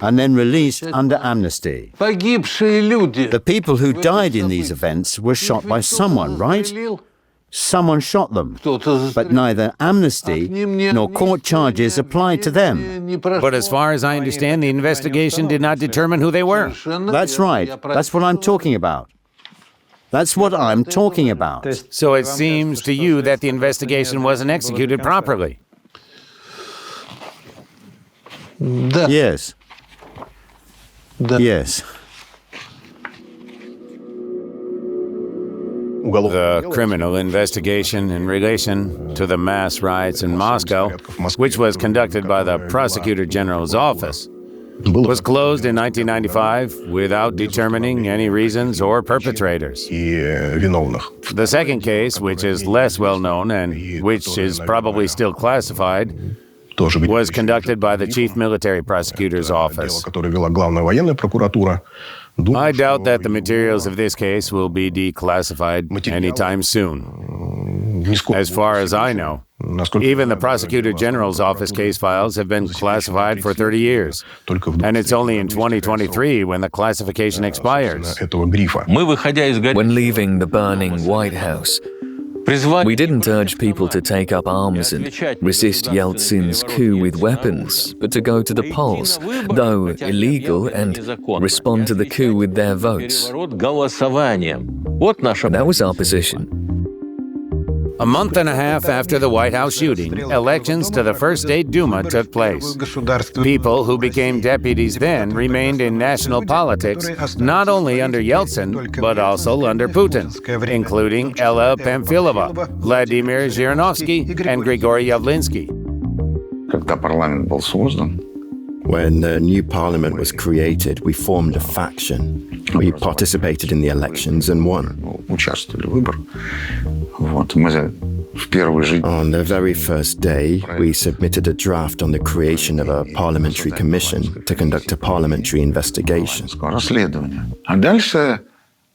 and then released under amnesty. The people who died in these events were shot by someone, right? Someone shot them, but neither amnesty nor court charges applied to them. But as far as I understand, the investigation did not determine who they were. That's right. That's what I'm talking about. That's what I'm talking about. So it seems to you that the investigation wasn't executed properly. Yes. Yes. The criminal investigation in relation to the mass riots in Moscow, which was conducted by the Prosecutor General's office, was closed in 1995 without determining any reasons or perpetrators. The second case, which is less well known and which is probably still classified, was conducted by the Chief Military Prosecutor's Office. I doubt that the materials of this case will be declassified anytime soon. As far as I know, even the Prosecutor General's office case files have been classified for 30 years, and it's only in 2023 when the classification expires. When leaving the burning White House, we didn't urge people to take up arms and resist Yeltsin's coup with weapons, but to go to the polls, though illegal, and respond to the coup with their votes. That was our position. A month and a half after the White House shooting, elections to the First State Duma took place. People who became deputies then remained in national politics, not only under Yeltsin, but also under Putin, including Ella Pamfilova, Vladimir Zhirinovsky, and Grigory Yavlinsky. When the new parliament was created, we formed a faction. We participated in the elections and won. On the very first day, we submitted a draft on the creation of a parliamentary commission to conduct a parliamentary investigation.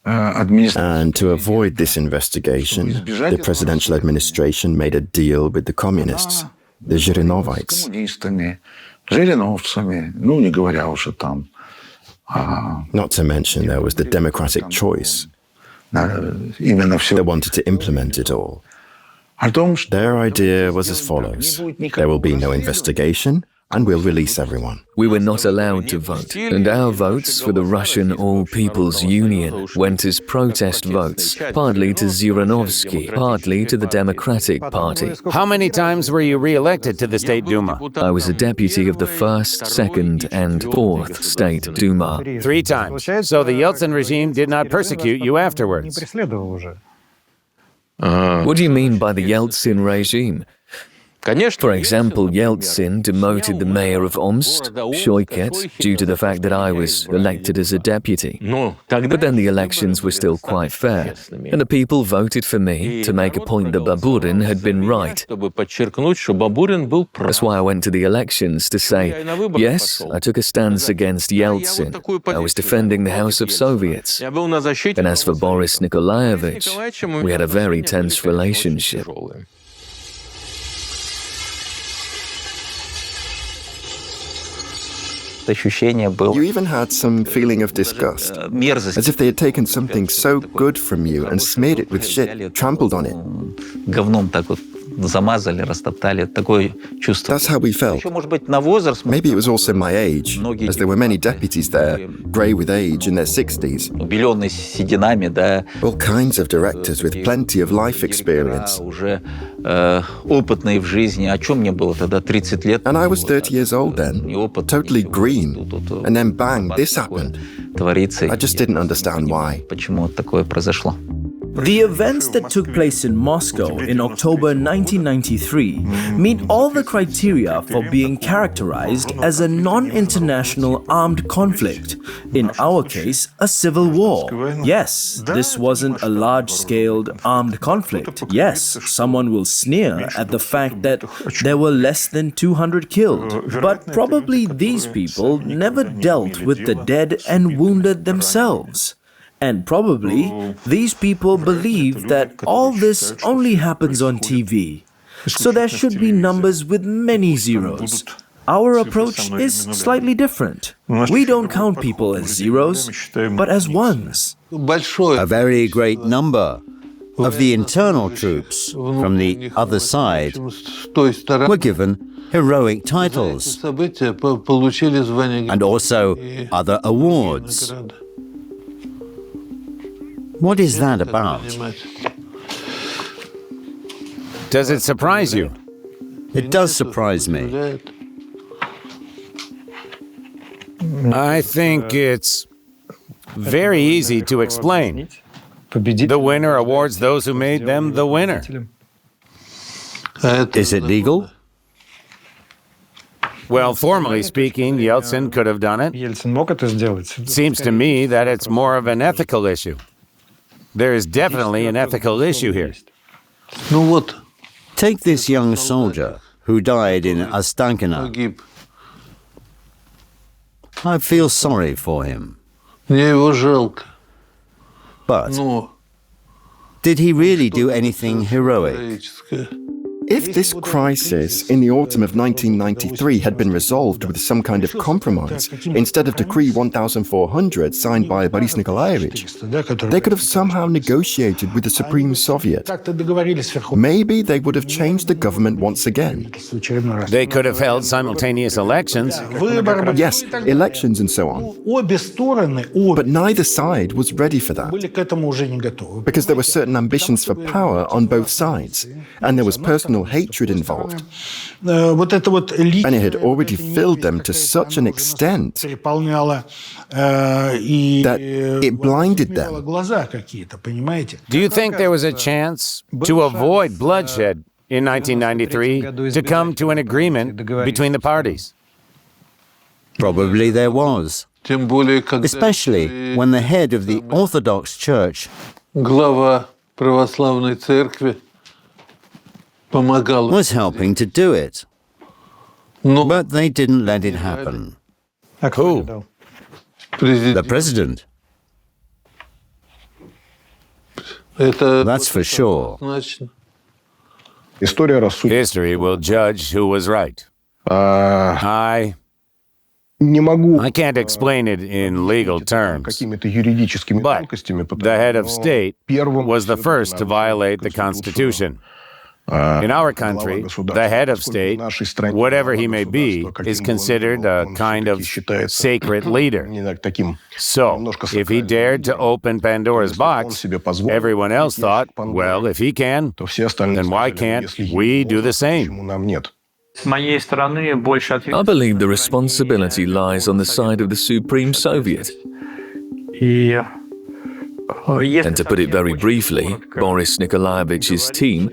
And to avoid this investigation, the presidential administration made a deal with the communists, the Zhirinovites. Not to mention there was the democratic choice. They wanted to implement it all. Their idea was as follows: there will be no investigation, and we'll release everyone. We were not allowed to vote, and our votes for the Russian All-People's Union went as protest votes, partly to Zhirinovsky, partly to the Democratic Party. How many times were you re-elected to the State Duma? I was a deputy of the 1st, 2nd, and 4th State Duma. 3 times. So the Yeltsin regime did not persecute you afterwards. What do you mean by the Yeltsin regime? For example, Yeltsin demoted the mayor of Omsk, Shoiket, due to the fact that I was elected as a deputy. But then the elections were still quite fair, and the people voted for me to make a point that Baburin had been right. That's why I went to the elections, to say, yes, I took a stance against Yeltsin. I was defending the House of Soviets. And as for Boris Nikolaevich, we had a very tense relationship. You even had some feeling of disgust, as if they had taken something so good from you and smeared it with shit, trampled on it. That's how we felt. Maybe it was also my age, as there were many deputies there, grey with age, in their 60s. All kinds of directors with plenty of life experience. And I was 30 years old then, totally green. And then bang, this happened. I just didn't understand why. The events that took place in Moscow in October 1993 meet all the criteria for being characterized as a non-international armed conflict. In our case, a civil war. Yes, this wasn't a large-scale armed conflict. Yes, someone will sneer at the fact that there were less than 200 killed. But probably these people never dealt with the dead and wounded themselves. And probably these people believe that all this only happens on TV. So there should be numbers with many zeros. Our approach is slightly different. We don't count people as zeros, but as ones. A very great number of the internal troops from the other side were given heroic titles and also other awards. What is that about? Does it surprise you? It does surprise me. I think it's very easy to explain. The winner awards those who made them the winner. Is it legal? Well, formally speaking, Yeltsin could have done it. Seems to me that it's more of an ethical issue. There is definitely an ethical issue here. Take this young soldier who died in Ostankino. I feel sorry for him. But did he really do anything heroic? If this crisis in the autumn of 1993 had been resolved with some kind of compromise, instead of Decree 1400 signed by Boris Nikolaevich, they could have somehow negotiated with the Supreme Soviet. Maybe they would have changed the government once again. They could have held simultaneous elections. Yes, elections and so on. But neither side was ready for that, because there were certain ambitions for power on both sides, and there was personal hatred involved. And it had already filled them to such an extent that it blinded them. Do you think there was a chance to avoid bloodshed in 1993 to come to an agreement between the parties? Probably there was. Especially when the head of the Orthodox Church was helping to do it. But they didn't let it happen. Who? The president. That's for sure. History will judge who was right. I can't explain it in legal terms, but the head of state was the first to violate the Constitution. In our country, the head of state, whatever he may be, is considered a kind of sacred leader. So, if he dared to open Pandora's box, everyone else thought, well, if he can, then why can't we do the same? I believe the responsibility lies on the side of the Supreme Soviet. And to put it very briefly, Boris Nikolaevich's team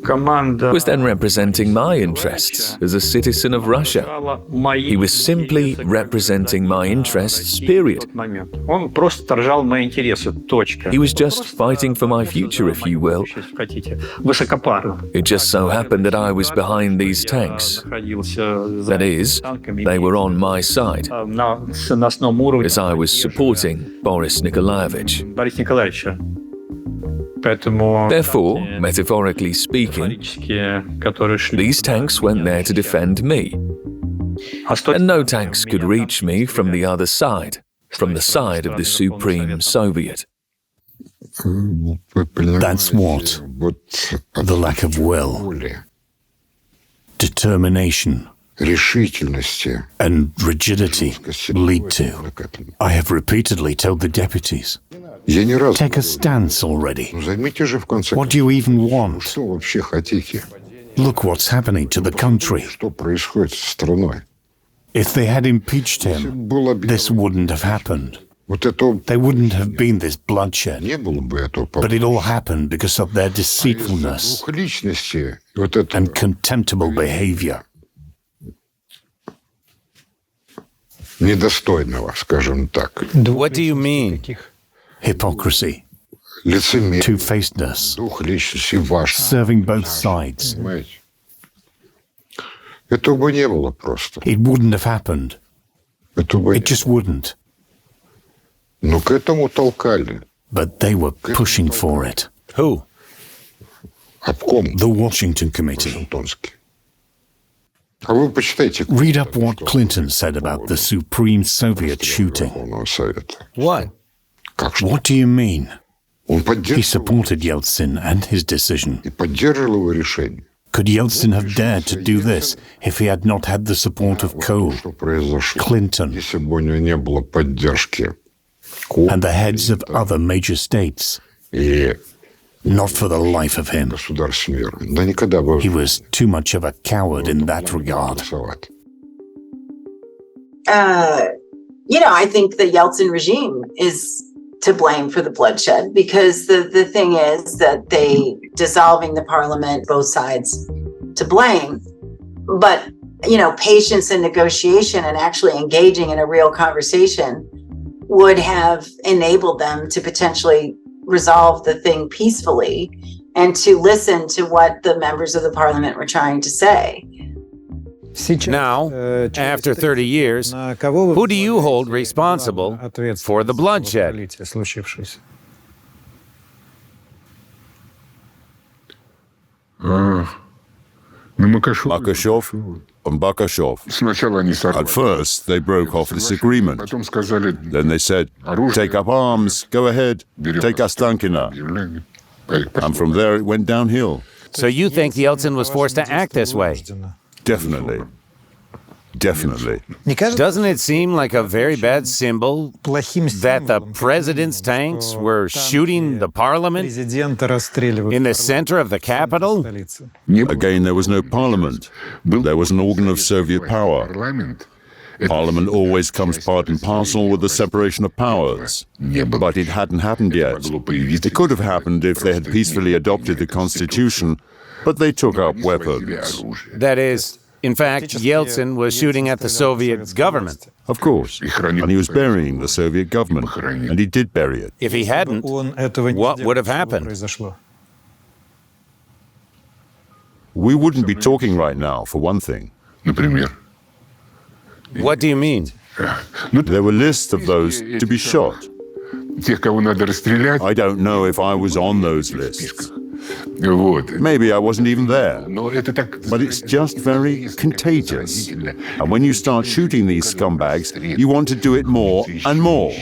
was then representing my interests as a citizen of Russia. He was simply representing my interests, period. He was just fighting for my future, if you will. It just so happened that I was behind these tanks. That is, they were on my side, as I was supporting Boris Nikolaevich. Therefore, metaphorically speaking, these tanks went there to defend me. And no tanks could reach me from the other side, from the side of the Supreme Soviet. That's what the lack of will, determination, and rigidity lead to. I have repeatedly told the deputies, take a stance already. What do you even want? Look what's happening to the country. If they had impeached him, this wouldn't have happened. There wouldn't have been this bloodshed. But it all happened because of their deceitfulness and contemptible behavior. What do you mean? Hypocrisy, two-facedness, serving both sides. It wouldn't have happened. It just wouldn't. But they were pushing for it. Who? The Washington Committee. Read up what Clinton said about the Supreme Soviet shooting. What? What do you mean? He supported Yeltsin and his decision. Could Yeltsin have dared to do this if he had not had the support of Kohl, Clinton, and the heads of other major states? Not for the life of him. He was too much of a coward in that regard. I think the Yeltsin regime is to blame for the bloodshed, because the thing is that they dissolving the parliament, both sides to blame. But, patience and negotiation and actually engaging in a real conversation would have enabled them to potentially resolve the thing peacefully and to listen to what the members of the parliament were trying to say. Now, after 30 years, who do you hold responsible for the bloodshed? Makashov and Bakashov. At first, they broke off this agreement. Then they said, take up arms, go ahead, take Ostankino. And from there, it went downhill. So you think Yeltsin was forced to act this way? Definitely. Definitely. Doesn't it seem like a very bad symbol that the president's tanks were shooting the parliament in the center of the capital? Again, there was no parliament. There was an organ of Soviet power. Parliament always comes part and parcel with the separation of powers. But it hadn't happened yet. It could have happened if they had peacefully adopted the Constitution, but they took up weapons. That is, in fact, Yeltsin was shooting at the Soviet government. Of course. And he was burying the Soviet government. And he did bury it. If he hadn't, what would have happened? We wouldn't be talking right now, for one thing. What do you mean? There were lists of those to be shot. I don't know if I was on those lists. Maybe I wasn't even there. But it's just very contagious. And when you start shooting these scumbags, you want to do it more and more.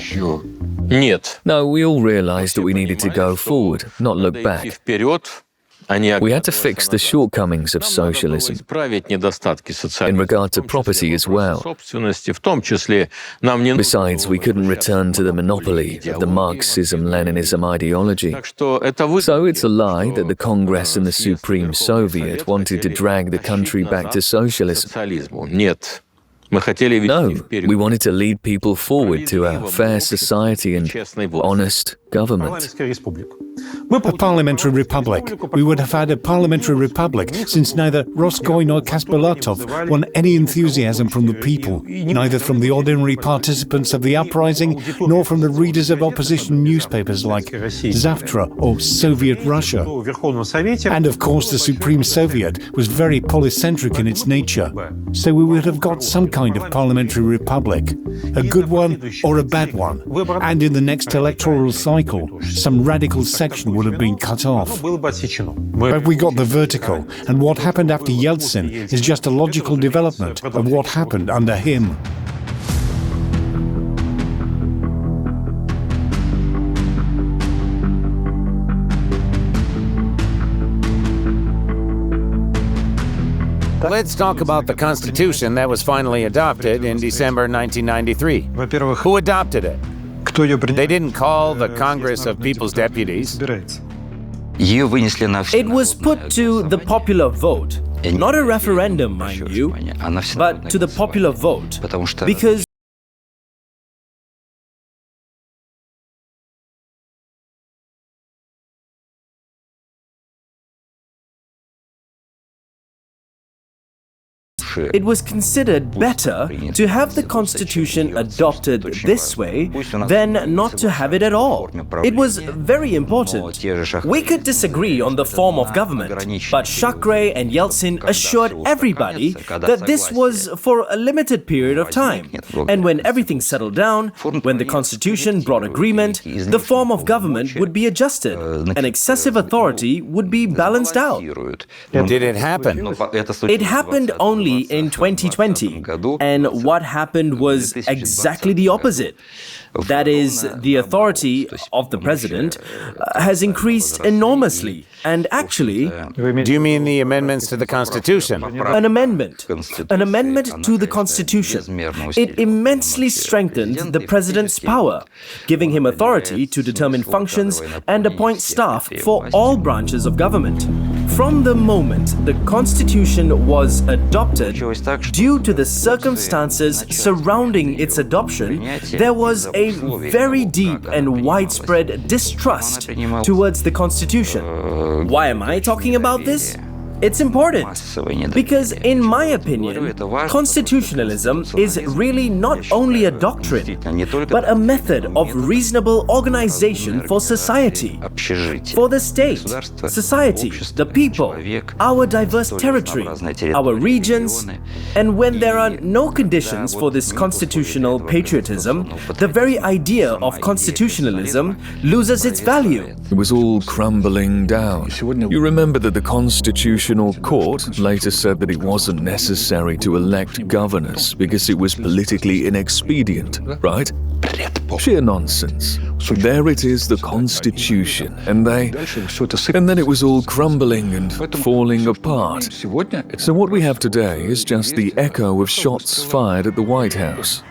No, we all realized that we needed to go forward, not look back. We had to fix the shortcomings of socialism in regard to property as well. Besides, we couldn't return to the monopoly of the Marxism-Leninism ideology. So it's a lie that the Congress and the Supreme Soviet wanted to drag the country back to socialism. No, we wanted to lead people forward to a fair society and honest government. A parliamentary republic. We would have had a parliamentary republic since neither Rutskoy nor Khasbulatov won any enthusiasm from the people, neither from the ordinary participants of the uprising nor from the readers of opposition newspapers like Zavtra or Soviet Russia. And of course the Supreme Soviet was very polycentric in its nature, so we would have got some kind of parliamentary republic, a good one or a bad one, and in the next electoral cycle, some radical section would have been cut off. But we got the vertical, and what happened after Yeltsin is just a logical development of what happened under him. Let's talk about the Constitution that was finally adopted in December 1993. Who adopted it? They didn't call the Congress of People's Deputies. It was put to the popular vote. Not a referendum, mind you, but to the popular vote. Because it was considered better to have the constitution adopted this way than not to have it at all. It was very important. We could disagree on the form of government, but Shakray and Yeltsin assured everybody that this was for a limited period of time. And when everything settled down, when the constitution brought agreement, the form of government would be adjusted, and excessive authority would be balanced out. Did it happen? It happened only in 2020, and what happened was exactly the opposite. That is, the authority of the president has increased enormously. And actually... Do you mean the amendments to the Constitution? An amendment to the Constitution. It immensely strengthened the president's power, giving him authority to determine functions and appoint staff for all branches of government. From the moment the Constitution was adopted, due to the circumstances surrounding its adoption, there was a very deep and widespread distrust towards the Constitution. Why am I talking about this? It's important because, in my opinion, constitutionalism is really not only a doctrine, but a method of reasonable organization for society, for the state, society, the people, our diverse territory, our regions. And when there are no conditions for this constitutional patriotism, the very idea of constitutionalism loses its value. It was all crumbling down. You remember that the Constitutional Court later said that it wasn't necessary to elect governors because it was politically inexpedient, right? Sheer nonsense. There it is, the Constitution, and then it was all crumbling and falling apart. So what we have today is just the echo of shots fired at the White House.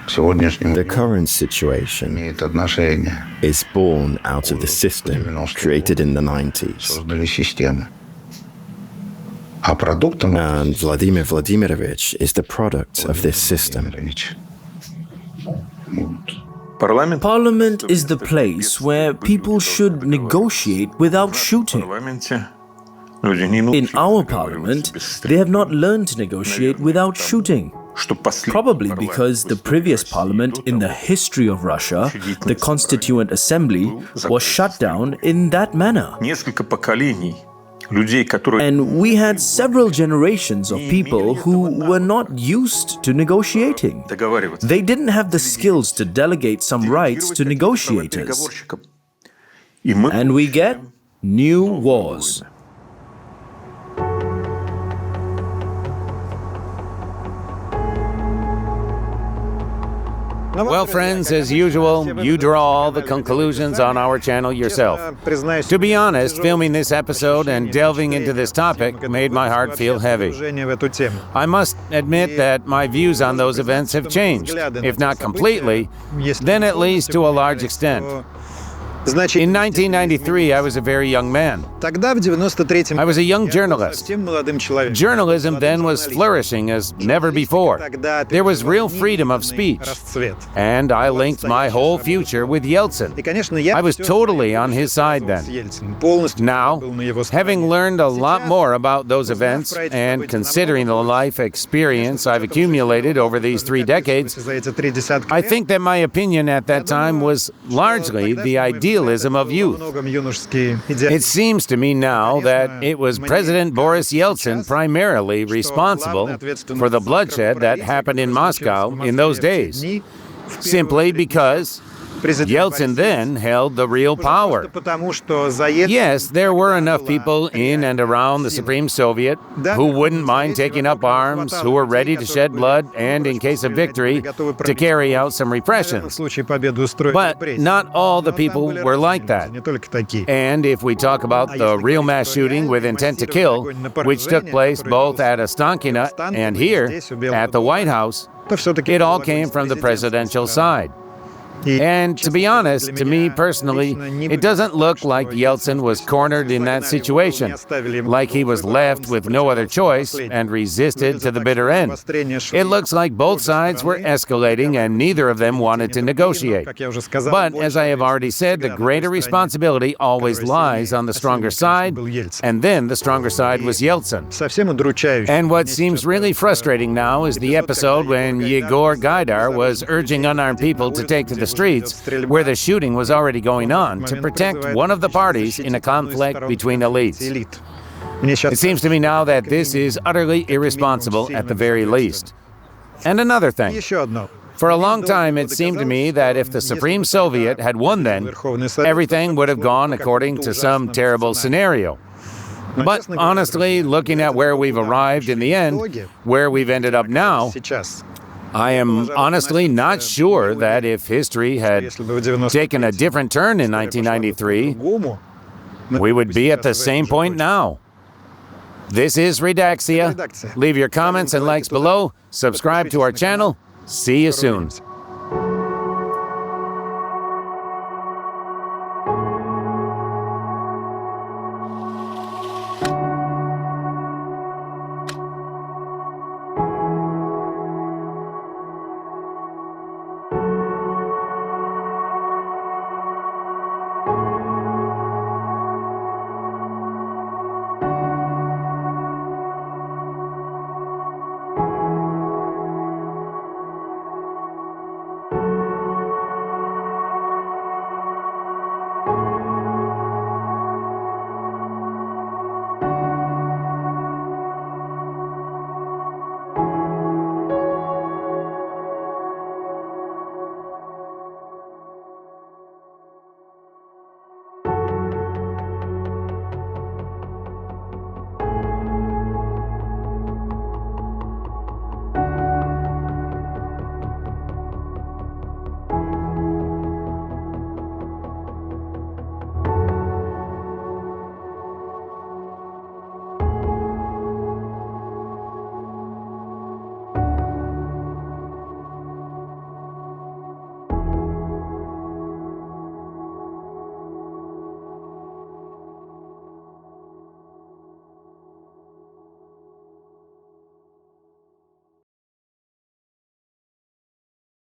The current situation is born out of the system created in the 90s. And Vladimir Vladimirovich is the product of this system. Parliament is the place where people should negotiate without shooting. In our parliament, they have not learned to negotiate without shooting. Probably because the previous parliament in the history of Russia, the Constituent Assembly, was shut down in that manner. And we had several generations of people who were not used to negotiating. They didn't have the skills to delegate some rights to negotiators. And we get new wars. Well, friends, as usual, you draw all the conclusions on our channel yourself. To be honest, filming this episode and delving into this topic made my heart feel heavy. I must admit that my views on those events have changed, if not completely, then at least to a large extent. In 1993, I was a very young man. I was a young journalist. Journalism then was flourishing as never before. There was real freedom of speech. And I linked my whole future with Yeltsin. I was totally on his side then. Now, having learned a lot more about those events and considering the life experience I've accumulated over these 3 decades, I think that my opinion at that time was largely the idealism of youth. It seems to me now that it was President Boris Yeltsin primarily responsible for the bloodshed that happened in Moscow in those days, simply because Yeltsin then held the real power. Yes, there were enough people in and around the Supreme Soviet who wouldn't mind taking up arms, who were ready to shed blood and, in case of victory, to carry out some repressions. But not all the people were like that. And if we talk about the real mass shooting with intent to kill, which took place both at Ostankino and here, at the White House, it all came from the presidential side. And to be honest, to me personally, it doesn't look like Yeltsin was cornered in that situation, like he was left with no other choice and resisted to the bitter end. It looks like both sides were escalating and neither of them wanted to negotiate. But as I have already said, the greater responsibility always lies on the stronger side, and then the stronger side was Yeltsin. And what seems really frustrating now is the episode when Gaidar was urging unarmed people to take to the streets, where the shooting was already going on, to protect one of the parties in a conflict between elites. It seems to me now that this is utterly irresponsible at the very least. And another thing. For a long time, it seemed to me that if the Supreme Soviet had won then, everything would have gone according to some terrible scenario. But honestly, looking at where we've arrived in the end, where we've ended up now, I am honestly not sure that if history had taken a different turn in 1993, we would be at the same point now. This is Redaxia. Leave your comments and likes below. Subscribe to our channel. See you soon.